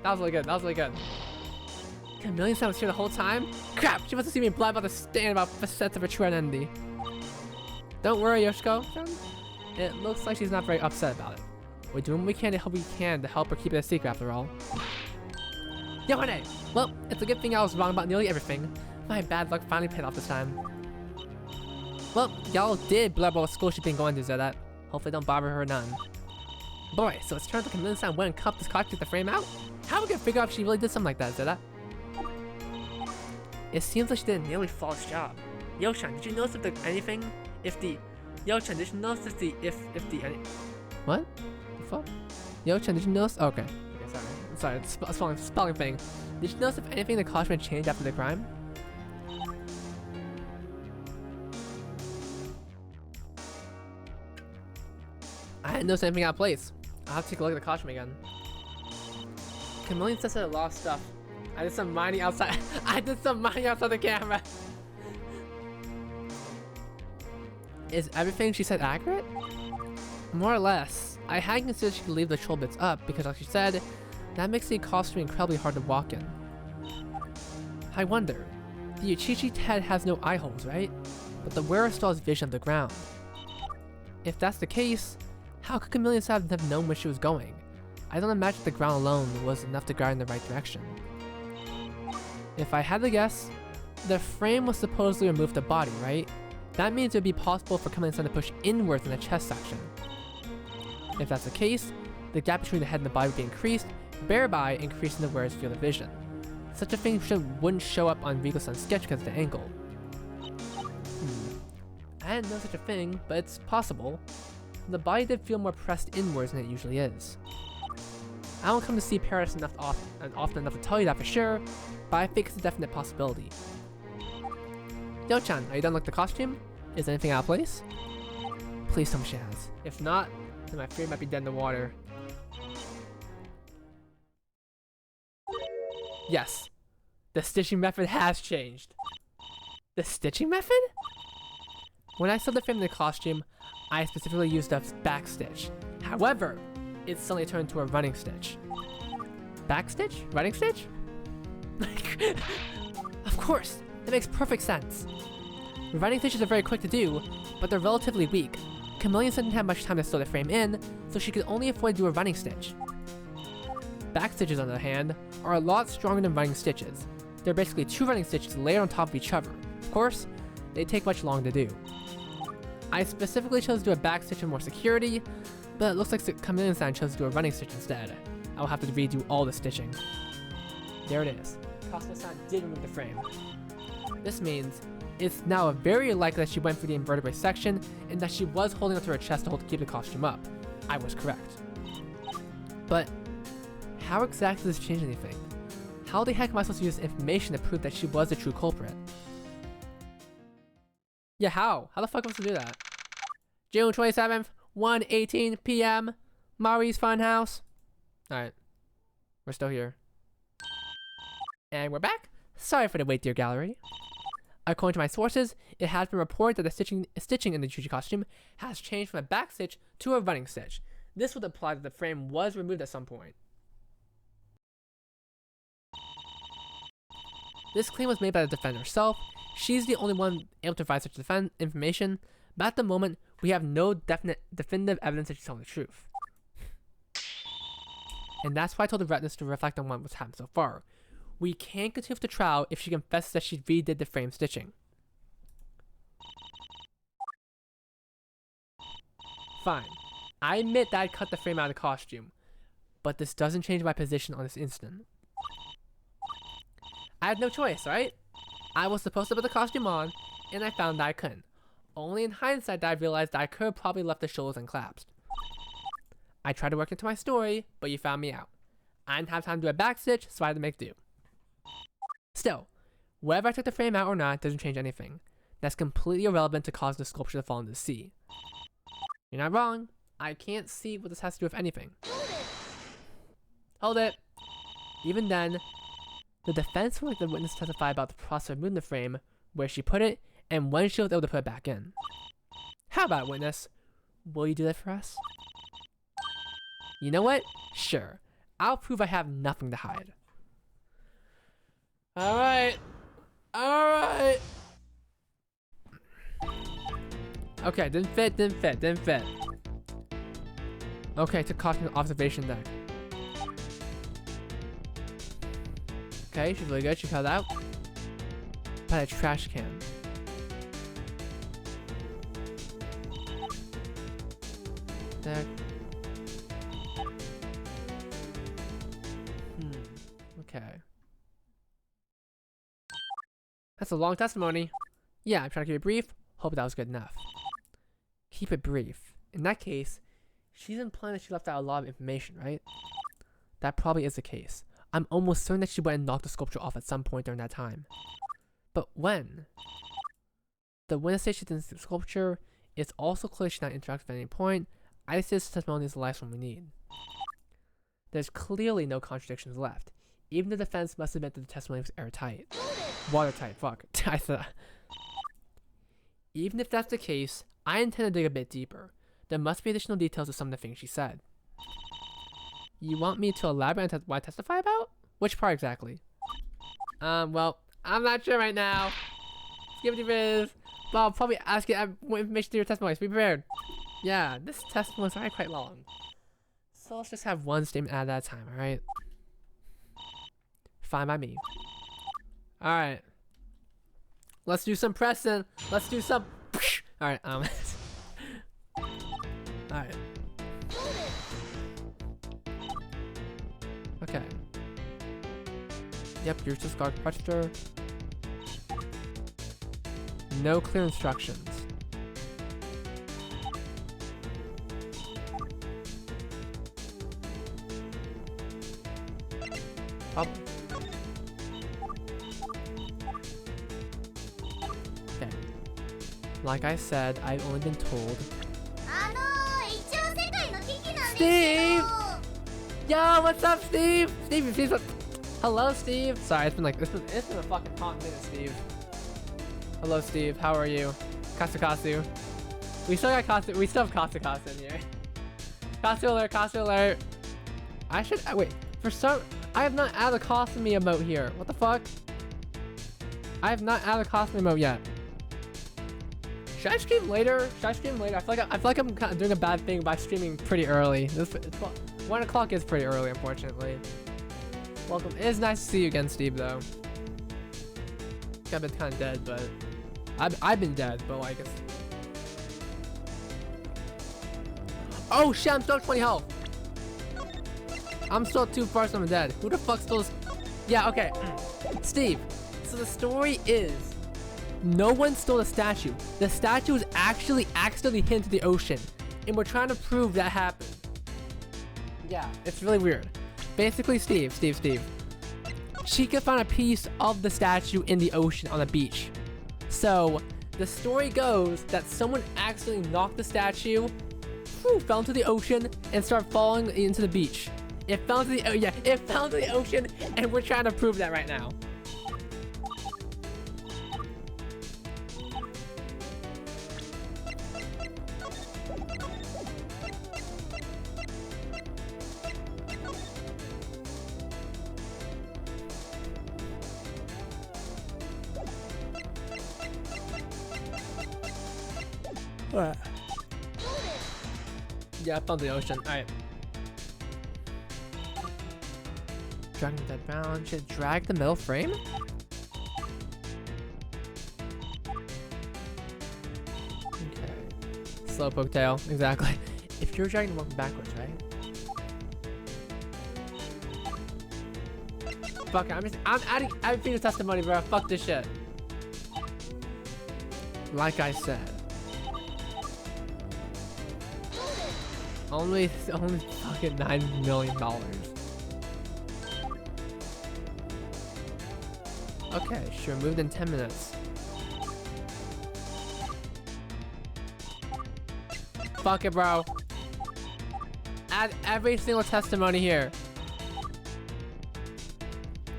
A: That was really good. Chameleon-san was here the whole time? Crap, she must have seen me blab about the stand about facets of her true identity. Don't worry, Yoshiko. It looks like she's not very upset about it. We're doing what we can to help her keep it a secret after all. Yohane! Well, it's a good thing I was wrong about nearly everything. My bad luck finally paid off this time. Well, y'all did blab about what school she's been going to, Zedat. Hopefully don't bother her none. Boy, so it's turned out Chameleon-san went and cut this costume to the frame out? How are we gonna figure out if she really did something like that, Zedat? It seems like she did a nearly flawless job. Yo-chan, did you notice if Yo-chan, did you notice what? The fuck? Yo-chan, did you notice? Okay. Okay, sorry. It's a spelling thing. Did you notice if anything in the costume had changed after the crime? didn't notice anything out of place. I'll have to take a look at the costume again. Chameleon says that a lot of stuff. I did some mining outside. I did some mining outside the camera. Is everything she said accurate? More or less. I hadn't considered she could leave the troll bits up because, like she said, that makes the costume incredibly hard to walk in. I wonder. The Uchichi's head has no eye holes, right? But the wearer still has vision of the ground. If that's the case, how could Chameleon have known where she was going? I don't imagine the ground alone was enough to guide in the right direction. If I had to guess, the frame was supposedly removed the body, right? That means it would be possible for Chameleon to push inwards in the chest section. If that's the case, the gap between the head and the body would be increased, thereby increasing the wearer's field of vision. Such a thing wouldn't show up on Rigo-san's sketch because of the angle. I didn't know such a thing, but it's possible. The body did feel more pressed inwards than it usually is. I don't come to see Paris often enough to tell you that for sure, but I think it's a definite possibility. Yo-chan, are you done with the costume? Is anything out of place? Please tell me she has. If not, then my fear might be dead in the water. Yes. The stitching method has changed. The stitching method? When I sewed the frame in the costume, I specifically used a back stitch. However, it suddenly turned into a running stitch. Back stitch? Running stitch? Of course, that makes perfect sense. Running stitches are very quick to do, but they're relatively weak. Chameleon didn't have much time to sew the frame in, so she could only afford to do a running stitch. Back stitches, on the other hand, are a lot stronger than running stitches. They're basically two running stitches layered on top of each other. Of course, they take much longer to do. I specifically chose to do a back stitch for more security, but it looks like Chameleon-san chose to do a running stitch instead. I will have to redo all the stitching. There it is. Cosmo-san did remove the frame. This means it's now very likely that she went through the invertebrate section and that she was holding onto her chest to keep the costume up. I was correct. But how exactly does this change anything? How the heck am I supposed to use this information to prove that she was the true culprit? Yeah, how? How the fuck am I supposed to do that? June 27th, 1:18 p.m. Mari's Funhouse. Alright. We're still here. And we're back. Sorry for the wait, dear gallery. According to my sources, it has been reported that the stitching in the Chuchi costume has changed from a back stitch to a running stitch. This would imply that the frame was removed at some point. This claim was made by the defender herself. She's the only one able to provide such information, but at the moment, we have no definitive evidence that she's telling the truth. And that's why I told the witness to reflect on what's happened so far. We can't continue with the trial if she confesses that she redid the frame stitching. Fine. I admit that I cut the frame out of the costume, but this doesn't change my position on this incident. I had no choice, right? I was supposed to put the costume on, and I found that I couldn't. Only in hindsight that I realized that I could have probably left the shoulders unclasped. I tried to work into my story, but you found me out. I didn't have time to do a back stitch, so I had to make do. Still, whether I took the frame out or not doesn't change anything. That's completely irrelevant to causing the sculpture to fall into the sea. You're not wrong. I can't see what this has to do with anything. Hold it! Even then, the defense would like the witness to testify about the process of removing the frame, where she put it, and when she was able to put it back in. How about it, witness? Will you do that for us? You know what? Sure. I'll prove I have nothing to hide. Alright. Alright. Okay, didn't fit. Okay, took costume observation deck. Okay, she's really good. She cut out. By a trash can. Deck. Okay. That's a long testimony. Yeah, I'm trying to keep it brief. Hope that was good enough. Keep it brief. In that case, she's implying that she left out a lot of information, right? That probably is the case. I'm almost certain that she went and knocked the sculpture off at some point during that time. But when? The witness says she didn't see the sculpture. It's also clear she did not interact at any point. I see this testimony is the last one we need. There's clearly no contradictions left. Even the defense must admit that the testimony was airtight. Watertight, fuck. I said that. Even if that's the case, I intend to dig a bit deeper. There must be additional details of some of the things she said. You want me to elaborate on what I testify about? Which part exactly? Well, I'm not sure right now. Skip Riz. But I'll probably ask you what information to your testimony. So be prepared. Yeah, this testimony is already quite long. So let's just have one statement at a time, alright? Fine by me. Alright. Let's do some pressing. Let's do some. Alright, Alright. Okay. Yep, you're just guard pressure. No clear instructions. Up. Okay. Like I said, I've only been told. Steve! Yo, what's up, Steve? Steve, hello, Steve. Sorry, it's been a fucking hot minute, Steve. Hello, Steve. How are you? Katsukasu. We still have Katsukasu in here. Katsu alert. Wait. I have not added a costume emote here. What the fuck? I have not added a costume emote yet. Should I stream later? I feel like I'm kind of doing a bad thing by streaming pretty early. 1 o'clock is pretty early, unfortunately. Welcome. It is nice to see you again, Steve, though. I've been kind of dead, but I've been dead, but like it's... Oh shit! I'm still at 20 health. I'm still too far from dead. Who the fuck stole this? Yeah, okay. Steve, so the story is no one stole the statue. The statue was actually accidentally hit into the ocean. And we're trying to prove that happened. Yeah, it's really weird. Basically, Steve. Chica found a piece of the statue in the ocean on the beach. So, the story goes that someone accidentally knocked the statue, fell into the ocean, and started falling into the beach. It fell into the ocean, and we're trying to prove that right now. What? Yeah, I found the ocean. Alright. Dragging that bound. Should drag the middle frame? Okay. Slowpoke tail. Exactly. If you're dragging the one backwards, right? Fuck it. I'm adding Phoenix testimony, bro. Fuck this shit. Like I said. Only fucking $9 million. Okay, sure, moved in 10 minutes. Fuck it, bro. Add every single testimony here.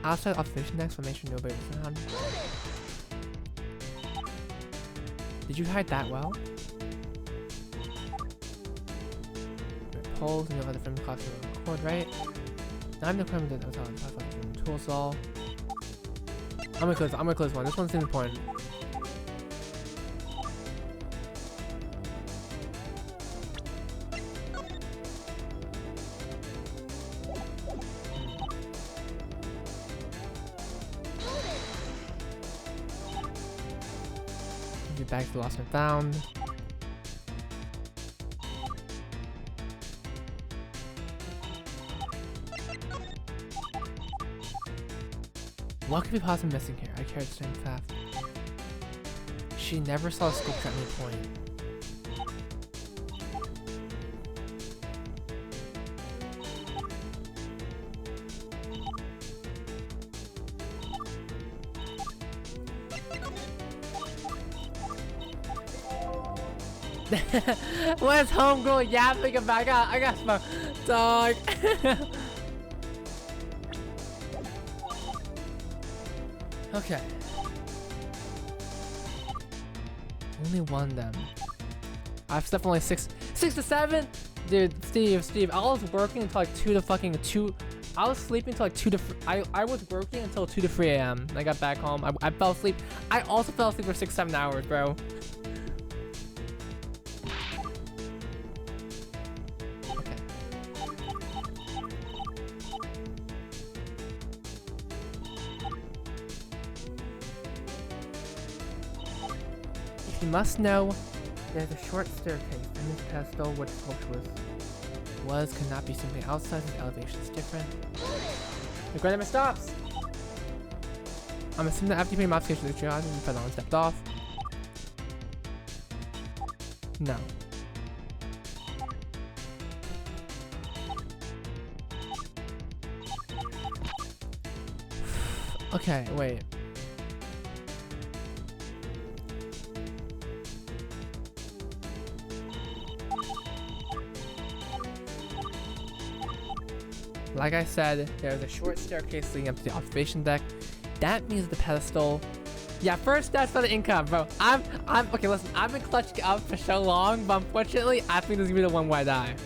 A: Outside observation exclamation nobody was found. Did you hide that well? Poles, no other film class to record, right? Now I'm the crime that I was tools all. I'm gonna close one. This one seems important. Get back to lost and found. What could be possibly missing here? I carried the same path. She never saw a sculpture at any point. What's homegirl yapping about? I got smoke. Dog. Okay. Only one then. I've stepped only six to seven? Dude, Steve, I was working until like 2 to I was sleeping until like 2 to I was working until 2 to 3 a.m. I got back home. I fell asleep. I also fell asleep for 6-7 hours, bro. Okay. You must know there's a short staircase in this pedestal where the sculpture could not be simply outside. The elevation is different. The granite stops. I'm assuming that after you put your modification to the tree, you fell on stepped off. No. Okay, wait. Like I said, there's a short staircase leading up to the observation deck. That means the pedestal. Yeah, first that's for the income, bro. Okay, listen, I've been clutching up for so long, but unfortunately, I think this is gonna be the one where I die.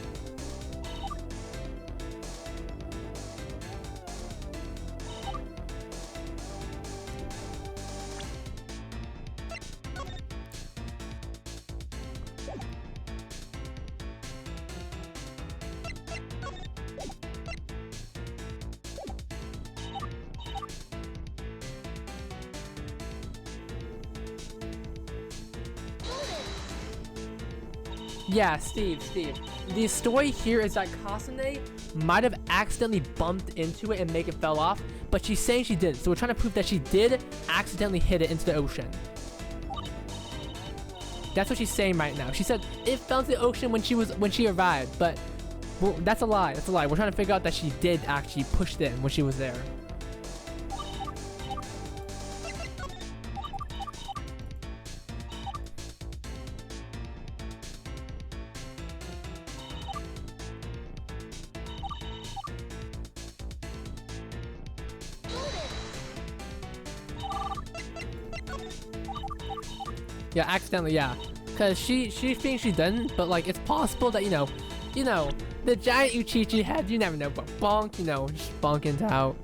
A: Yeah, Steve. The story here is that Kasane might have accidentally bumped into it and make it fell off, but she's saying she didn't. So we're trying to prove that she did accidentally hit it into the ocean. That's what she's saying right now. She said it fell into the ocean when she arrived, but that's a lie. That's a lie. We're trying to figure out that she did actually push it in when she was there. Yeah, accidentally, yeah. Cause she thinks she didn't, but like it's possible that you know, the giant Uchichi head, you never know, but bonk, just bonk into out.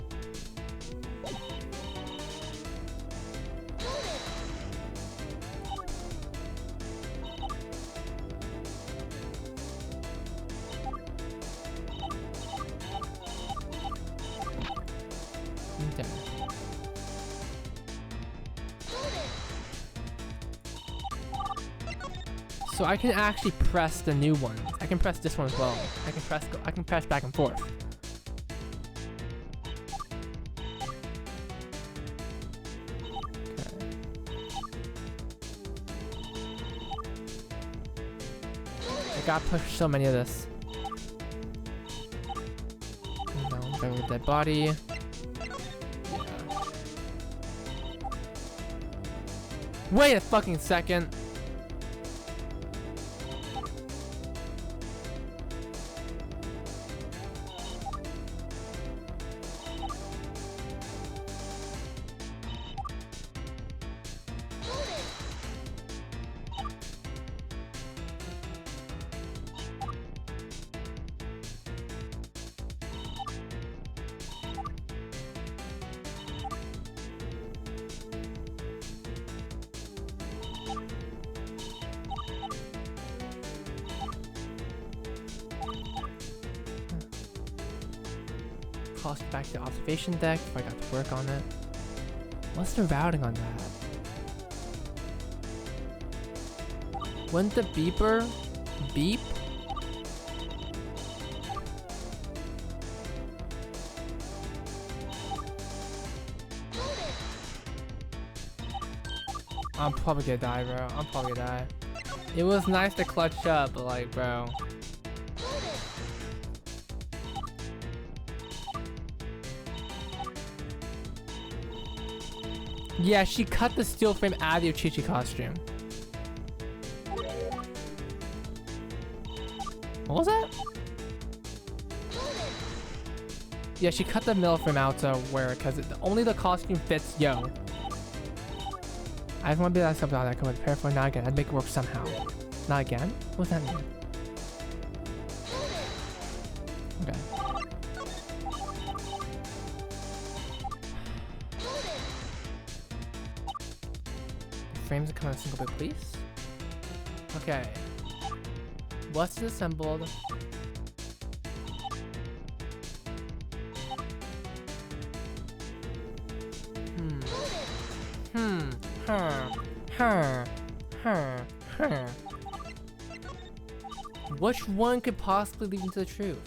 A: Okay. So I can actually press the new one. I can press this one as well. I can press back and forth. Okay. I gotta push so many of this. No, with dead body. Yeah. Wait a fucking second. Toss back to the observation deck if I got to work on it. What's the routing on that? Wouldn't the beeper beep? I'm probably gonna die, bro. I'm probably gonna die. It was nice to clutch up, but like, bro. Yeah, she cut the steel frame out of the Uchichi costume. What was that? Yeah, she cut the middle frame out to where, because only the costume fits Yo. I just want to be like something that I can prepare for. Not again. I'd make it work somehow. Not again? What does that mean? Okay. The frames are coming in a single bit, please. Okay. What's disassembled? Which one could possibly lead into the truth?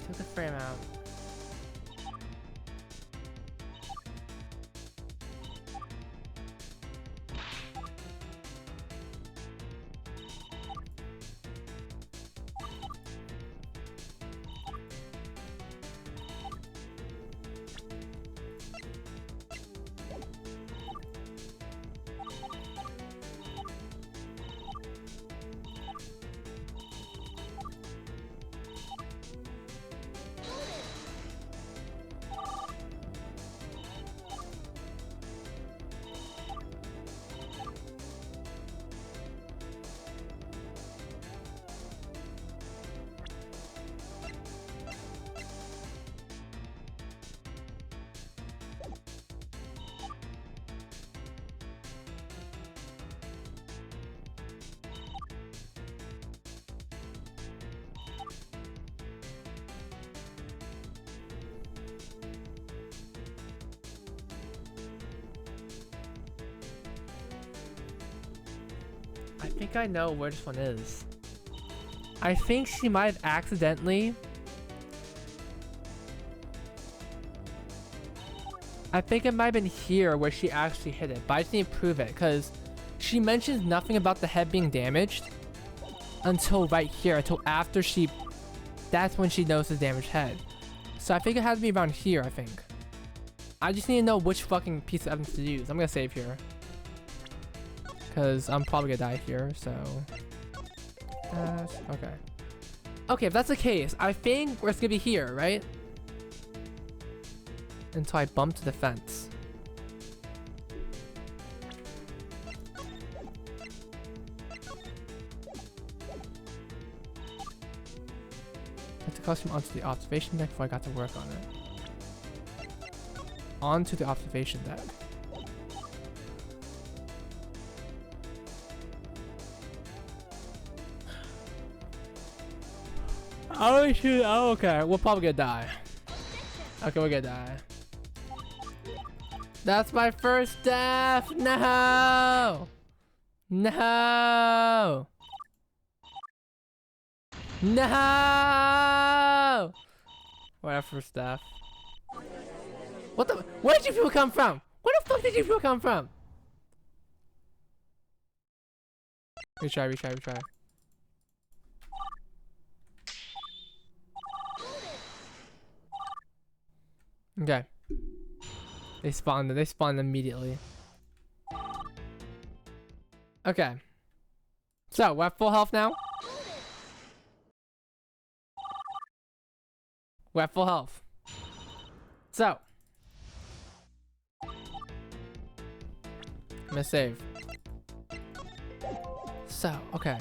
A: Took the frame out. I think I know where this one is. I think she might have accidentally... I think it might have been here where she actually hit it, but I just need to prove it, because she mentions nothing about the head being damaged until right here, until after she... That's when she notices the damaged head. So I think it has to be around here, I think. I just need to know which fucking piece of evidence to use. I'm gonna save here. Because I'm probably gonna die here, so... okay. Okay, if that's the case, I think it's gonna be here, right? Until I bump to the fence. Put the costume onto the observation deck before I got to work on it. Onto the observation deck. Oh shoot, oh okay, we're probably gonna die. Okay, we're gonna die. That's my first death! No! No! No! Where first death? What the? Where did you people come from? Where the fuck did you people come from? Retry, retry, retry. Okay. They spawned immediately. Okay. So, we're at full health now? We're at full health. So. I'm gonna save. So, okay.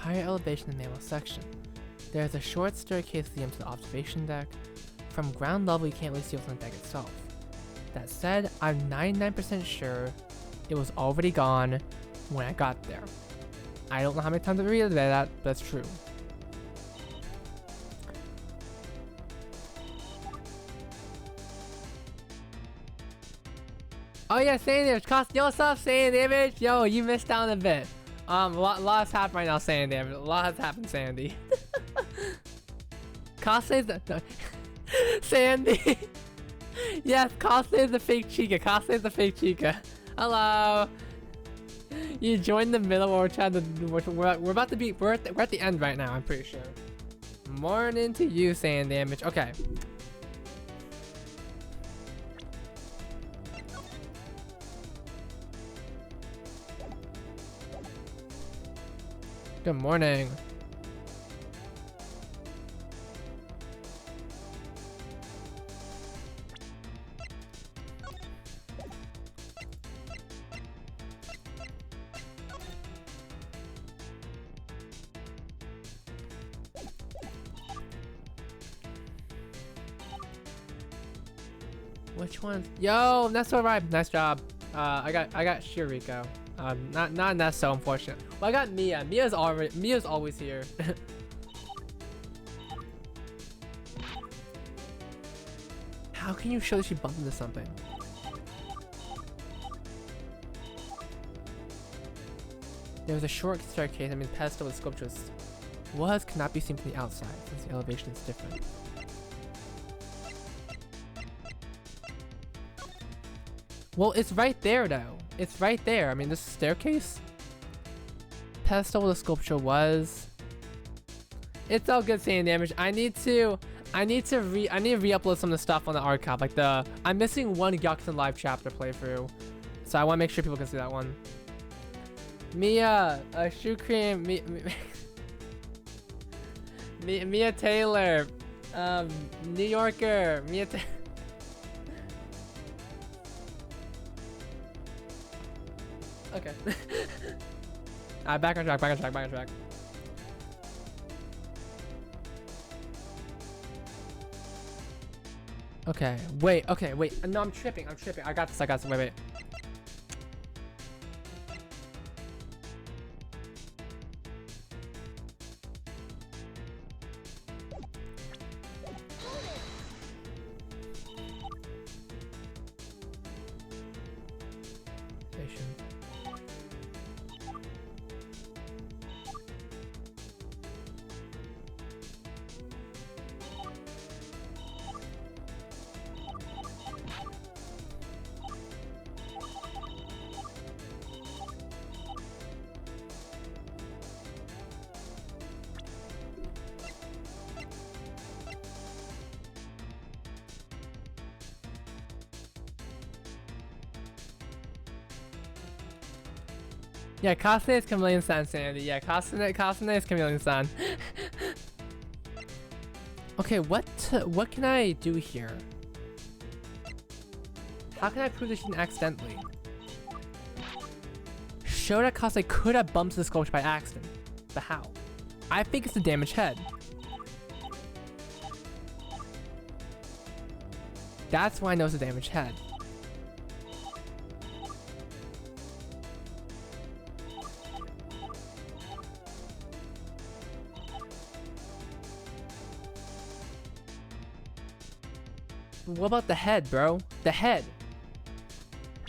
A: higher elevation in the manual section. There is a short staircase leading to the observation deck. From ground level, you can't really see what's on the deck itself. That said, I'm 99% sure it was already gone when I got there. I don't know how many times I've read that, but it's true. Oh yeah, Sandy Damage. Yo, what's up, Sandy Damage? Yo, you missed out a bit. A lot has happened right now, Sandy Damage. A lot has happened, Sandy. Cosplay's the... No. Sandy. Yes, cosplay is the fake Chica. Cosplay is the fake Chica. Hello. You joined the middle where we're trying to... We're about to be... We're at the end right now, I'm pretty sure. Morning to you, Sandy Damage. Okay. Good morning. Which one? Yo, Nesto arrived. Nice job. I got Shiriko. Not Nesto, unfortunately. Well, I got Mia. Mia's always here. How can you show that she bumped into something? There was a short staircase. I mean, pedestal with sculptures cannot be seen from the outside since the elevation is different. Well, it's right there though. It's right there. I mean, this staircase. Pedestal with the sculpture was. It's all good, Sandy Damage. I need to re-upload some of the stuff on the archive. Like I'm missing one Gyakuten Live Chapter playthrough, so I want to make sure people can see that one. Mia, shoe cream, Mia Taylor, New Yorker, Mia. Okay. Back on track. Okay, wait. No, I'm tripping. I got this. Wait. Yeah, Kasane is Chameleon San, Sandy. Yeah, Kasane is Chameleon San. Okay, what can I do here? How can I prove this didn't accidentally? Show that Kasane could have bumped the sculpture by accident. But how? I think it's the damaged head. That's why I know it's a damaged head. What about the head, bro? The head.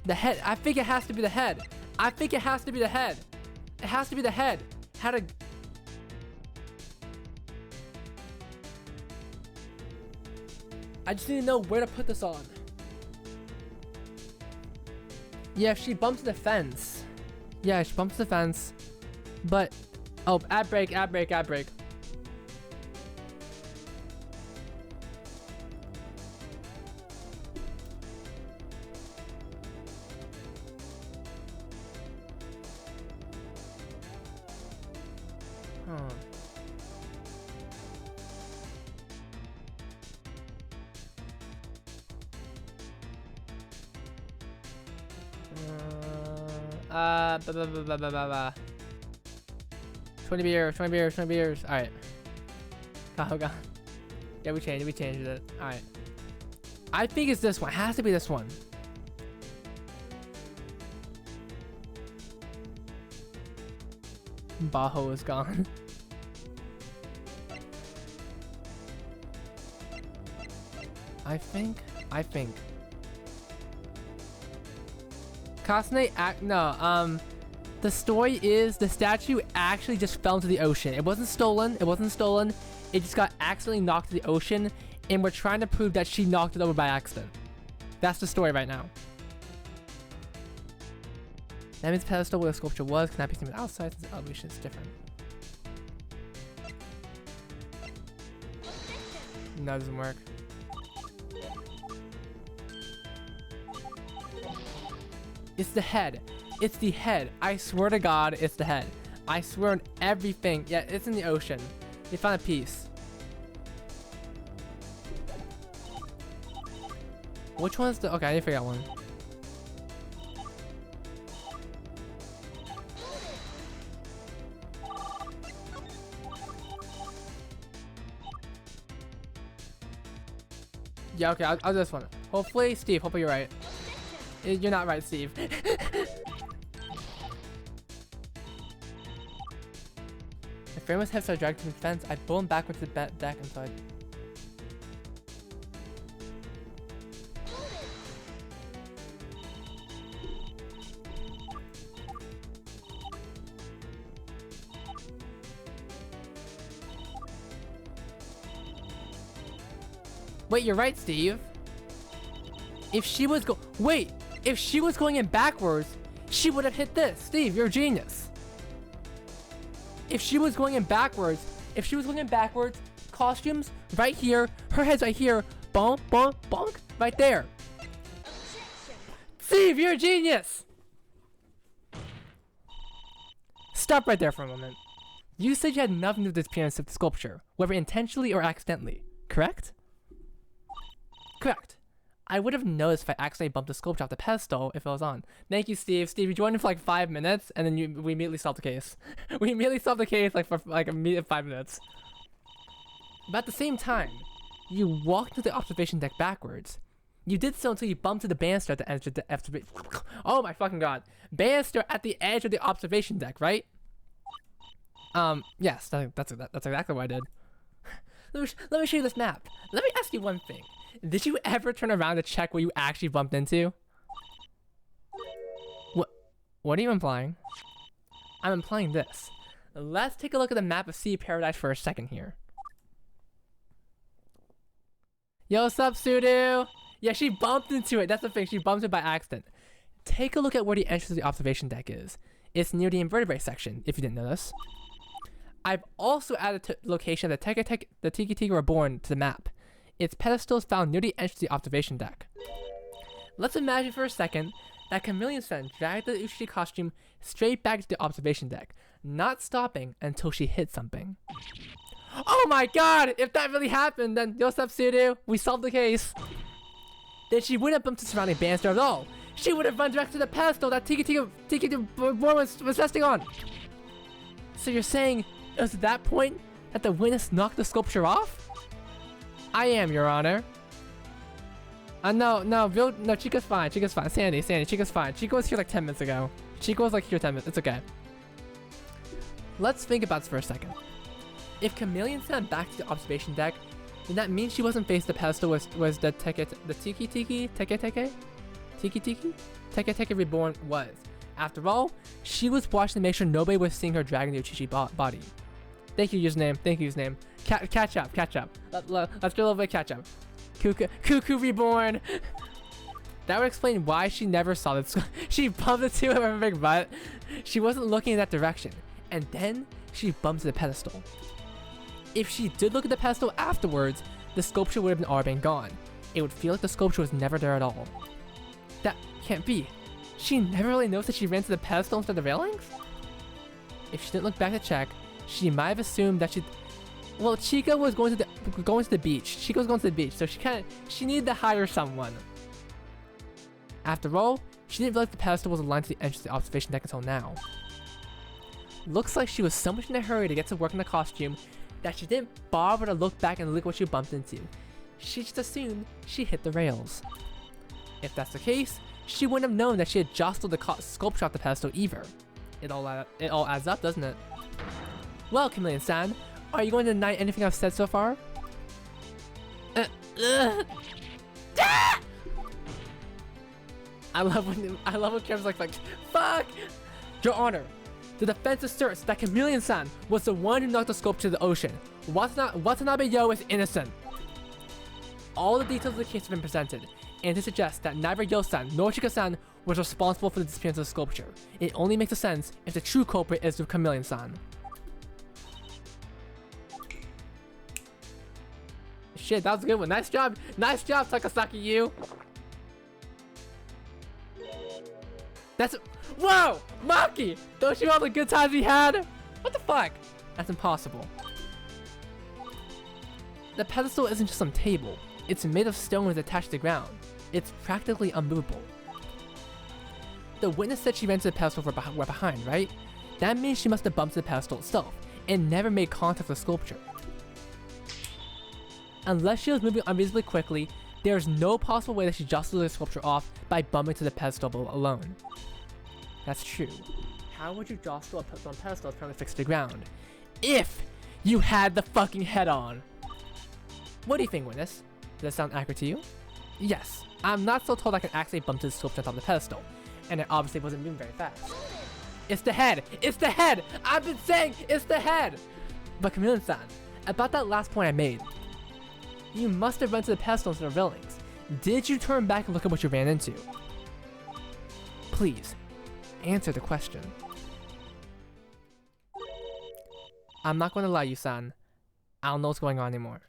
A: The head. I think it has to be the head. It has to be the head. How to... I just need to know where to put this on. Yeah, she bumps the fence. Yeah, she bumps the fence. But... Oh, ad break. 20 beers, 20 beers, 20 beers. Alright. Oh god. Yeah, we changed it. Alright. I think it's this one. It has to be this one. Baho is gone. I think. Kasane the story is the statue actually just fell into the ocean. It wasn't stolen. It just got accidentally knocked to the ocean, and we're trying to prove that she knocked it over by accident. That's the story right now. That means the pedestal where the sculpture was cannot be seen from the outside since the elevation is different. No, it doesn't work. It's the head. It's the head. I swear to God, it's the head. I swear on everything. Yeah, it's in the ocean. They found a piece. Which one's the... Okay, I need to figure out one. Yeah, okay, I'll do this one. Hopefully, Steve, hopefully you're right. You're not right, Steve. The frameless head started dragging to the fence. I pulled him backwards to the deck inside. Wait, you're right, Steve. If she was if she was going in backwards, she would have hit this. Steve, you're a genius. If she was going in backwards, costumes right here, her head's right here, bonk, bonk, bonk, right there. Steve, you're a genius. Stop right there for a moment. You said you had nothing to do with this appearance of the sculpture, whether intentionally or accidentally, correct? Correct. I would have noticed if I accidentally bumped the sculpture off the pedestal if it was on. Thank you, Steve. Steve, you joined in for like 5 minutes, and then we immediately solved the case. We immediately solved the case like for like a 5 minutes. But at the same time, you walked to the observation deck backwards. You did so until you bumped to the banister at the edge of the observation. Oh my fucking god! Banister at the edge of the observation deck, right? Yes, that's exactly what I did. Let me show you this map. Let me ask you one thing. Did you ever turn around to check what you actually bumped into? What are you implying? I'm implying this. Let's take a look at the map of Sea Paradise for a second here. Yo, what's up, Sudo? Yeah, she bumped into it. That's the thing. She bumped it by accident. Take a look at where the entrance to the observation deck is. It's near the invertebrate section, if you didn't notice. I've also added the location of the Tiki Tiki Reborn to the map. Its pedestal is found near the entrance to the observation deck. Let's imagine for a second that Chameleon Sen dragged the Uchichi costume straight back to the observation deck, not stopping until she hit something. Oh my god! If that really happened, then yo, what's up, Sudo? We solved the case. Then she wouldn't have bumped the surrounding banister at all. She would have run direct to the pedestal that Tiki was resting on. So you're saying it was at that point that the witness knocked the sculpture off? I am, Your Honor. No, Chica's fine. Sandy, Chica's fine. Chica was here like 10 minutes ago. Chica was like here 10 minutes. It's okay. Let's think about this for a second. If Chameleon sent back to the observation deck, then that means she wasn't faced the pedestal was the Tiki Reborn was. After all, she was watching to make sure nobody was seeing her dragging the Uchichi body. Thank you, username. Catch up. Let's do a little bit of catch up. Cuckoo Reborn. That would explain why she never saw this. She bumped into her big butt. She wasn't looking in that direction. And then she bumped to the pedestal. If she did look at the pedestal afterwards, the sculpture would have already been gone. It would feel like the sculpture was never there at all. That can't be. She never really noticed that she ran to the pedestal instead of the railings? If she didn't look back to check, she might have assumed that well, Chica was going to the beach. Chica was going to the beach, so she needed to hire someone. After all, she didn't realize the pedestal was aligned to the entrance of the observation deck until now. Looks like she was so much in a hurry to get to work in the costume that she didn't bother to look back and look what she bumped into. She just assumed she hit the rails. If that's the case, she wouldn't have known that she had jostled the sculpture off the pedestal either. It all adds up, doesn't it? Well, Chameleon-san, are you going to deny anything I've said so far? I love when Kev's like, fuck! Your Honor, the defense asserts that Chameleon-san was the one who knocked the sculpture to the ocean. Watanabe-yo is innocent. All the details of the case have been presented, and to suggest that neither Yo-san nor Chika-san was responsible for the disappearance of the sculpture. It only makes sense if the true culprit is the Chameleon-san. Shit, that was a good one. Nice job, Takasaki, you. That's whoa, Maki! Don't you know all the good times we had? What the fuck? That's impossible. The pedestal isn't just some table. It's made of stones attached to the ground. It's practically unmovable. The witness said she ran to the pedestal from behind, right? That means she must have bumped the pedestal itself and never made contact with the sculpture. Unless she was moving unreasonably quickly, there is no possible way that she jostled the sculpture off by bumping to the pedestal alone. That's true. How would you jostle a pedestal currently fixed to the ground? If you had the fucking head on! What do you think, witness? Does that sound accurate to you? Yes. I'm not so told I can actually bump to the sculpture on top of the pedestal, and it obviously wasn't moving very fast. It's the head! It's the head! I've been saying it's the head! But Chameleon-san, about that last point I made, you must have run to the pedestal instead of railings. Did you turn back and look at what you ran into? Please, answer the question. I'm not going to lie, San. I don't know what's going on anymore.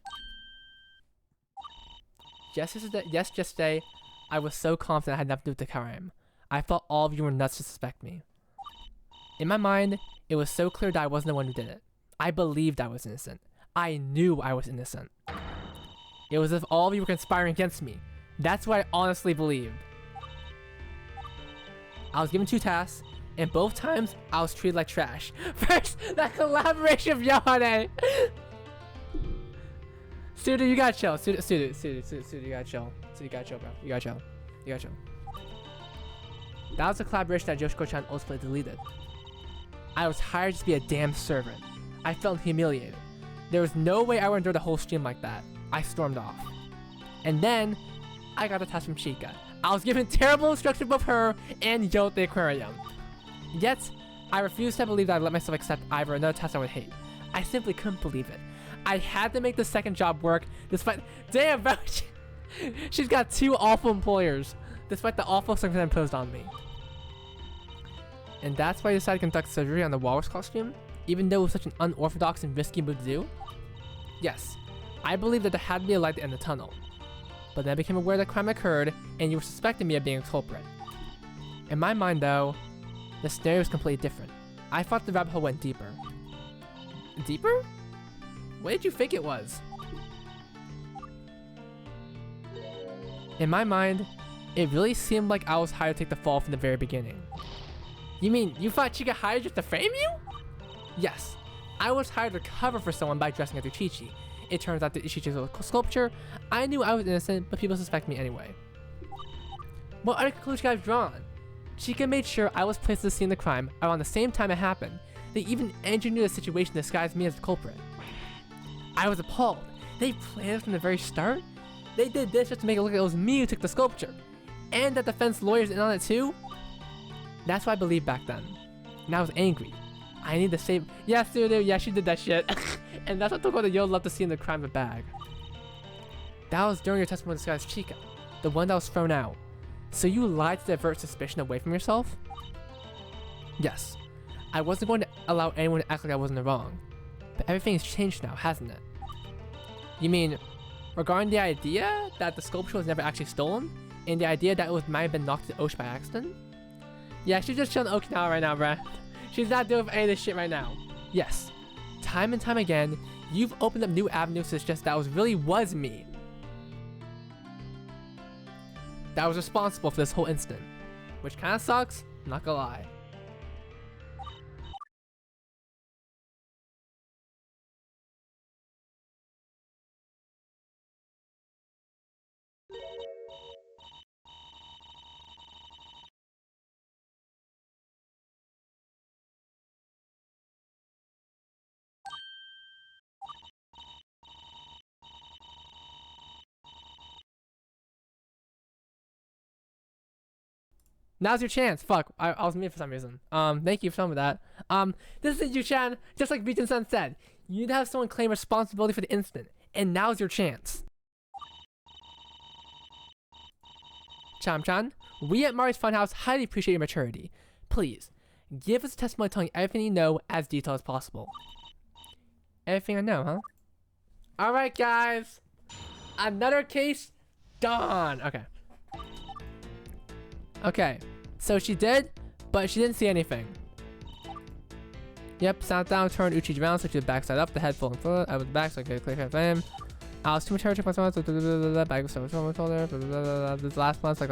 A: Yesterday, I was so confident I had nothing to do with the crime. I thought all of you were nuts to suspect me. In my mind, it was so clear that I wasn't the one who did it. I believed I was innocent. I knew I was innocent. It was as if all of you were conspiring against me. That's what I honestly believed. I was given 2 tasks, and both times I was treated like trash. First, that collaboration of Yohane. Suda, you gotta chill. Suda, you gotta chill. Suda, you gotta chill, bro. You gotta chill. You gotta chill. That was a collaboration that Yoshiko-chan ultimately deleted. I was hired to be a damn servant. I felt humiliated. There was no way I would endure the whole stream like that. I stormed off. And then, I got a task from Chika. I was given terrible instruction both her and Yo at the aquarium. Yet, I refused to believe that I'd let myself accept either another task I would hate. I simply couldn't believe it. I had to make the second job work, despite— Damn, bro! She's got 2 awful employers, despite the awful circumstances imposed on me. And that's why I decided to conduct surgery on the walrus costume, even though it was such an unorthodox and risky move to do? Yes, I believed that there had to be a light at the end of the tunnel. But then I became aware that crime occurred, and you were suspecting me of being a culprit. In my mind, though, the scenario was completely different. I thought the rabbit hole went deeper. Deeper? What did you think it was? In my mind, it really seemed like I was hired to take the fall from the very beginning. You mean, you thought Chika hired just to frame you? Yes, I was hired to cover for someone by dressing as Uchichi. It turns out that Uchichi's a sculpture. I knew I was innocent, but people suspect me anyway. What other conclusion I've drawn? Chika made sure I was placed to see the crime around the same time it happened. They even engineered the situation to disguise me as the culprit. I was appalled. They planned it from the very start? They did this just to make it look like it was me who took the sculpture. And that defense lawyers in on it too? That's what I believed back then. And I was angry. I need to save— Yeah, dude, yeah, she did that shit. And that's what took all the Yo love to see in the crime of bag. That was during your testimony to disguise Chika, the one that was thrown out. So you lied to divert suspicion away from yourself? Yes. I wasn't going to allow anyone to act like I wasn't in the wrong. But everything's changed now, hasn't it? You mean, regarding the idea that the sculpture was never actually stolen, and the idea that it might have been knocked to the ocean by accident? Yeah, she's just chilling in Okinawa right now, bruh. She's not doing any of this shit right now. Yes. Time and time again, you've opened up new avenues to suggest that really was me that was responsible for this whole incident. Which kinda sucks, not gonna lie. Now's your chance. Fuck, I was muted for some reason. Thank you for telling me that. This is Yu-chan. Just like Beaton-san said, you need to have someone claim responsibility for the incident, and now's your chance. Cham-chan, we at Mari's Funhouse highly appreciate your maturity. Please, give us a testimony telling everything you know as detailed as possible. Everything I know, huh? Alright, guys. Another case done. Okay. Okay. So she did, but she didn't see anything. Yep, sat down, turned Uchi around, so she did backside up, the head full and forward. I was back, so I could click at him. I was too much to my bag of stuff, this last month, like,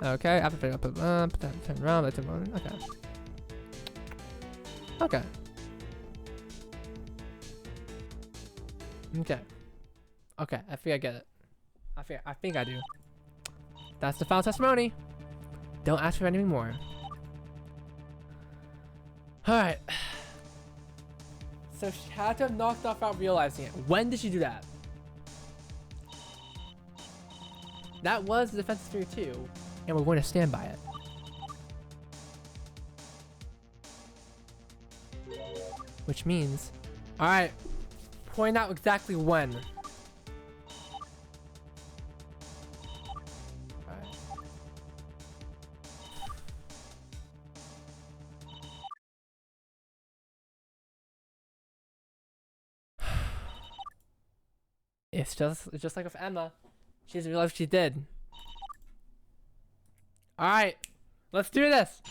A: okay, after figuring out, turn around, let's okay. Okay. Okay. Okay, I think I get it. I think I do. That's the final testimony. Don't ask for anything more. Alright. So she had to have knocked off without realizing it. When did she do that? That was the defense theory too, and we're going to stand by it. Which means, alright, point out exactly when. It's just like with Emma. She doesn't realize what she did. Alright. Let's do this.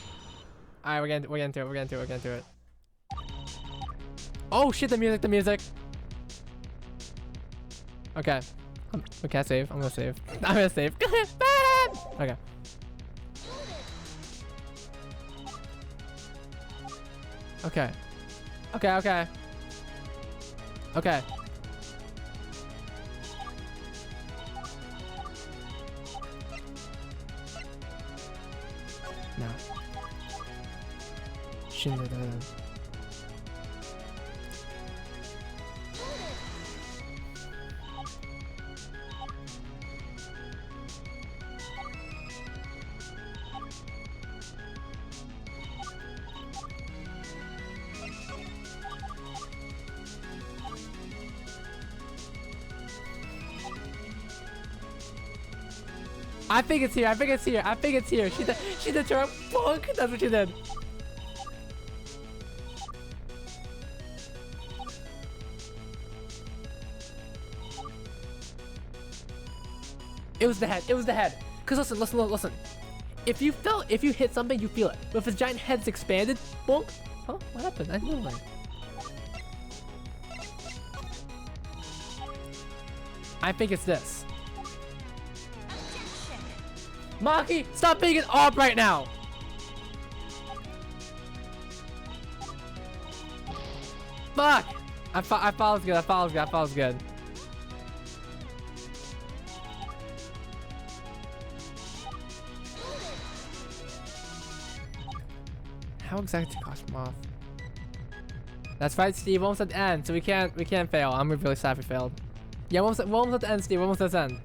A: Alright, we're gonna do it. Oh shit, the music. Okay. Okay, I save. I'm gonna save. Okay. Okay. No. I think it's here. She did her fuck. That's what she did. It was the head. Cause listen. If you hit something, you feel it. But if his giant head's expanded, bonk. Huh? What happened? I didn't know. I think it's this. Maki, stop being an op right now! Fuck! I follows good. How exactly cost him off? That's right, Steve. We're almost at the end, so we can't fail. I'm really sad we failed. Yeah, we're almost at the end, Steve. We're almost at the end.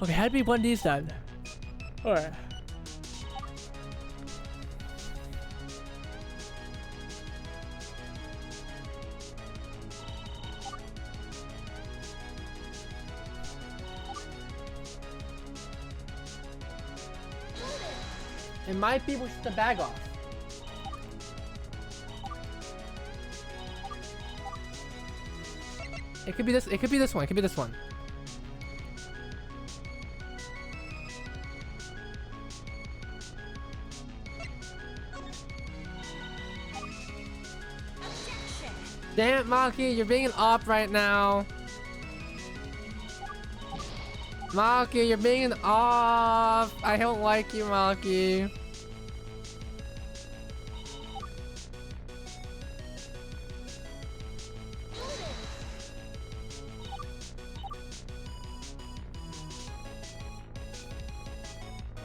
A: Okay, had to be one of these done. Alright. It might be with the bag off. It could be this. It could be this one. Damn it, Maki, you're being an op right now. Maki, you're being an op. I don't like you, Maki.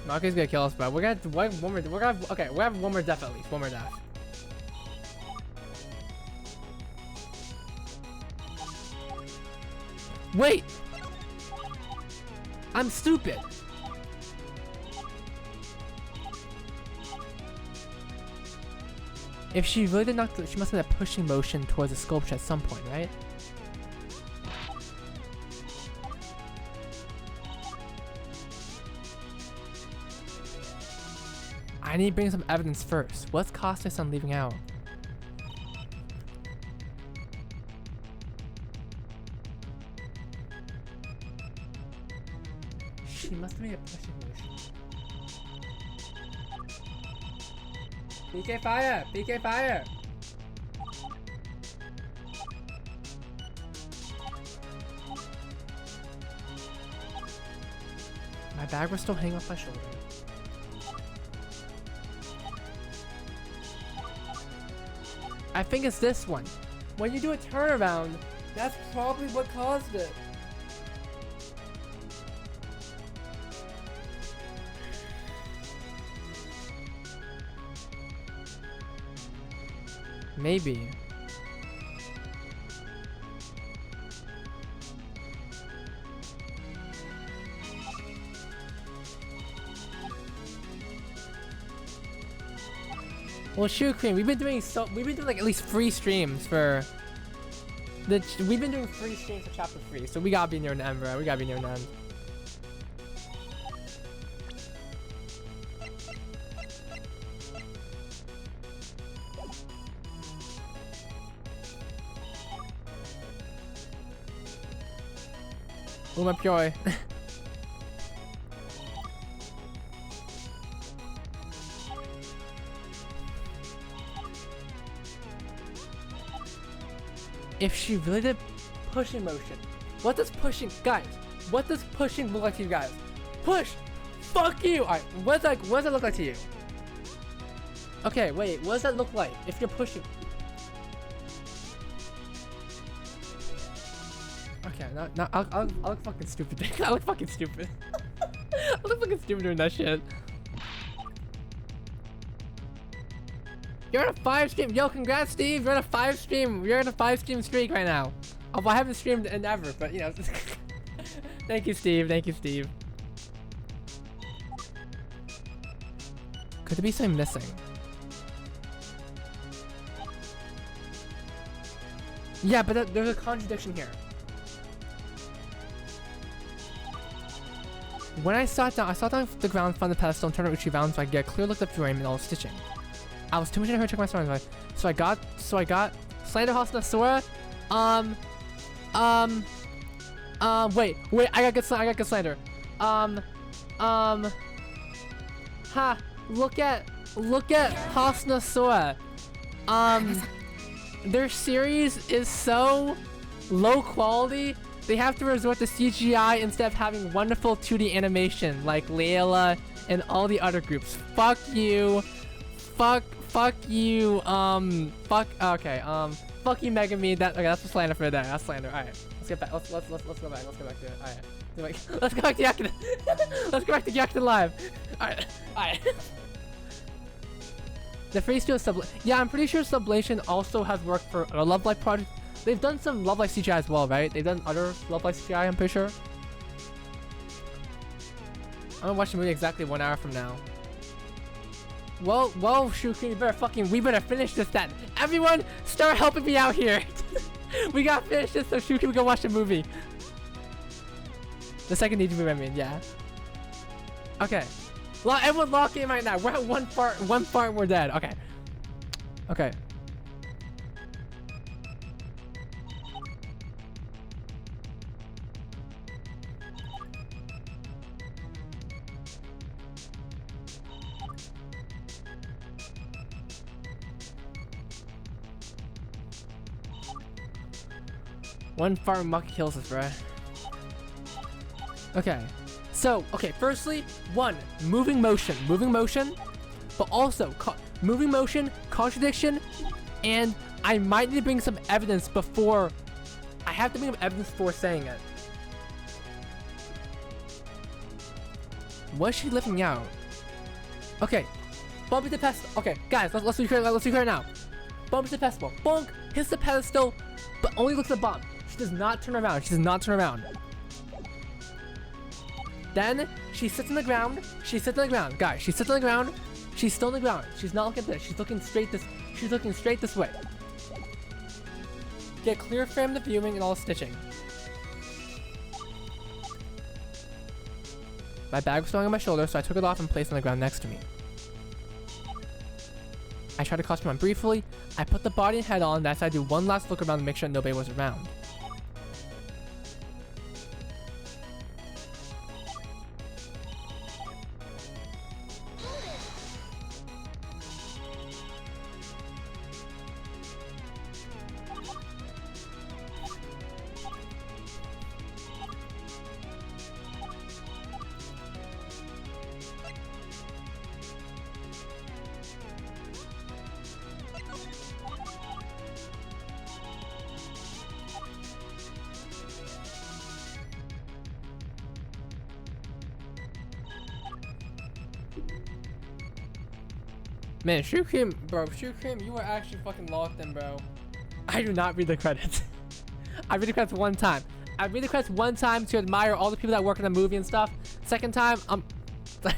A: Maki's gonna kill us, bro. We're gonna have one more death at least. One more death. Wait! I'm stupid! If she really did not, she must have been pushing motion towards the sculpture at some point, right? I need to bring some evidence first. What's Costas on leaving out? She must have made a pushing motion. PK fire! PK fire! My bag was still hanging off my shoulder. I think it's this one. When you do a turnaround, that's probably what caused it. Maybe. Well, shoot, Cream, we've been doing like at least 3 streams for we've been doing 3 streams for chapter 3, so we gotta be near an end, bro. We gotta be near an end. Oh my joy. If she really did pushing motion, what does pushing, guys? What does pushing look like to you guys? Push! Fuck you! Alright, what does that look like to you? Okay, wait, what does that look like if you're pushing? Okay, no, I'll look fucking stupid. I look fucking stupid. I look fucking stupid doing that shit. You're on a 5 stream. Yo, congrats, Steve. You're on a 5 stream. You're on a 5 stream streak right now. Although I haven't streamed in ever, but you know. Thank you, Steve. Thank you, Steve. Could there be something missing? Yeah, but there's a contradiction here. When I sat down on the ground, found the pedestal, and turned Uchi around so I get a clear look at the frame and all the stitching. I was too much in a hurry to check my surroundings. So I got Slander Hasna Sora. Wait, I got good Slander. Look at Hasna Sora. Their series is so low quality, they have to resort to CGI instead of having wonderful 2D animation like Layla and all the other groups. Fuck you. Fuck you, okay, fuck you, Megami. Okay, that's the slander for there. That's slander. Alright, let's get back. Let's go back. Let's go back to it. Alright, let's go back to Gyakuten. Let's go back to Gyakuten Live. Alright. The free studio yeah, I'm pretty sure Sublation also has worked for a Love Life project. They've done some Love Life CGI as well, right? They've done other Love Life CGI, I'm pretty sure. I'm gonna watch the movie exactly 1 hour from now. Well, Shuki, we better finish this then. Everyone, start helping me out here. We gotta finish this so Shuki, we can watch the movie. The second movie, I mean, yeah. Okay. Everyone lock in right now. We're at one part, and we're dead. Okay. Okay. One farm muck kills us, bruh. Okay. So, firstly, moving motion, but also moving motion, contradiction, and I might need to bring some evidence before. I have to bring some evidence before saying it. Was she living out? Okay. Bump into the pedestal. Okay, guys, let's be clear now. Bump into the pedestal. Bonk, hits the pedestal, but only looks at the bomb. She does not turn around. She does not turn around. Then she sits on the ground. She sits on the ground. Guys, she sits on the ground. She's still on the ground. She's not looking at this. She's looking straight this. She's looking straight this way. Get clear frame of the viewing and all stitching. My bag was falling on my shoulder, so I took it off and placed it on the ground next to me. I tried to costume on briefly. I put the body and head on. That's I do one last look around to make sure nobody was around. Man, Shoe Cream, bro, Shoe Cream, you were actually fucking locked in, bro. I do not read the credits. I read the credits one time. I read the credits one time to admire all the people that work in the movie and stuff. Second time, like...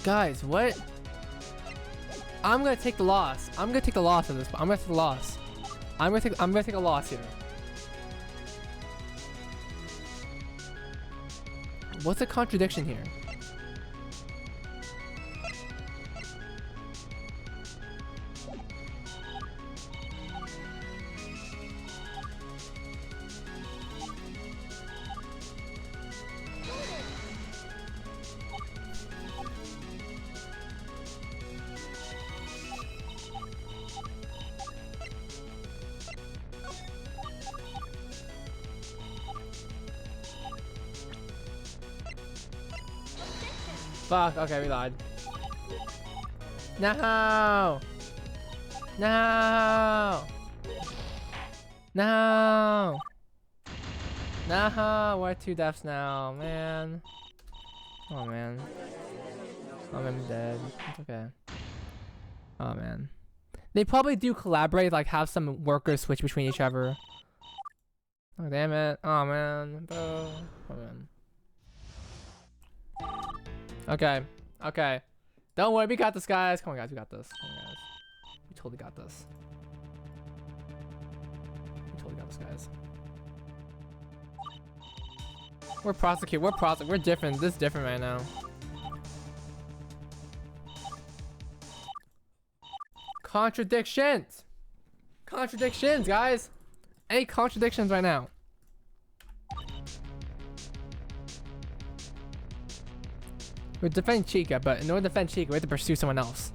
A: Guys, what? I'm gonna take the loss. I'm gonna take the loss of this. I'm gonna take the loss. I'm gonna take a loss here. What's the contradiction here? Fuck, okay, we lied. No! No! No! No! We're 2 deaths now, man. Oh man. Oh man, I'm dead. It's okay. Oh man. They probably do collaborate, like have some workers switch between each other. Oh damn it. Oh man. Bro. Oh man. Okay. Okay. Don't worry, we got this, guys. Come on, guys. We got this. Come on, guys. We totally got this. We totally got this, guys. We're prosecute. We're different. This is different right now. Contradictions. Contradictions, guys. Any contradictions right now? We're defending Chica, but in order to defend Chica, we have to pursue someone else.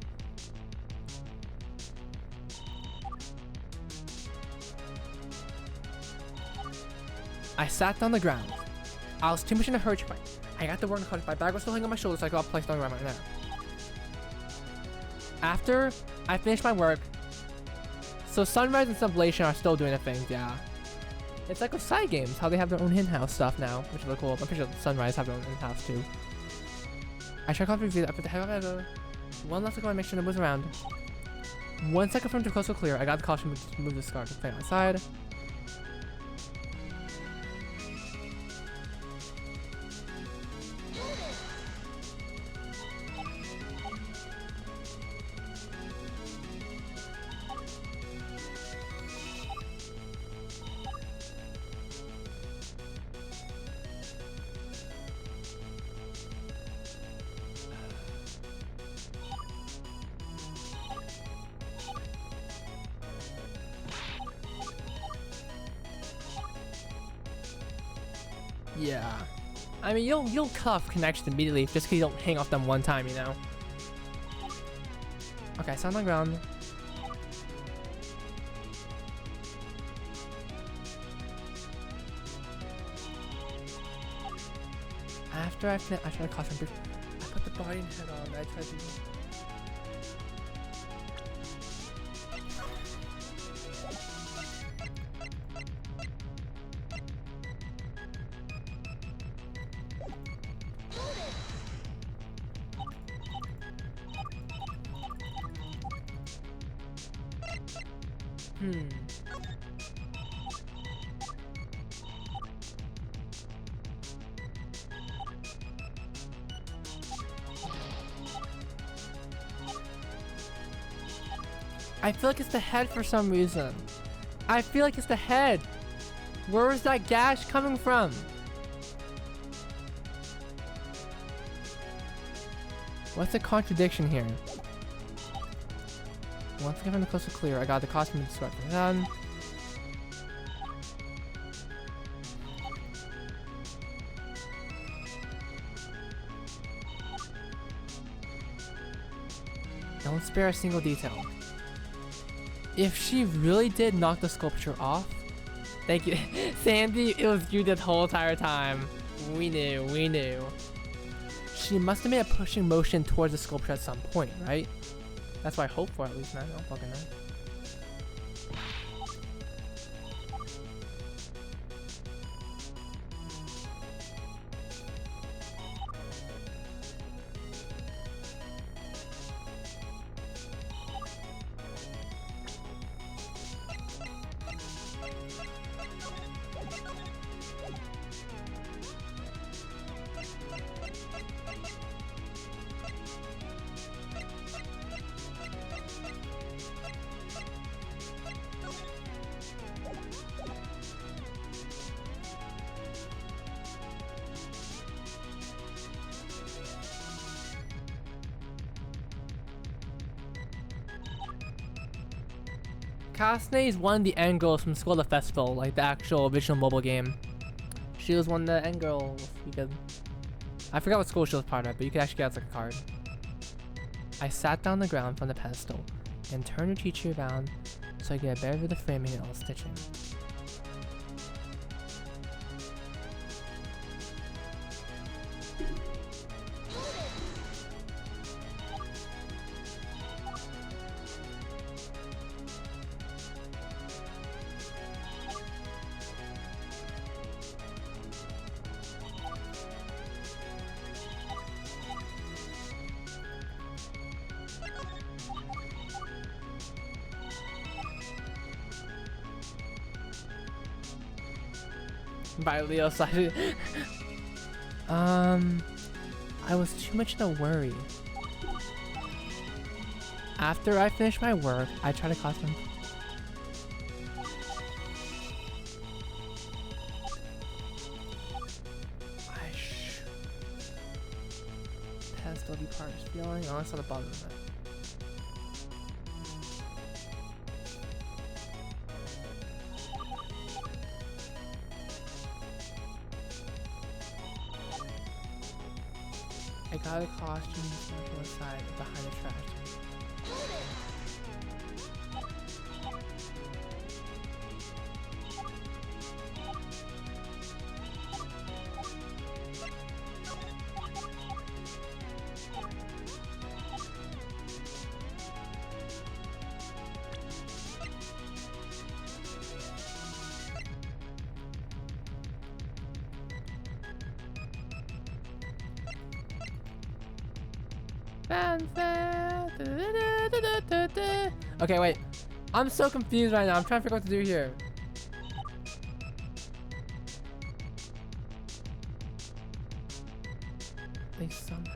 A: I sat down the ground. I was too much in a hurry. I got the work in the car. My bag was still hanging on my shoulder, so I got placed on the ground right now. After I finished my work, so Sunrise and Sublation are still doing their things, yeah. It's like with side games, how they have their own in-house stuff now, which is really cool. I'm pretty sure Sunrise have their own in-house too. I tried to review that. I put the head on the one last look around, make sure nobody's around. 1 second for him to close to clear. I got the caution to move the scar to play outside. Yeah. I mean, you'll cut off connection immediately just because you don't hang off them one time, you know? Okay, stand on the ground. After I tried to cost him. I put the body and head on. I tried to... I feel like it's the head for some reason. I feel like it's the head. Where is that gash coming from? What's the contradiction here? Once given the coast is clear, I got the costume and sweat. Done. Don't spare a single detail. If she really did knock the sculpture off, thank you, Sandy. It was you this whole entire time. We knew. We knew. She must have made a pushing motion towards the sculpture at some point, right? That's what I hope for, at least. Man, I don't fucking know. Kasne is one of the end girls from School of the Festival, like the actual original mobile game. She was one of the end girls. You could, I forgot what school she was part of, but you could actually get as like a card. I sat down on the ground from the pedestal and turned the teacher around so I could get a better view of the framing and all the stitching. By Leo slash I was too much in a worry. After I finished my work, I tried to costume. Pedestal be part of feeling. Oh, that's on the bottom of it. I got a costume to the side behind the trash. Okay, wait. I'm so confused right now. I'm trying to figure out what to do here. They somehow.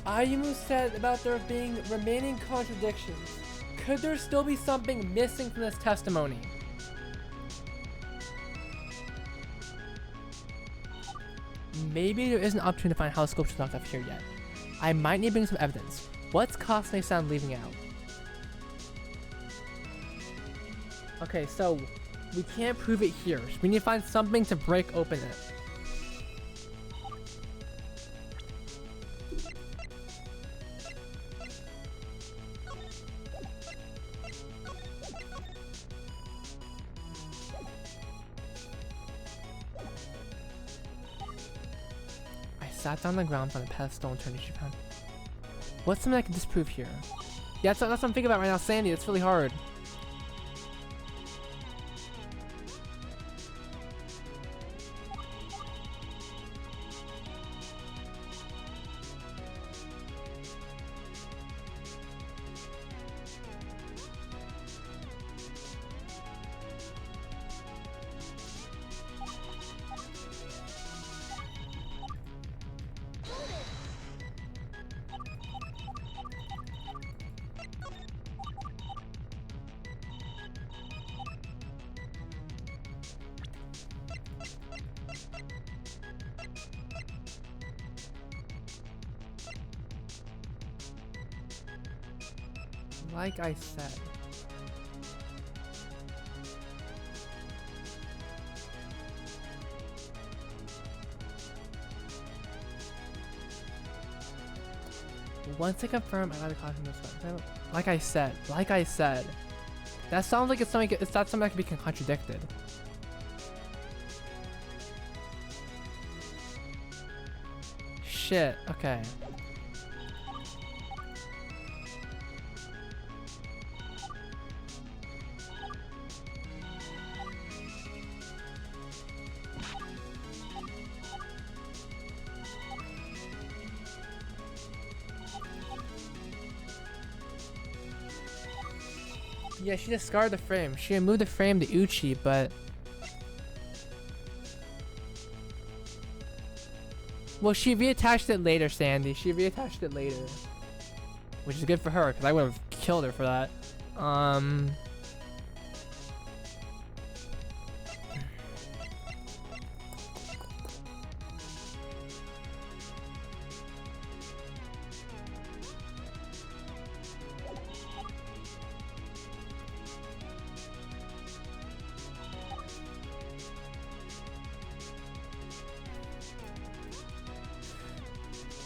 A: Ayumu said about there being remaining contradictions. Could there still be something missing from this testimony? Maybe there is an opportunity to find how the sculpture's not up here yet. I might need to bring some evidence. What's Kasne-san leaving out? Okay, so we can't prove it here. So we need to find something to break open it. Sat down on the ground from the pedestal and turned to Japan. What's something I can disprove here? Yeah, that's what I'm thinking about right now, Sandy. It's really hard. Like I said. Once I confirm, I gotta call him this one. Like I said. That sounds like it's not something that can be contradicted. Shit, okay. Yeah, she discarded the frame. She removed the frame to Uchi, but... Well, she reattached it later, Sandy. She reattached it later. Which is good for her, because I would have killed her for that.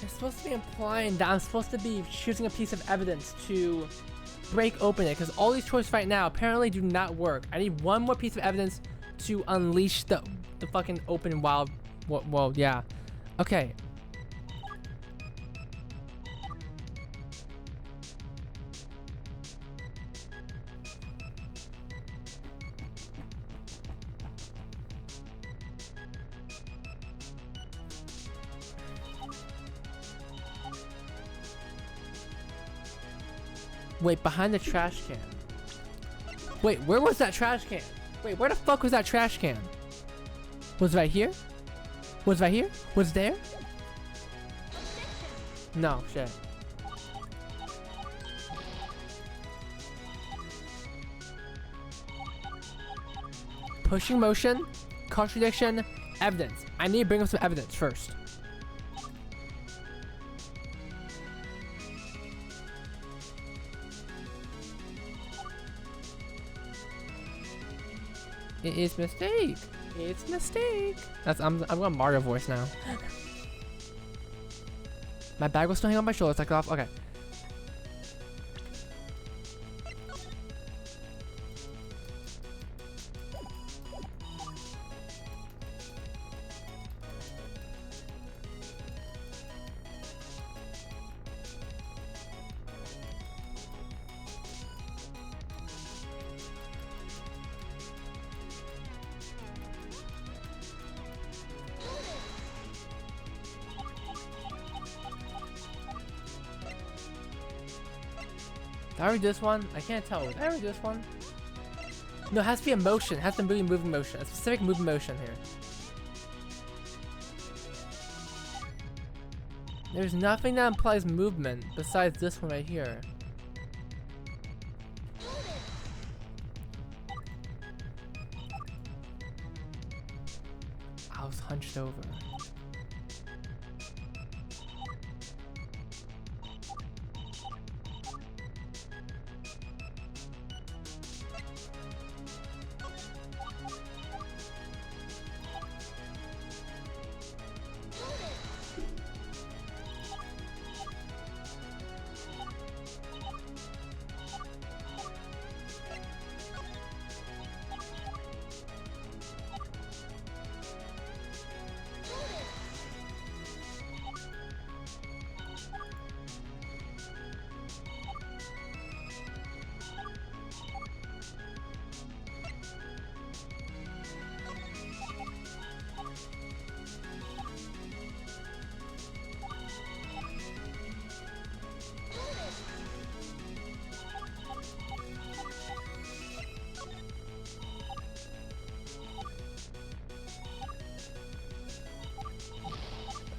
A: It's supposed to be implying that I'm supposed to be choosing a piece of evidence to break open it, because all these choices right now apparently do not work. I need one more piece of evidence to unleash the fucking open wild. Well, yeah. Okay. Wait, behind the trash can. Wait, where was that trash can? Wait, where the fuck was that trash can? Was it right here? Was it right here? Was it there? No, shit. Pushing motion, contradiction, evidence. I need to bring up some evidence first. It is mistake. It's mistake. I'm going Mario voice now. My bag will still hang on my shoulder. Take it off. Okay. Did I already do this one? I can't tell. Did I already do this one? No, it has to be a motion. It has to be a moving motion. A specific moving motion here. There's nothing that implies movement besides this one right here. I was hunched over.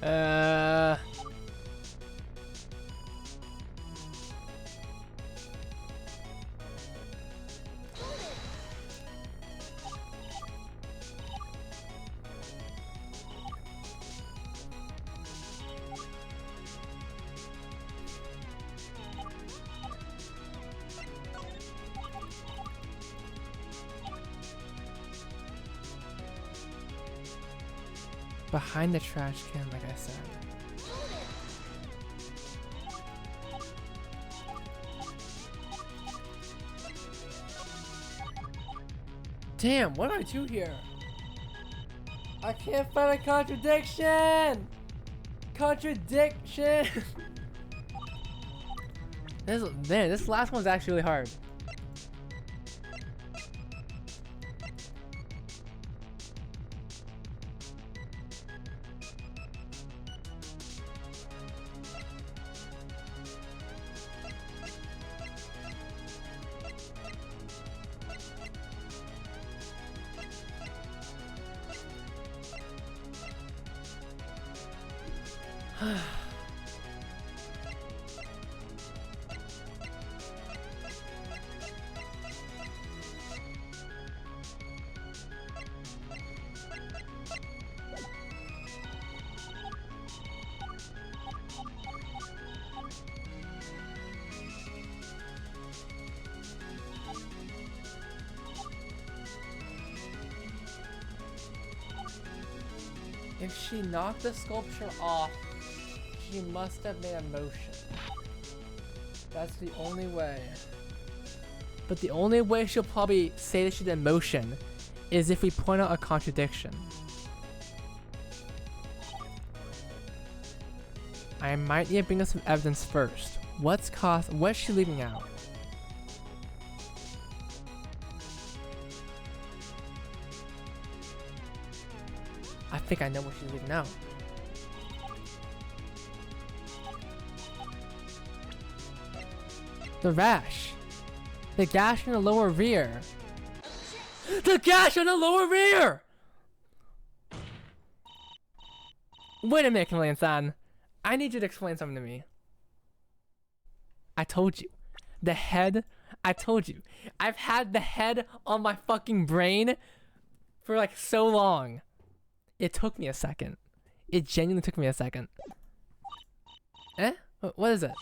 A: Uh... Behind the trash can, like I said. Damn, what do I do here? I can't find a contradiction! Contradiction! This last one's actually really hard. If she knocked the sculpture off, she must have made a motion. That's the only way. But the only way she'll probably say that she did motion is if we point out a contradiction. I might need to bring us some evidence first. What's she leaving out? I think I know what she's leaving out. The rash. The gash in the lower rear. The gash on the lower rear! Wait a minute, Chameleon-san. I need you to explain something to me. I told you. The head. I told you. I've had the head on my fucking brain for like so long. It took me a second. It genuinely took me a second. Eh? What is it?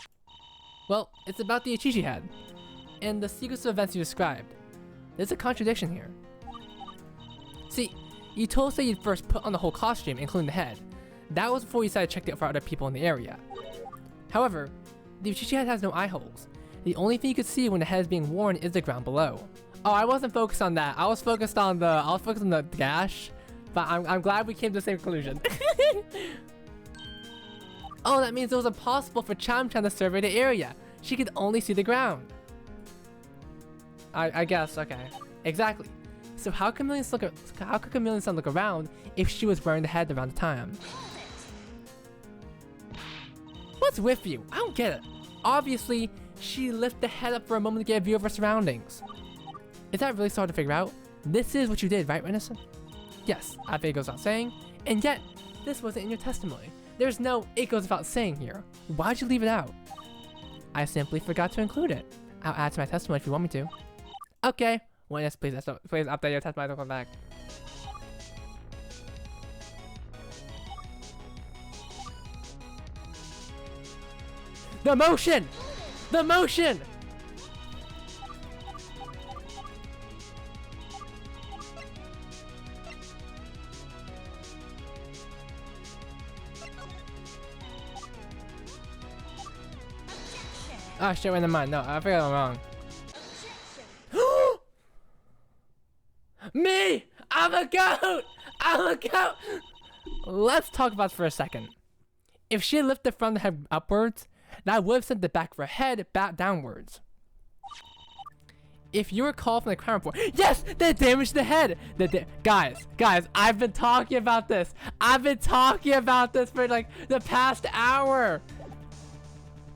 A: Well, it's about the Ichichi head, and the sequence of events you described. There's a contradiction here. See, you told us that you'd first put on the whole costume, including the head. That was before you decided to check it out for other people in the area. However, the Ichichi head has no eye holes. The only thing you could see when the head is being worn is the ground below. Oh, I wasn't focused on that. I was focused on the gash. But I'm glad we came to the same conclusion. Oh, that means it was impossible for Cham-Chan to survey the area. She could only see the ground. I guess, okay. Exactly. So how could Chameleon-san look around if she was wearing the head around the time? What's with you? I don't get it. Obviously, she lifted the head up for a moment to get a view of her surroundings. Is that really so hard to figure out? This is what you did, right, Renison? Yes, I think it goes without saying, and yet, this wasn't in your testimony. There's no it goes without saying here. Why'd you leave it out? I simply forgot to include it. I'll add to my testimony if you want me to. Okay. Witness, please update your testimony, don't come back. The motion! The motion! Oh shit, in the mind. No, I figured I'm wrong. Me! I'm a goat! I'm a goat! Let's talk about this for a second. If she lifted from the head upwards, that would have sent the back of her head back downwards. If you recall from the crime report, yes, they damaged the head. Guys, I've been talking about this. I've been talking about this for like the past hour.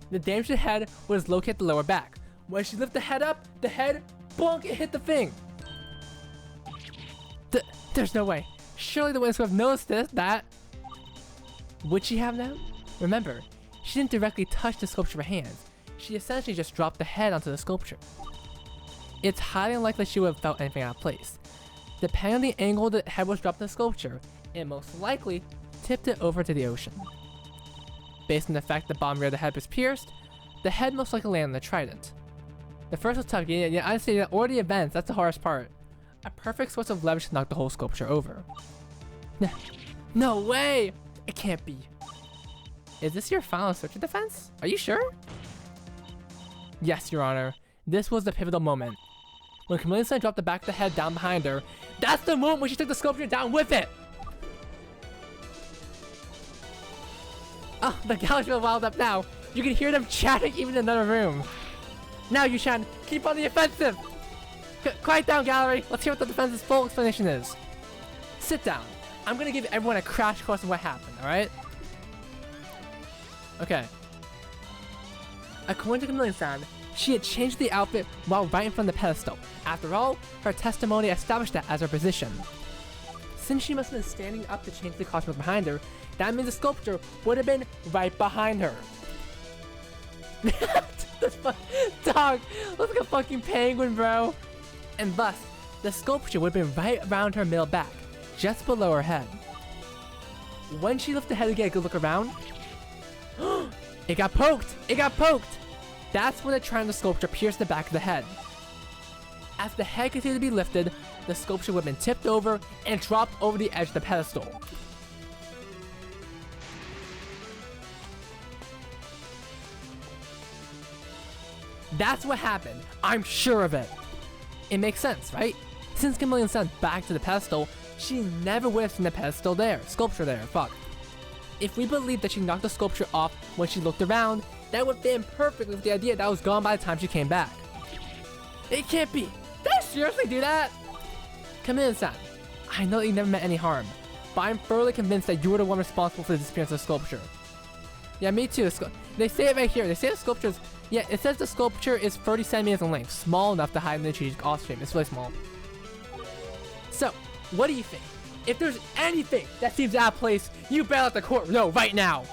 A: The damaged head was located at the lower back. When she lifted the head up, the head, bonk, it hit the thing. There's no way. Surely the witness would have noticed that. Would she have now? Remember, she didn't directly touch the sculpture with her hands. She essentially just dropped the head onto the sculpture. It's highly unlikely she would have felt anything out of place. Depending on the angle the head was dropped in the sculpture, it most likely tipped it over to the ocean. Based on the fact the bottom rear of the head was pierced, the head most likely landed on the trident. The first was tough, yeah, I say that, or the events, that's the hardest part. A perfect source of leverage to knock the whole sculpture over. No way! It can't be. Is this your final search defense? Are you sure? Yes, Your Honor. This was the pivotal moment. When Chameleon-san dropped the back of the head down behind her, that's the moment when she took the sculpture down with it! Oh, the galaxy will wild up now. You can hear them chatting even in another room. Now, Yushan, keep on the offensive! Quiet down, gallery. Let's hear what the defense's full explanation is. Sit down. I'm gonna give everyone a crash course of what happened, alright? Okay. According to Chameleon-san, she had changed the outfit while right in front of the pedestal. After all, her testimony established that as her position. Since she must have been standing up to change the costume behind her, that means the sculpture would have been right behind her. This dog looks like a fucking penguin, bro. And thus, the sculpture would have been right around her middle back, just below her head. When she lifted the head to get a good look around, it got poked! It got poked! That's when the triangle sculpture pierced the back of the head. As the head continued to be lifted, the sculpture would have been tipped over and dropped over the edge of the pedestal. That's what happened. I'm sure of it. It makes sense, right? Since Chameleon-san back to the pedestal, she never would have seen the sculpture there, fuck. If we believe that she knocked the sculpture off when she looked around, that would fit in perfectly with the idea that was gone by the time she came back. It can't be. Did I seriously do that? Chameleon-san, I know that you never meant any harm, but I'm thoroughly convinced that you were the one responsible for the disappearance of the sculpture. Yeah, me too. They say it right here. They say the sculpture's... Yeah, it says the sculpture is 30 centimeters in length, small enough to hide in the tree's off stream. It's really small. So, what do you think? If there's anything that seems out of place, you better let the court know right now.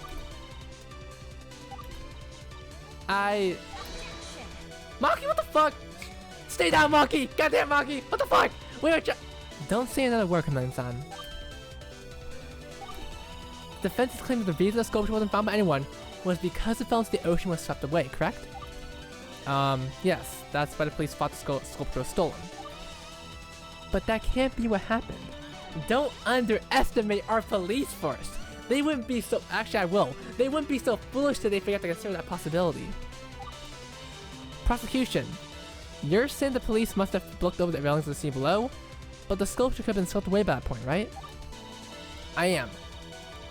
A: Maki, what the fuck? Stay down, Maki! Goddamn, Maki! What the fuck? Wait, don't say another word, Chameleon-san. Defense's claim that the reason the sculpture wasn't found by anyone was because it fell into the ocean and was swept away, correct? Yes, that's why the police thought the sculpture was stolen. But that can't be what happened. Don't underestimate our police force. They wouldn't be so... Actually, I will. They wouldn't be so foolish that they forget to consider that possibility. Prosecution. You're saying the police must have looked over the railings of the sea below, but the sculpture could have been swept away by that point, right? I am.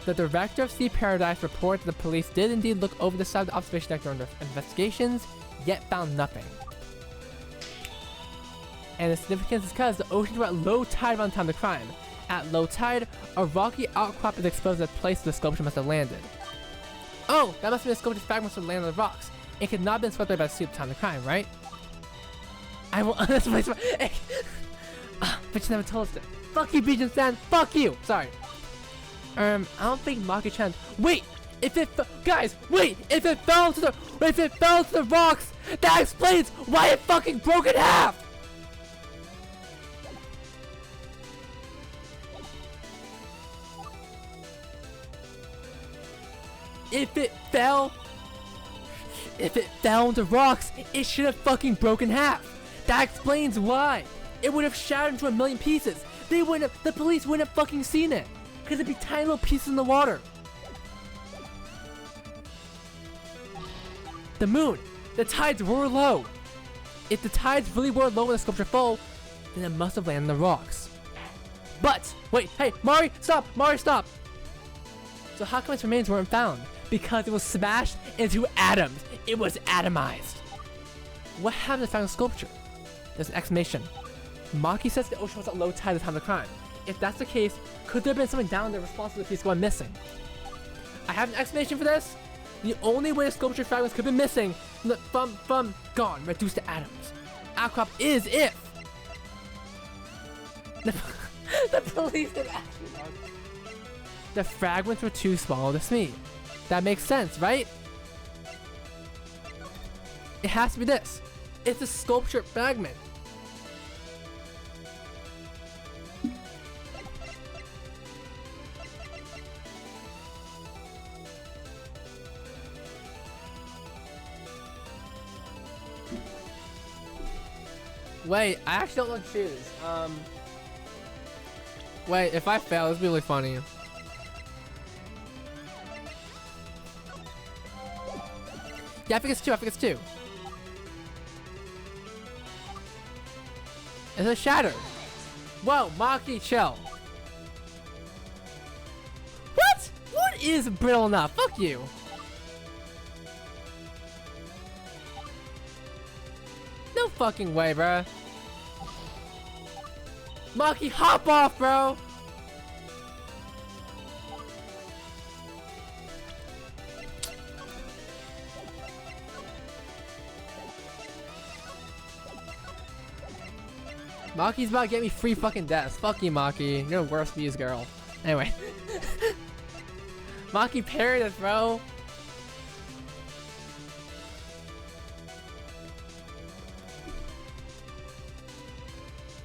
A: The director of Sea Paradise reported that the police did indeed look over the side of the observation deck during their investigations, yet found nothing. And the significance is because the oceans were at low tide around the time of the crime. At low tide, a rocky outcrop is exposed at the place the sculpture must have landed. Oh, that must have been the sculpture's fragments that landed on the rocks. It could not have been swept away by the sea at the time of the crime, right? I will But you never told us that. Fuck you, Bijan-san! Fuck you! Sorry. I don't think Maki-chan... Wait! If it fell to the rocks, that explains why it fucking broke in half! If it fell into rocks, it should have fucking broken in half. That explains why. It would have shattered into a million pieces. The police wouldn't have fucking seen it. Because it'd be tiny little pieces in the water. The moon. The tides were low. If the tides really were low when the sculpture fell, then it must have landed on the rocks. But, wait, hey, Mari, stop! Mari, stop! So how come its remains weren't found? Because it was smashed into atoms. It was atomized. What happened to the final sculpture? There's an explanation. Maki says the ocean was at low tide at the time of the crime. If that's the case, could there have been something down there responsible for the piece going missing? I have an explanation for this. The only way the sculpture fragments could have been missing from gone, reduced to atoms. Outcrop is if the police did actually know. The fragments were too small to see. That makes sense, right? It has to be this. It's a sculpture fragment. Wait, I actually don't want to choose. Wait, if I fail, it's really funny. Yeah, I think it's two. I think it's two. It's a shatter. Whoa, Maki, chill. What? What is brittle enough? Fuck you. No fucking way, bro. Maki, hop off, bro. Maki's about to get me free fucking deaths. Fuck you, Maki. You're the worst views, girl. Anyway. Maki parried us, bro.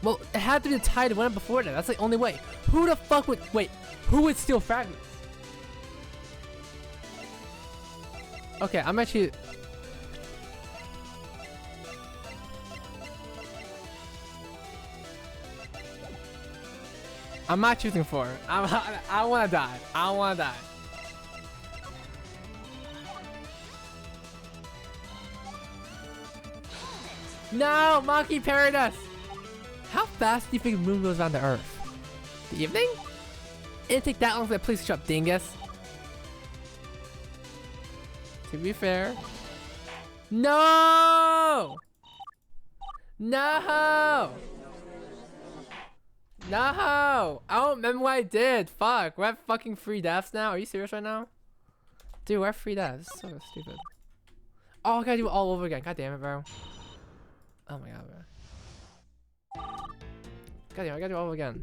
A: Well, it had to be the tie to win before that. That's the only way. Who the fuck would... Wait, who would steal fragments? Okay, I'm actually... I'm not choosing 4. I don't want to die. I don't want to die. No! Maki parried us! How fast do you think the moon goes around the Earth? The evening? It didn't take that long for the police to show up, dingus. To be fair. No! No! No! I don't remember what I did. Fuck. We're at fucking free deaths now. Are you serious right now? Dude, we're at free deaths. This is so stupid. Oh, I gotta do it all over again. God damn it, bro. Oh my god, bro. God damn, I gotta do it all over again.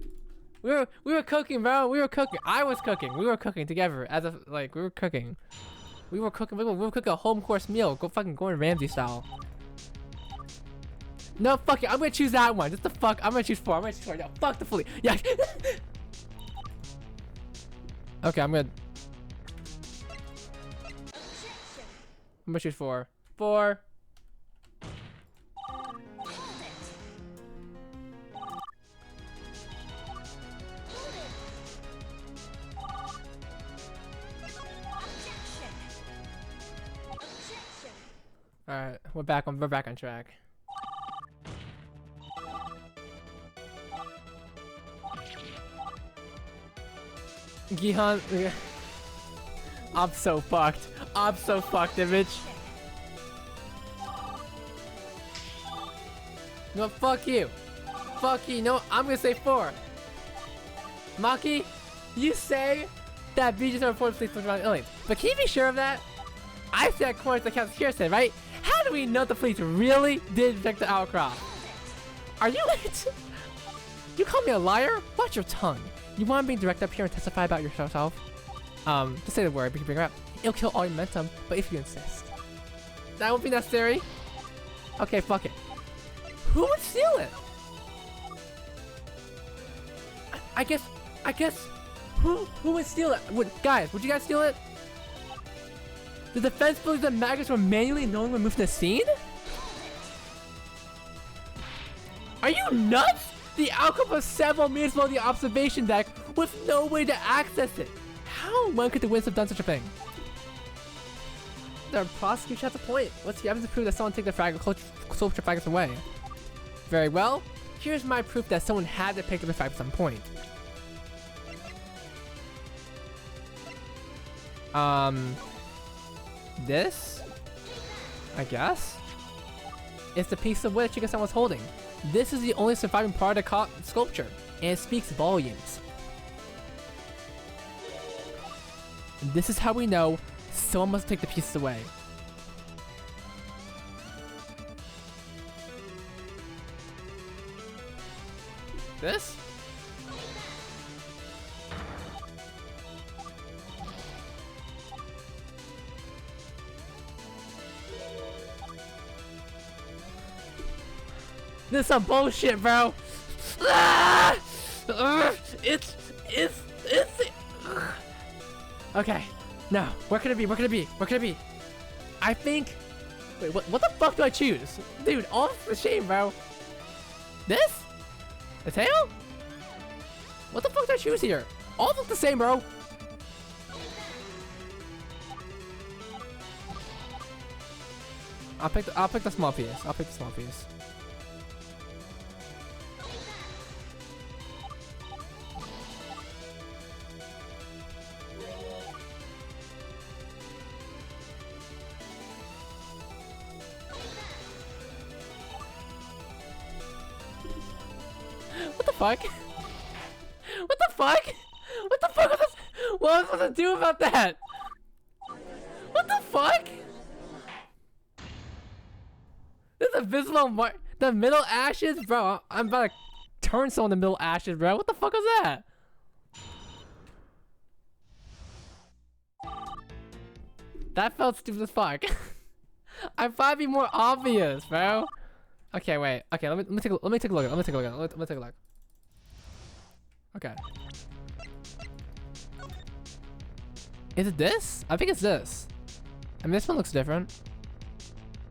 A: We were cooking, bro. We were cooking. I was cooking. We were cooking together as a like we were cooking. We were cooking a home course meal. Go fucking Gordon Ramsay style. No, fuck it. I'm gonna choose that one. Just the fuck. I'm gonna choose 4. I'm gonna choose 4. No, fuck the fleet. Yeah. Okay, I'm good. I'm gonna choose 4. 4. All right, we're back on track. Gihan, I'm so fucked. I'm so fucked, image. No, fuck you. Fuck you. No, I'm gonna say 4. Maki, you say that beaches are important places for aliens, but can you be sure of that? I said corners that counts as hearsay, right? How do we know the police really did detect the outcrop? Are you it? You call me a liar? Watch your tongue. You want me to direct up here and testify about yourself? Just say the word, we can bring it up. It'll kill all your momentum, but if you insist. That won't be necessary. Okay, fuck it. Who would steal it? I guess, who would steal it? Guys, would you guys steal it? The defense believes that maggots were manually knowingly removed from the scene? Are you nuts? The outcome was several meters below the observation deck with no way to access it. How one could the witness have done such a thing? The prosecution has a point. What's the evidence to prove that someone took the sculpture fragments away? Very well. Here's my proof that someone had to pick up the fragments at some point. This? I guess? It's the piece of wood Chica-san was holding. This is the only surviving part of the sculpture, and it speaks volumes. And this is how we know someone must take the pieces away. This? This is some bullshit, bro. Ah! It's. Okay. No. Where could it be? Where could it be? Where could it be? I think. Wait. What the fuck do I choose, dude? All the shame, bro. This? The tail? What the fuck did I choose here? All look the same, bro. I'll pick the small piece. I'll pick the small piece. What the fuck? What the fuck? What the fuck was this? What was I supposed to do about that? What the fuck? This is invisible mark. The middle ashes, bro. I'm about to turn someone the middle ashes, bro. What the fuck was that? That felt stupid as fuck. I thought it'd be more obvious, bro. Okay, wait. Okay, let me take a look. Let me take a look. Okay. Is it this? I think it's this. I mean, this one looks different.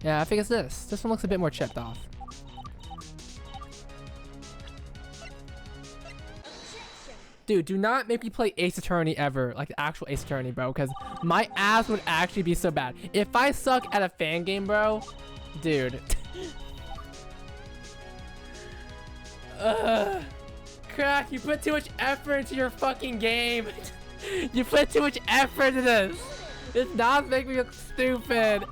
A: Yeah, I think it's this. This one looks a bit more chipped off. Dude, do not make me play Ace Attorney ever, like the actual Ace Attorney, bro, because my ass would actually be so bad. If I suck at a fan game, bro, dude. Crack, you put too much effort into your fucking game. You put too much effort into this. This does make me look stupid.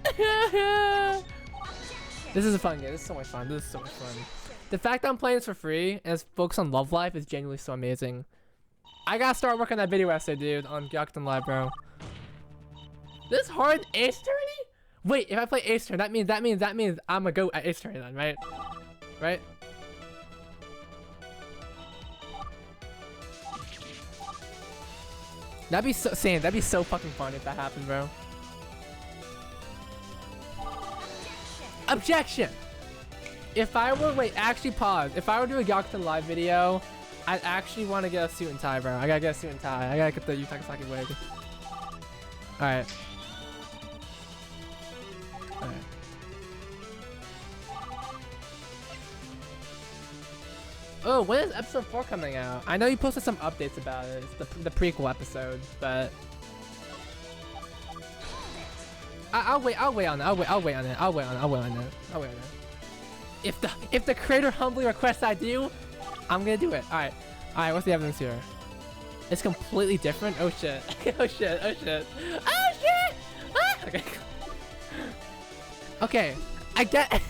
A: This is a fun game. This is so much fun. This is so much fun. The fact that I'm playing this for free and it's focused on love life is genuinely so amazing. I gotta start working on that video essay, dude, on Gyakuten Live, bro. This hard Ace Attorney? Wait, if I play Ace Attorney, that means I'm a goat at Ace Attorney then, right? Right? That'd be so insane. That'd be so fucking fun if that happened, bro. Objection! If I were, wait, actually pause. If I were to do a Gyakuten Live video, I'd actually want to get a suit and tie, bro. I gotta get a suit and tie. I gotta get the Yu Takasaki wig. Alright. Alright. Oh, when is episode 4 coming out? I know you posted some updates about it. It's the prequel episode, but I'll wait on it. If the creator humbly requests I do, I'm gonna do it. Alright, what's the evidence here? It's completely different. Oh shit. Oh shit. Ah! Okay. Okay. I get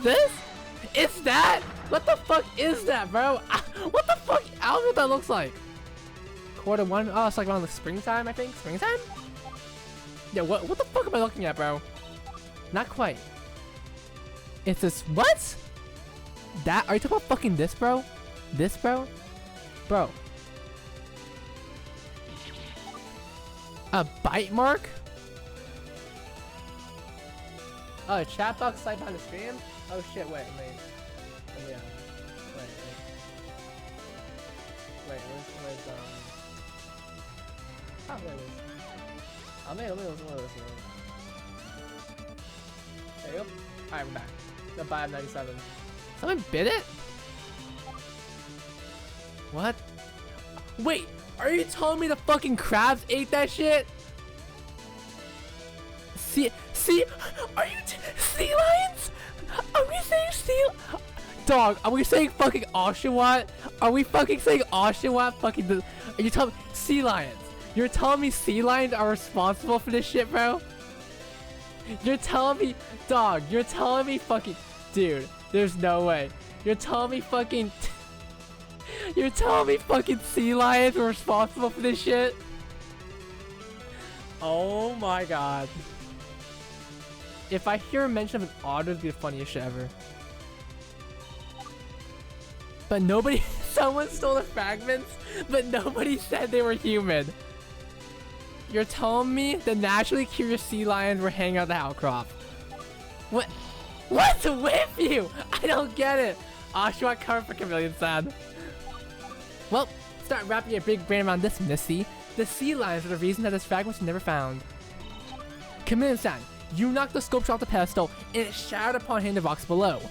A: this. It's that. What the fuck is that, bro? What the fuck? I don't know what that looks like. Q1. Oh, it's like around the springtime, I think. Springtime? Yeah, what the fuck am I looking at, bro? Not quite. It's this. What? That? Are you talking about fucking this, bro? This, bro? Bro. A bite mark? Oh, a chat box site behind the stream? Oh shit, wait. Oh, yeah. Wait, where's oh, there it is. Let me listen to this now. There you go. Alright, we're back. The buy of 97. Someone bit it? What? Wait, are you telling me the fucking crabs ate that shit? See, are you sea lions? Are we saying sea? Dog, are we saying fucking Oshawott? Are we fucking saying Oshawott? Fucking are you telling me sea lions? You're telling me sea lions are responsible for this shit, bro? You're telling me, dog, you're telling me fucking, dude, there's no way. You're telling me fucking, you're telling me fucking sea lions are responsible for this shit? Oh my god. If I hear a mention of an otter, it'd be the funniest shit ever. But nobody, someone stole the fragments, but nobody said they were human. You're telling me the naturally curious sea lions were hanging out the outcrop. What? What's with you? I don't get it. Oshawott covered for Chameleon-san. Well, start wrapping your big brain around this, Missy. The sea lions are the reason that this fragment was never found. Chameleon-san, you knocked the sculpture off the pedestal and it shattered upon hitting the rocks below.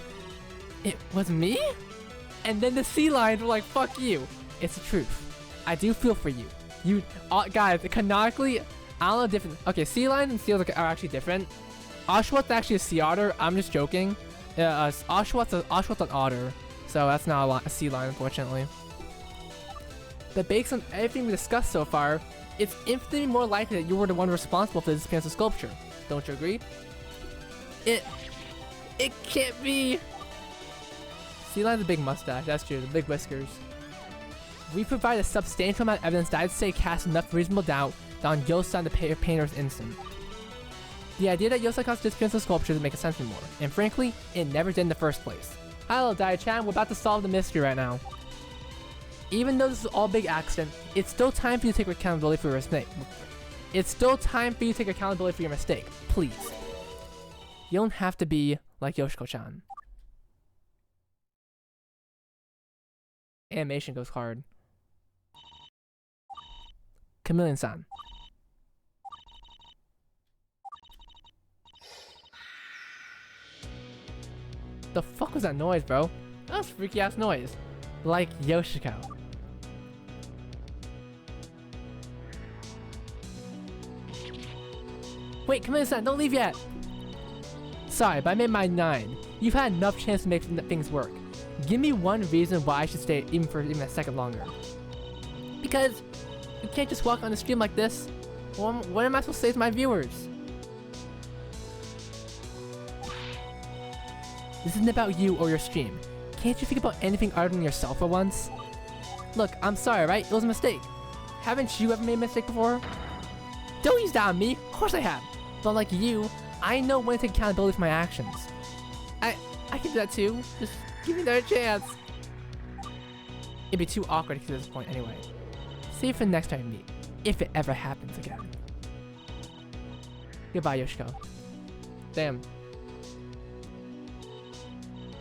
A: It was me? And then the sea lions were like, fuck you. It's the truth. I do feel for you. Guys, canonically, I don't know different. Okay, sea lions and seals are actually different. Oshawott's actually a sea otter. I'm just joking. Oshawott's an otter. So that's not a sea lion, unfortunately. But based on everything we discussed so far, it's infinitely more likely that you were the one responsible for the disappearance of sculpture. Don't you agree? It can't be. Sea lion's a big mustache, that's true, the big whiskers. We provide a substantial amount of evidence that I'd say casts enough reasonable doubt that on Yosan the painter is innocent. The idea that Yosan caused the disappearance of sculpture doesn't make sense anymore, and frankly, it never did in the first place. Hello, Dai-chan, we're about to solve the mystery right now. Even though this is all a big accident, it's still time for you to take accountability for your mistake. Please. You don't have to be like Yoshiko-chan. Animation goes hard. Chameleon-san. The fuck was that noise, bro? That was a freaky ass noise. Like Yoshiko. Wait, Chameleon-san, don't leave yet! Sorry, but I made my 9. You've had enough chance to make things work. Give me one reason why I should stay even for a second longer. Because you can't just walk on the stream like this. What am I supposed to say to my viewers? This isn't about you or your stream. Can't you think about anything other than yourself for once? Look, I'm sorry, right? It was a mistake. Haven't you ever made a mistake before? Don't use that on me. Of course I have. But like you, I know when to take accountability for my actions. I can do that too. Just give me another chance. It'd be too awkward to get to this point anyway. Save for the next time we meet, if it ever happens again. Goodbye, Yoshiko. Damn.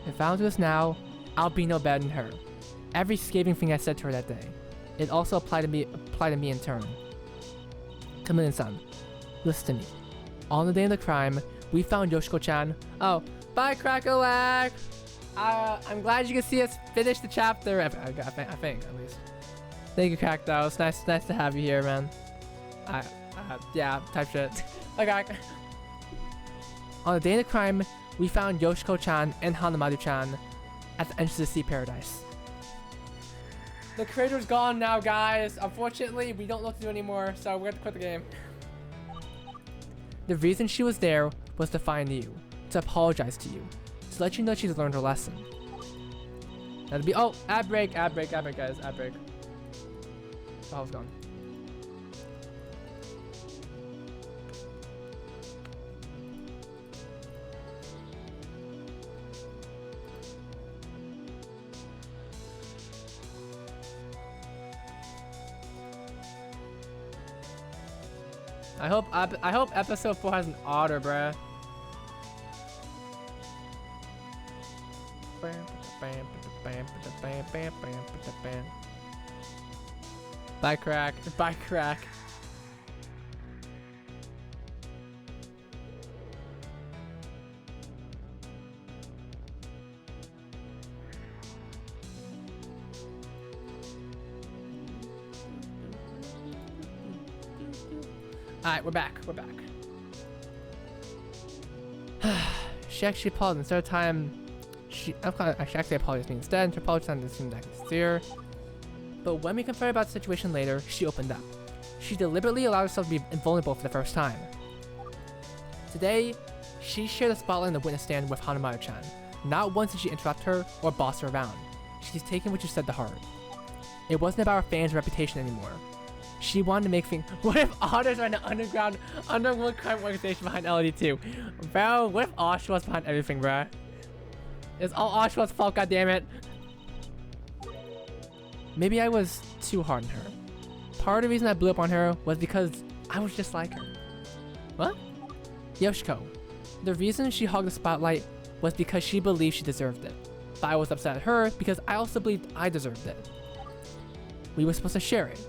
A: If I don't do this now, I'll be no better than her. Every scathing thing I said to her that day, it also applied to me in turn. Chameleon-san, listen to me. On the day of the crime, we found Yoshiko-chan. Oh, bye, Crackalack! I'm glad you can see us finish the chapter. I think, at least. Thank you, Crackdow. It's nice to have you here, man. Yeah, type shit. Okay. On the day of the crime, we found Yoshiko-chan and Hanamaru-chan at the entrance to the Sea Paradise. The creator's gone now, guys. Unfortunately, we don't know what to do anymore, so we're gonna quit the game. The reason she was there was to find you, to apologize to you, to let you know she's learned her lesson. That'd be— oh, ad break, guys, ad break. Oh, I was gone. I hope episode 4 has an otter, bruh. Bye, Crack. Bye, Crack. Alright, we're back. She actually apologized. Instead of time, she actually apologized me instead. Her apology sounded seemed like sincere. But when we confronted about the situation later, she opened up. She deliberately allowed herself to be vulnerable for the first time. Today, she shared the spotlight in the witness stand with Hanamaru-chan. Not once did she interrupt her or boss her around. She's taken what you said to heart. It wasn't about her fans' reputation anymore. She wanted to make things— what if otters are an underworld crime organization behind LD2? Bro, what if Oshawott's behind everything, bro? It's all Oshawott's fault, goddammit. Maybe I was too hard on her. Part of the reason I blew up on her was because I was just like her. What? Yoshiko. The reason she hogged the spotlight was because she believed she deserved it. But I was upset at her because I also believed I deserved it. We were supposed to share it.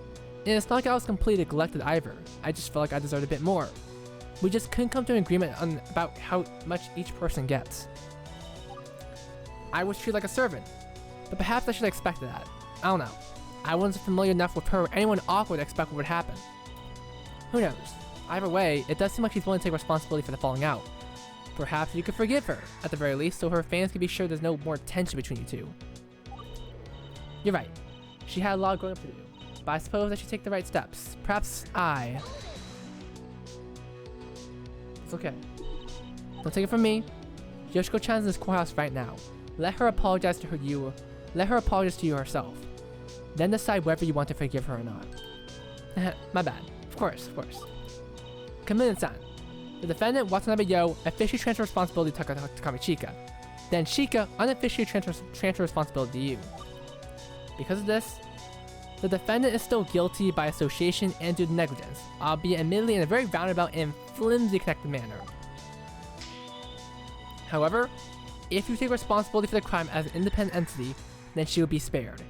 A: And it's not like I was completely neglected either. I just felt like I deserved a bit more. We just couldn't come to an agreement about how much each person gets. I was treated like a servant, but perhaps I should have expected that. I don't know. I wasn't familiar enough with her or anyone awkward to expect what would happen. Who knows? Either way, it does seem like she's willing to take responsibility for the falling out. Perhaps you could forgive her, at the very least, so her fans can be sure there's no more tension between you two. You're right. She had a lot of growing up to do, but I suppose I should take the right steps. Perhaps It's okay. Don't take it from me. Yoshiko-chan's in this courthouse right now. Let her apologize to you. Let her apologize to you herself. Then decide whether you want to forgive her or not. My bad. Of course. Kaminen-san. The defendant, Watanabe Yo, officially transfers responsibility to Takami Chika. Then Chika unofficially transfers responsibility to you. Because of this, the defendant is still guilty by association and due to negligence, albeit admittedly in a very roundabout and flimsy connected manner. However, if you take responsibility for the crime as an independent entity, then she will be spared.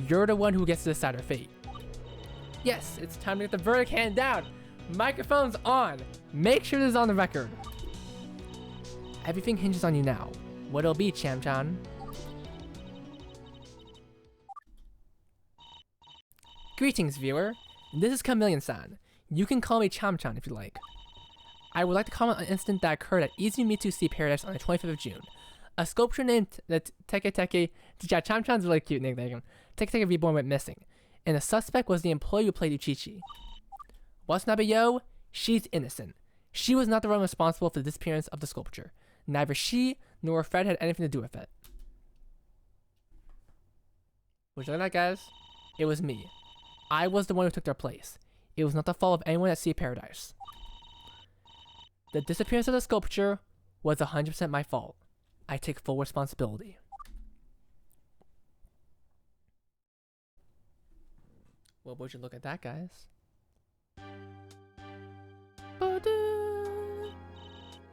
A: You're the one who gets to decide her fate. Yes, it's time to get the verdict handed down. Microphone's on. Make sure this is on the record. Everything hinges on you now. What it'll be, Cham-chan. Greetings, viewer. This is Chameleon-san. You can call me Cham-chan if you like. I would like to comment on an incident that occurred at Izumitsu Sea Paradise on the 25th of June. A sculpture named the Teke. Yeah, Cham-chan's really cute nickname. Teke Reborn went missing, and the suspect was the employee who played Uchichi. Watanabe Yo, she's innocent. She was not the one responsible for the disappearance of the sculpture. Neither she nor Fred had anything to do with it. Would you like that, guys? It was me. I was the one who took their place. It was not the fault of anyone at Sea Paradise. The disappearance of the sculpture was 100% my fault. I take full responsibility. Well, would you look at that, guys?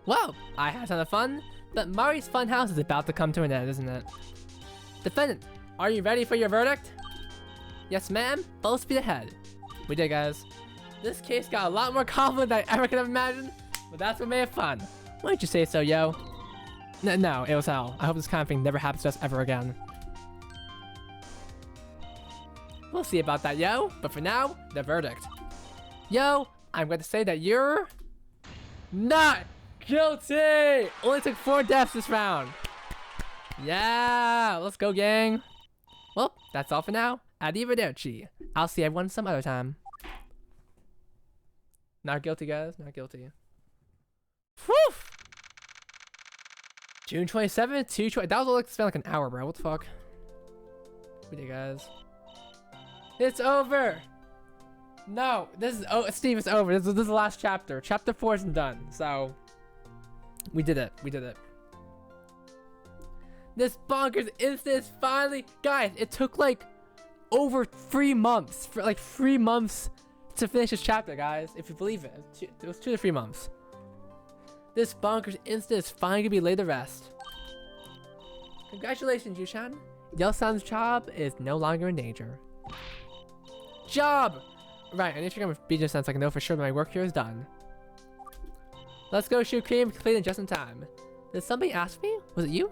A: Well, I had a ton of fun, but Mari's funhouse is about to come to an end, isn't it? Defendant, are you ready for your verdict? Yes, ma'am. Full speed ahead. We did, guys. This case got a lot more complicated than I ever could have imagined, but that's what made it fun. Why don't you say so, yo? No, it was hell. I hope this kind of thing never happens to us ever again. We'll see about that, yo. But for now, the verdict. Yo, I'm going to say that you're not guilty. Only took 4 deaths this round. Yeah, let's go, gang. Well, that's all for now. Arrivederci. I'll see everyone some other time. Not guilty, guys. Not guilty. Whew. June 27th, 220. That was like spent like an hour, bro. What the fuck? We did, guys. It's over. No, this is Steve. It's over. This is the last chapter. Chapter 4 isn't done. So we did it. We did it. This bonkers instance finally, guys. It took like over 3 months for like 3 months to finish this chapter, guys. If you believe it, it was 2 to 3 months. This bonkers instant is finally gonna be laid to rest. Congratulations, Yushan. Yelsan's job is no longer in danger. Job! Right, I need to check on with Bijan since I can know for sure that my work here is done. Let's go shoot cream completed just in time. Did somebody ask me? Was it you?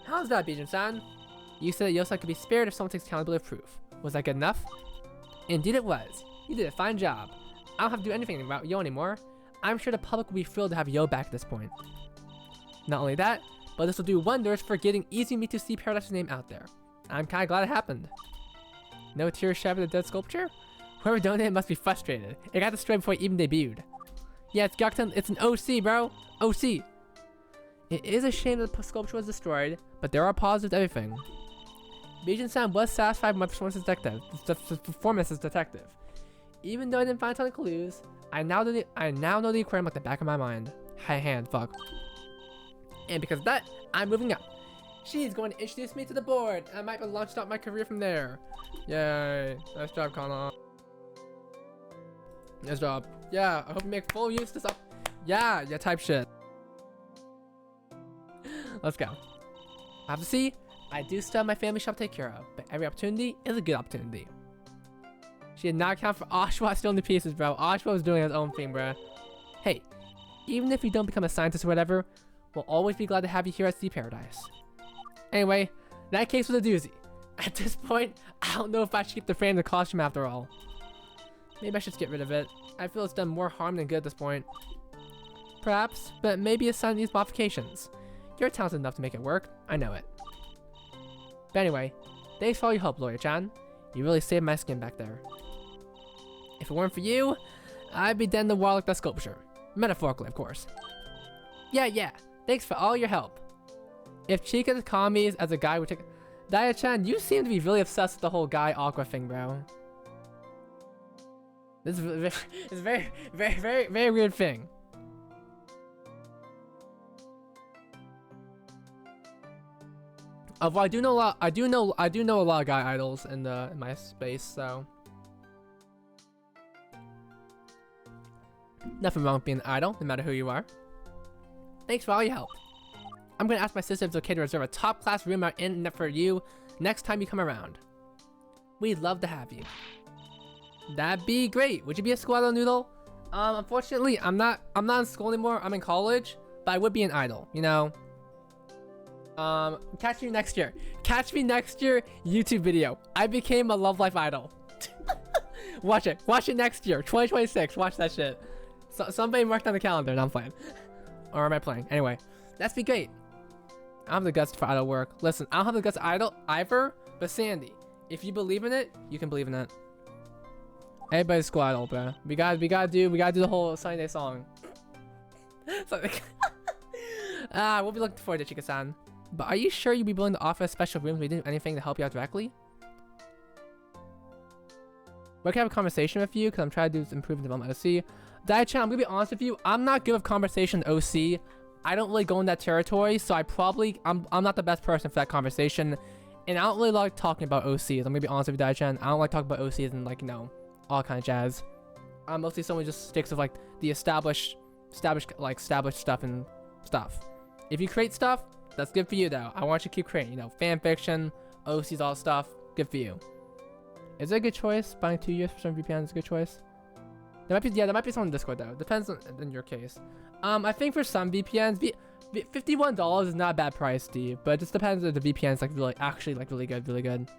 A: How's that, Bijan-san? You said that Yosan could be spared if someone takes accountability of proof. Was that good enough? Indeed it was. You did a fine job. I don't have to do anything about Yo anymore. I'm sure the public will be thrilled to have Yo back at this point. Not only that, but this will do wonders for getting Izumitsu Sea Paradise's name out there. I'm kinda glad it happened. No tears shed for the dead sculpture? Whoever donated must be frustrated. It got destroyed before it even debuted. Yeah, it's Gyakuten. It's an OC, bro. OC. It is a shame that the sculpture was destroyed, but there are positives to everything. Bijan-san was satisfied with my performance as detective. Even though I didn't find a ton of clues, I now know the aquarium like the back of my mind. Fuck. And because of that, I'm moving up. She's going to introduce me to the board, and I might be launched out my career from there. Yay. Nice job, Kana. Nice job. Yeah, I hope you make full use of this up. Yeah, type shit. Let's go. I have to see. I do still have my family shop to take care of, but every opportunity is a good opportunity. She did not account for Oshwa still in the pieces, bro. Oshwa was doing his own thing, bro. Hey, even if you don't become a scientist or whatever, we'll always be glad to have you here at Sea Paradise. Anyway, that case was a doozy. At this point, I don't know if I should keep the frame in the costume after all. Maybe I should just get rid of it. I feel it's done more harm than good at this point. Perhaps, but maybe it's time to use modifications. You're talented enough to make it work. I know it. But anyway, thanks for all your help, Lawyer-chan. You really saved my skin back there. If it weren't for you, I'd be dead in the water like that sculpture. Metaphorically, of course. Yeah. Thanks for all your help. If Chika called me as a guy would take... Daya-chan, you seem to be really obsessed with the whole guy aqua thing, bro. This is a very weird thing. Although I do know a lot of guy idols in my space, so nothing wrong with being an idol, no matter who you are. Thanks for all your help. I'm gonna ask my sister if it's okay to reserve a top-class room out in for you next time you come around. We'd love to have you. That'd be great. Would you be a school idol, Noodle? Unfortunately, I'm not in school anymore. I'm in college, but I would be an idol, you know. Catch me next year. Catch me next year, YouTube video. I became a Love Life idol. Watch it. Watch it next year, 2026. Watch that shit. So, somebody mark down the calendar and I'm playing. Or am I playing? Anyway, that's be great. I don't have the guts for idol work. Listen, I don't have the guts to idol either, but Sandy, if you believe in it, you can believe in it. Everybody's school idol, bro. We gotta do the whole Sunny Day song. We'll be looking forward to Chika-san. But are you sure you'd be willing to offer a special room if we didn't do anything to help you out directly? We can have a conversation with you because I'm trying to do some improvement development OC. Dai-chan, I'm gonna be honest with you. I'm not good with conversation OC. I don't really go in that territory, so I'm not the best person for that conversation. And I don't really like talking about OCs. I'm gonna be honest with you, Dai-chan. I don't like talking about OCs and like, you know, all kind of jazz. I'm mostly someone who just sticks with like the established stuff and stuff. If you create stuff, that's good for you though. I want you to keep creating, you know, fan fiction, OCs, all stuff. Good for you. Is it a good choice? Buying 2 years for some VPN is a good choice. There might be someone on Discord though. Depends on in your case. I think for some VPNs, $51 is not a bad price, Steve. But it just depends if the VPN is like really good.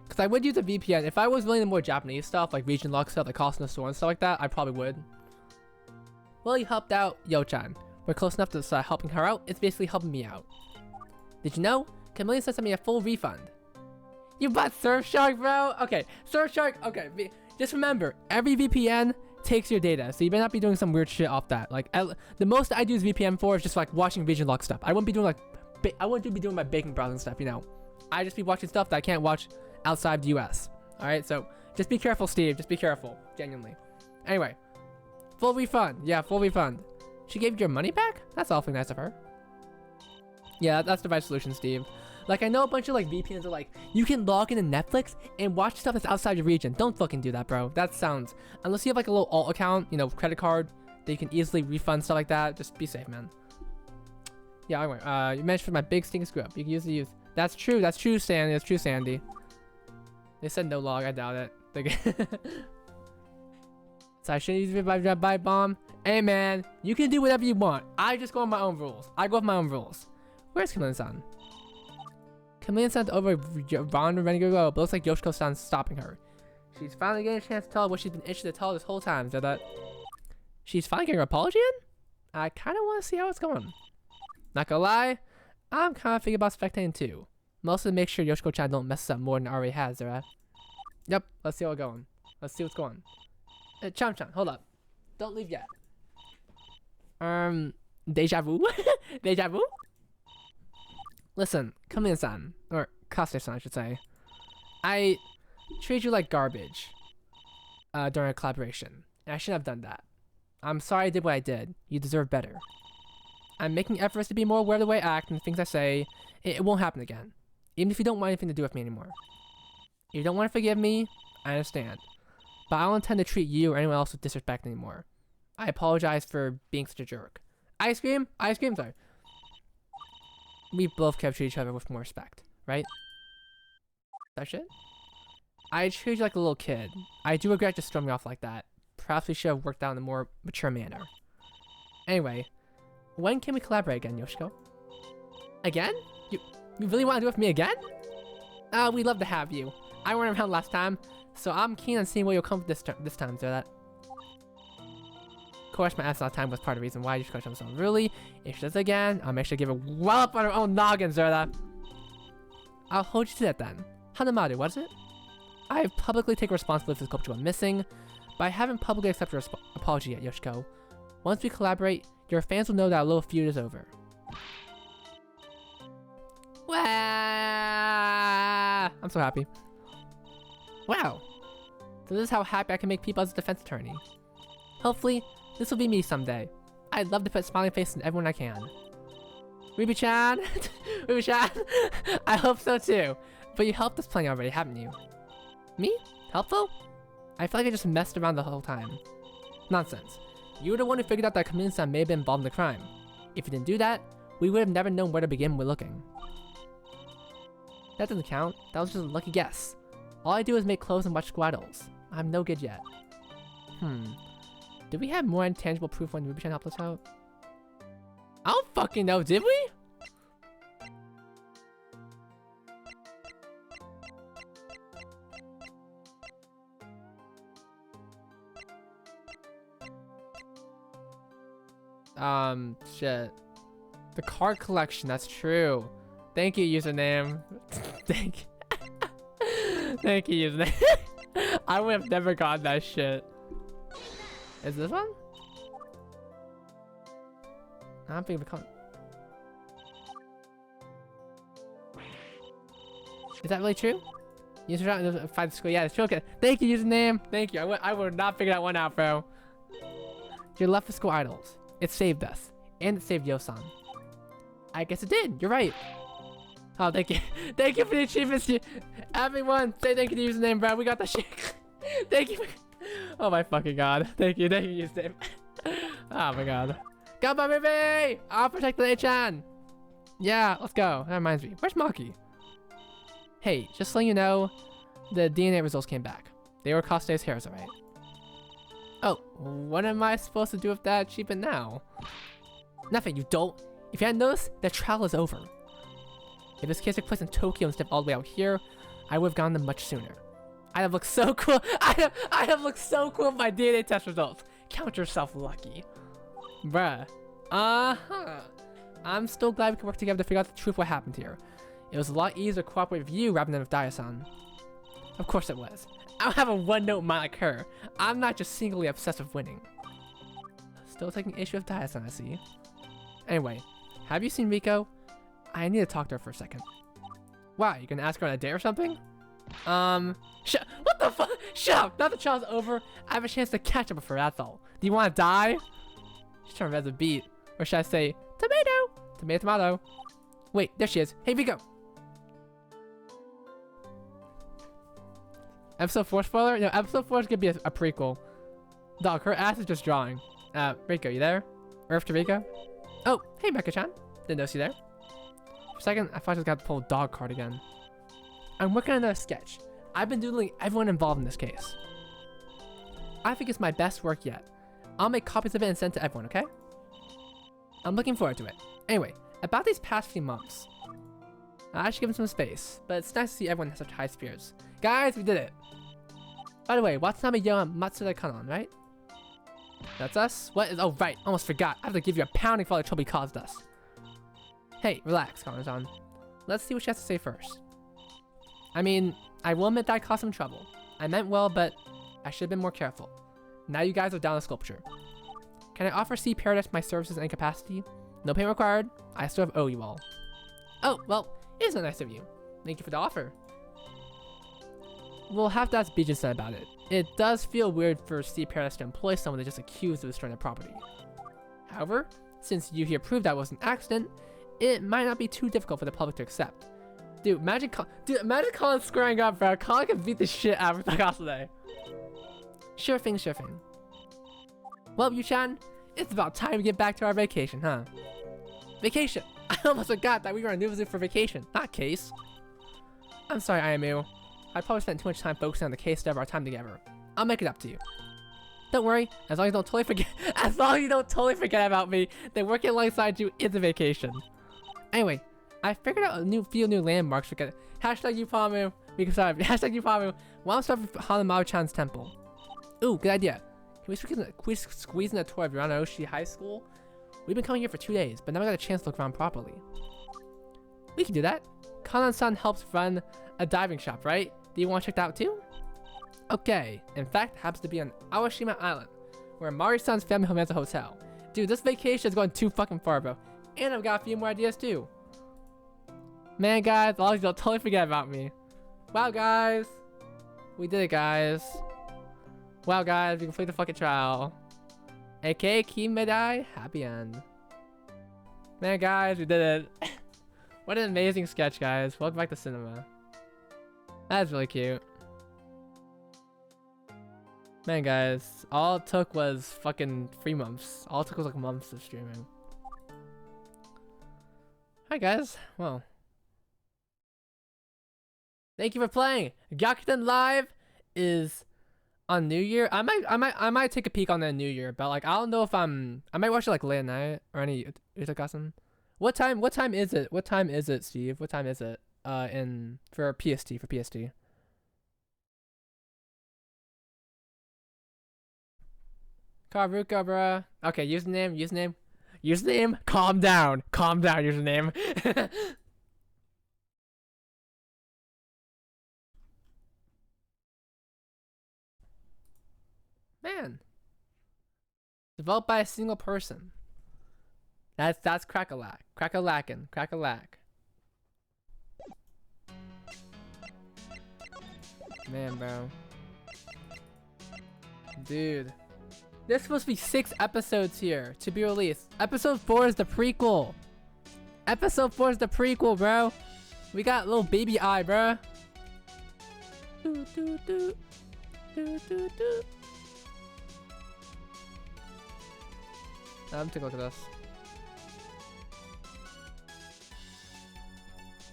A: Because I would use a VPN if I was really into more Japanese stuff, like region lock stuff, like Cost in the Store and stuff like that. I probably would. Well, you helped out Yo-chan. We're close enough to start helping her out. It's basically helping me out. Did you know? Chameleon sent me a full refund. You bought Surfshark, bro? Okay, Surfshark. Okay, just remember, every VPN takes your data, so you better not be doing some weird shit off that. Like, the most I use VPN for is just like watching region lock stuff. I wouldn't be doing my baking browsing stuff, you know. I just be watching stuff that I can't watch outside the US. All right, so just be careful, Steve. Just be careful, genuinely. Anyway, full refund. Yeah, full refund. She gave you your money back? That's awfully nice of her. Yeah, that's the right solution, Steve. Like, I know a bunch of like VPNs are like, you can log into Netflix and watch stuff that's outside your region. Don't fucking do that, bro. That sounds, unless you have like a little alt account, you know, credit card, that you can easily refund stuff like that. Just be safe, man. Yeah, anyway, you mentioned my big stinking screw up. You can use. That's true, Sandy. That's true, Sandy. They said no log. I doubt it. So I shouldn't use it by bomb. Hey man, you can do whatever you want. I just go on my own rules. I go with my own rules. Where's Chameleon-san? Chameleon-san's over Ron ready to go, but looks like Yoshiko-san's stopping her. She's finally getting a chance to tell what she's been itching to tell this whole time. So that she's finally getting her apology in? I kind of want to see how it's going. Not gonna lie, I'm kind of thinking about spectating too. Mostly to make sure Yoshiko-chan don't mess up more than it already has, right? Yep, let's see what's going. Let's see what's going. Cham-chan, hold up. Don't leave yet. Deja vu? Deja vu? Listen, Kamina-san, or Kase-san, I should say. I treated you like garbage during a collaboration, and I shouldn't have done that. I'm sorry I did what I did. You deserve better. I'm making efforts to be more aware of the way I act and the things I say. It won't happen again, even if you don't want anything to do with me anymore. If you don't want to forgive me, I understand. But I don't intend to treat you or anyone else with disrespect anymore. I apologize for being such a jerk. Ice cream? Ice cream, sorry. We both kept treating each other with more respect, right? That shit? I treated you like a little kid. I do regret just throwing me off like that. Perhaps we should have worked out in a more mature manner. Anyway, when can we collaborate again, Yoshiko? Again? You really want to do it with me again? We'd love to have you. I weren't around last time, so I'm keen on seeing where you'll come this time, so that. Of course, my absence last time was part of the reason why you should coach so really. If she does it again, I'll make sure to give her well up on her own noggin, Zerda. I'll hold you to that then. Hanamaru, what is it? I have publicly taken responsibility for the sculpture I'm missing, but I haven't publicly accepted your apology yet, Yoshiko. Once we collaborate, your fans will know that our little feud is over. Wow! I'm so happy. Wow. So this is how happy I can make people as a defense attorney. Hopefully, this will be me someday. I'd love to put a smiling face in everyone I can. Ruby-chan! Ruby-chan! I hope so too. But you helped us plenty already, haven't you? Me? Helpful? I feel like I just messed around the whole time. Nonsense. You were the one who figured out that Kamina-san may have been involved in the crime. If you didn't do that, we would have never known where to begin with looking. That doesn't count. That was just a lucky guess. All I do is make clothes and watch squaddles. I'm no good yet. Did we have more intangible proof when Ruby-chan helped us out? I don't fucking know, did we? Shit. The card collection, that's true. Thank you, username. Thank you, username. I would have never gotten that shit. Is this one? I don't think we can't. Is that really true? User out find the school. Yeah, it's true. Okay. Thank you, username. Thank you. I would not figure that one out, bro. You're left with school idols. It saved us. And it saved Yosan. I guess it did. You're right. Oh, thank you. Thank you for the achievements. Everyone, say thank you to username, bro. We got that shit. Thank you. Oh my fucking god. Thank you, username. Oh my god. Gunpowder movie! I'll protect the A-chan. Yeah, let's go. That reminds me. Where's Maki? Hey, just so you know, the DNA results came back. They were Kaste's hairs, alright? Oh, what am I supposed to do with that achievement now? Nothing, you don't. If you hadn't noticed, the trial is over. If this case took place in Tokyo instead of all the way out here, I would have gotten them much sooner. I'd have looked so cool. I'd have looked so cool with my DNA test results. Count yourself lucky. Bruh. I'm still glad we could work together to figure out the truth of what happened here. It was a lot easier to cooperate with you rather than with Daya-san. Of course it was. I don't have a one-note mind like her. I'm not just singly obsessed with winning. Still taking issue with Daya-san, I see. Anyway, have you seen Riko? I need to talk to her for a second. Why? You gonna ask her on a date or something? What the fuck? Shut up! Now the trial's over, I have a chance to catch up with her, that's all. Do you wanna die? She's trying to rev the beat. Or should I say, tomato! Tomato, tomato. Wait, there she is. Hey, Riko! Episode 4 spoiler? No, episode 4 is gonna be a prequel. Dog, her ass is just drawing. Riko, you there? Earth to Riko? Oh, hey, Mecha-chan. Didn't notice you there. For a second, I thought I just got to pull a dog card again. I'm working on another sketch. I've been doodling everyone involved in this case. I think it's my best work yet. I'll make copies of it and send it to everyone, okay? I'm looking forward to it. Anyway, about these past few months. I should give them some space, but it's nice to see everyone has such high spirits. Guys, we did it! By the way, Watanabe Yo Matsuda Kanon, right? That's us? What is- oh right, almost forgot. I have to give you a pounding for all the trouble he caused us. Hey, relax, Kanon-san. Let's see what she has to say first. I mean, I will admit that I caused some trouble. I meant well, but I should have been more careful. Now you guys are down to sculpture. Can I offer Sea Paradise my services and capacity? No payment required. I still have owe you all. Oh, well, it is so nice of you. Thank you for the offer. We'll have to ask Bijan about it. It does feel weird for Sea Paradise to employ someone they just accused of destroying their property. However, since you here proved that was an accident, it might not be too difficult for the public to accept. Dude, imagine Colin squaring up, bro. Colin can beat the shit out of Takase. Sure thing, sure thing. Well, Yu-chan, It's about time to get back to our vacation, huh? Vacation! I almost forgot that we were on New Zealand for vacation, not case. I'm sorry, IMU. I probably spent too much time focusing on the case of our time together. I'll make it up to you. Don't worry, as long as you don't totally forget as long as you don't totally forget about me, then working alongside you is a vacation. Anyway, I figured out a few new landmarks for hashtag Upamu. We can start hashtag Upamu. Why don't we start with Hanamaru-chan's temple? Ooh, good idea. Can we squeeze in a tour of Yaranoshi High School? We've been coming here for 2 days, but never got a chance to look around properly. We can do that. Kanan-san helps run a diving shop, right? Do you want to check that out too? Okay. In fact, it happens to be on Awashima Island, where Mari-san's family home has a hotel. Dude, this vacation is going too fucking far, bro. And I've got a few more ideas too. Man, guys, all of you don't totally forget about me. Wow, guys. We did it, guys. Wow, guys, we completed the fucking trial. AKA Key Medai, happy end. Man, guys, we did it. What an amazing sketch, guys. Welcome back to cinema. That's really cute. Man, guys, all it took was fucking 3 months. All it took was like months of streaming. Hi, guys. Well, thank you for playing. Gyakuten Live is on New Year. I might take a peek on that New Year, but like I don't know if I might watch it like late at night or any Utakasan. What time is it? What time is it, Steve? What time is it? For PST. Karuka, bruh. Okay, username. Calm down, username. Man. Developed by a single person. That's crack-a-lack. Crack-a-lack. Man, bro. Dude. There's supposed to be 6 episodes here to be released. Episode 4 is the prequel. Bro. We got little baby eye, bro. Take a look at this.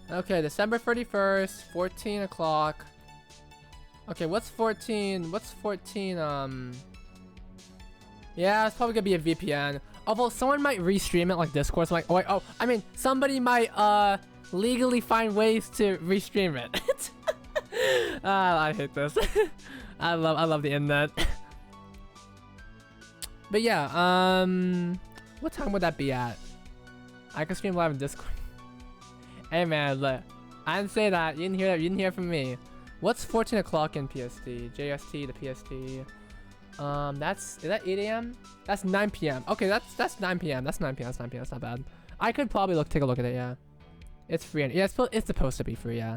A: Okay, December 31st, 14 o'clock. Okay, what's 14? Yeah, it's probably gonna be a VPN. Although someone might restream it like Discord. So like, I mean, somebody might legally find ways to restream it. I hate this. I love the internet. But yeah, what time would that be at? I can stream live in Discord. Hey man, look, I didn't say that. You didn't hear that. You didn't hear from me. What's 14 o'clock in PST? JST to PST. Is that 8 a.m.? That's 9 p.m. Okay, that's 9 p.m. That's 9 p.m. That's not bad. I could probably take a look at it. Yeah, it's free. Yeah, it's supposed to be free. Yeah.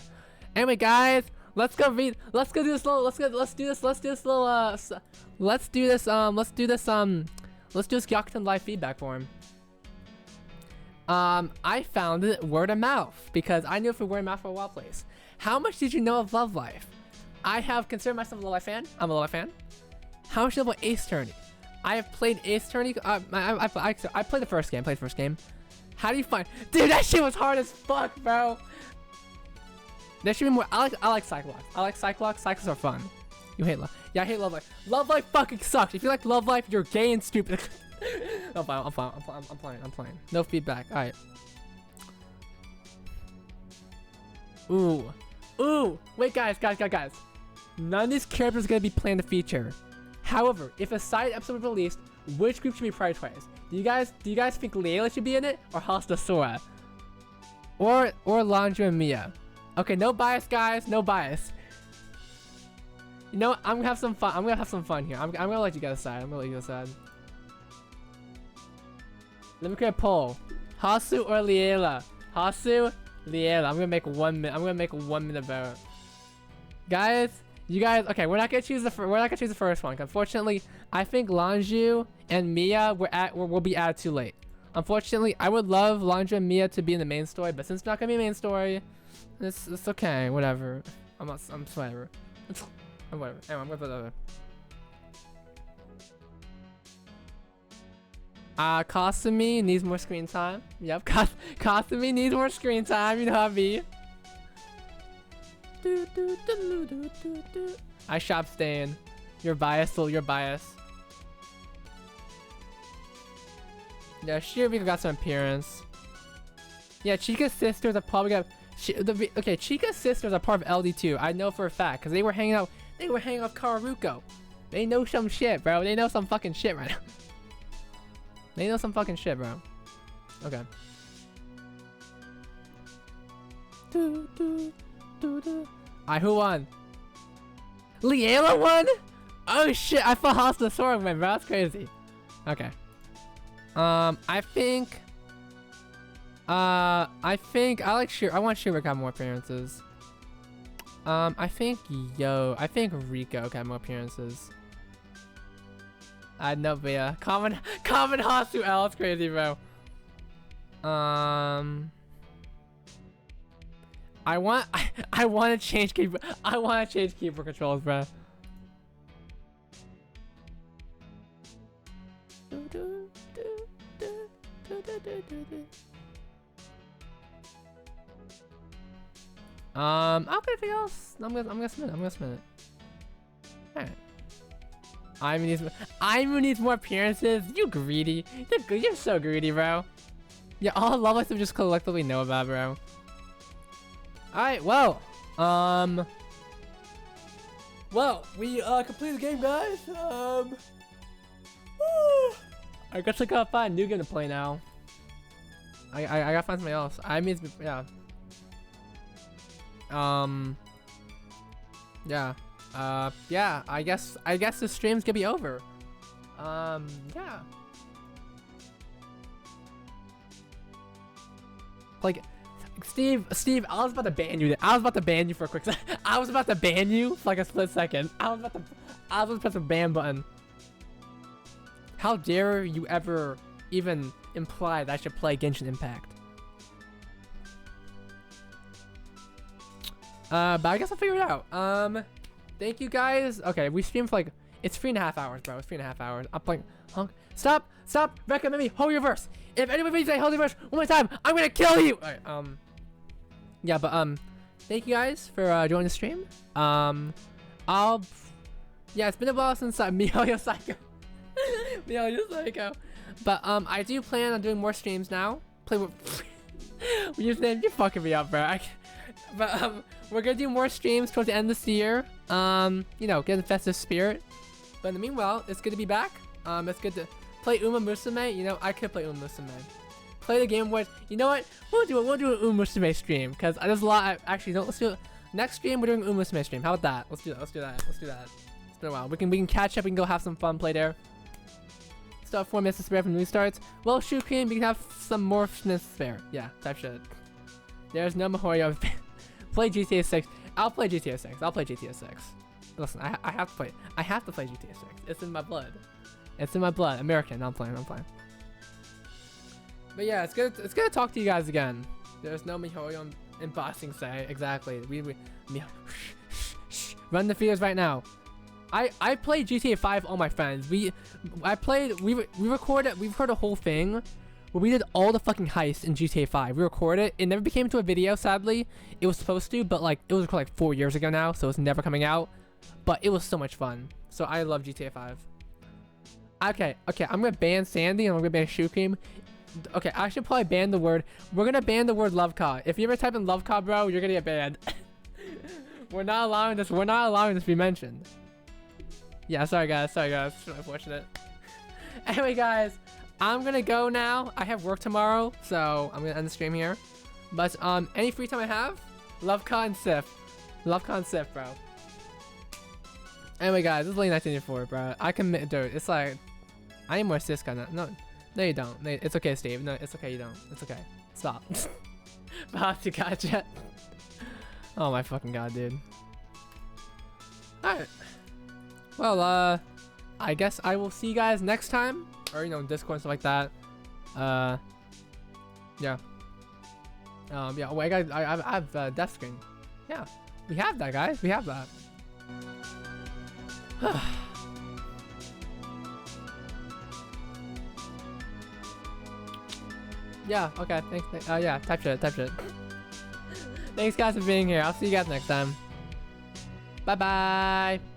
A: Anyway, guys, let's do this Gyakuten Live feedback form. I found it word of mouth because I knew it for word of mouth for a while place. How much did you know of Love Life? I have considered myself a Love Life fan. I'm a Love Life fan. How much do you know about Ace Attorney? I have played Ace Attorney. I played the first game. How do you find? Dude, that shit was hard as fuck, bro. There should be more. I like Cyclops. Cyclops are fun. You hate Love. Yeah, I hate Love Life. Love Life fucking sucks. If you like Love Life, you're gay and stupid. I'm playing. No feedback. All right. Ooh. Wait, guys. None of these characters are gonna be playing the feature. However, if a side episode is released, which group should be prioritized? Do you guys think Layla should be in it, or Hasta Sora, or Landra and Mia? Okay, no bias, guys. No bias. You know what? I'm gonna have some fun. Here. I'm gonna let you guys decide. Let me create a poll. Hasu or Liela? Liela. I'm gonna make 1 minute vote. Guys, okay, we're not gonna choose the first one. Unfortunately, I think Lanju and Mia will be added too late. Unfortunately, I would love Lanju and Mia to be in the main story, but since it's not gonna be a main story, it's okay. Whatever. Whatever. Whatever. Anyway, I'm gonna put that over. Kasumi needs more screen time. Yep, Kasumi needs more screen time. You know how it be. I shop Stain. You're biased, you're biased. Yeah, Shirobiko got some appearance. Yeah, Chika's sisters are probably gonna. Okay, Chika's sisters are part of LD2. I know for a fact because they were hanging out. They were hanging out with Karuko. They know some shit, bro. They know some fucking shit right now. They know some fucking shit, bro. Okay. Alright, who won? Liela won? Oh shit! I thought House of the Sword win, bro. That's crazy. Okay. I think I like I want Shiro to have more appearances. I think Rico can have more appearances. I know, but yeah. Common Hasu L. It's crazy, bro. I want to change keyboard. I want to change keyboard controls, bro. Anything else? I'm gonna spin it. Alright. Aimu needs more appearances. You greedy. You're so greedy, bro. Yeah, all love life we just collectively know about, bro. Alright, well. Well, we completed the game, guys. I guess I gotta find a new game to play now. I gotta find something else. Yeah. Yeah, I guess the stream's gonna be over. Yeah. Like, Steve, I was about to ban you. I was about to ban you for a quick second. I was about to ban you for like a split second. I was about to press the ban button. How dare you ever even imply that I should play Genshin Impact? But I guess I'll figure it out. Thank you guys. Okay, we streamed for like, it's 3.5 hours, bro. It's 3.5 hours. I'm playing. Stop! Recommend me Holy Reverse. If anybody say Holy Reverse one more time, I'm gonna kill you. All right. Yeah, but thank you guys for joining the stream. Yeah, it's been a while since Mihoyo Psycho. Mihoyo Psycho. But I do plan on doing more streams now. Play with. You're fucking me up, bro. But we're gonna do more streams towards the end of this year. You know, get in the festive spirit. But in the meanwhile, it's good to be back. It's good to play Uma Musume. You know, I could play Uma Musume. Play the Game Boy. You know what? We'll do an Uma Musume stream because there's a lot. Actually, let's do it. Next stream we're doing an Uma Musume stream. How about that? Let's do that. It's been a while. We can catch up. We can go have some fun. Play there. Still have 4 minutes to spare from the movie starts. Well, shoot cream. We can have some more minutes to spare. Yeah, type shit. There's no Mihoyo. Play GTA 6. I'll play GTA 6. I'll play GTA 6. Listen, I have to play. I have to play GTA 6. It's in my blood. It's in my blood. American. I'm playing. But yeah, it's good to talk to you guys again. There's no Mihoyo in Boxing Say. Exactly. Run the fears right now. I played GTA 5 with all my friends. We recorded a whole thing where we did all the fucking heists in GTA 5. We recorded it. It never became into a video, sadly. It was supposed to, but like it was recorded like 4 years ago now, so it's never coming out. But it was so much fun. So I love GTA 5. Okay, I'm gonna ban Sandy and I'm gonna ban Shoe Cream. Okay, I should probably ban the word. We're gonna ban the word Love Car. If you ever type in Love Car, bro, you're gonna get banned. We're not allowing this to be mentioned. Yeah, sorry guys. It's really unfortunate. Anyway, guys, I'm gonna go now. I have work tomorrow, so I'm gonna end the stream here. But any free time I have, Love Car and Sif. Love Car and Sif, bro. Anyway, guys, this is late 1984, bro. I can, dude. It's like I need more Siska now. No, you don't. It's okay, Steve. No, it's okay. You don't. It's okay. Stop. Bahati gotcha. Oh my fucking god, dude. Alright. Well, I guess I will see you guys next time. Or, you know, Discord and stuff like that. Yeah. Yeah, oh, I have death screen. Yeah. We have that, guys. We have that. Yeah, okay, thanks. Yeah, type shit. Thanks guys for being here. I'll see you guys next time. Bye bye.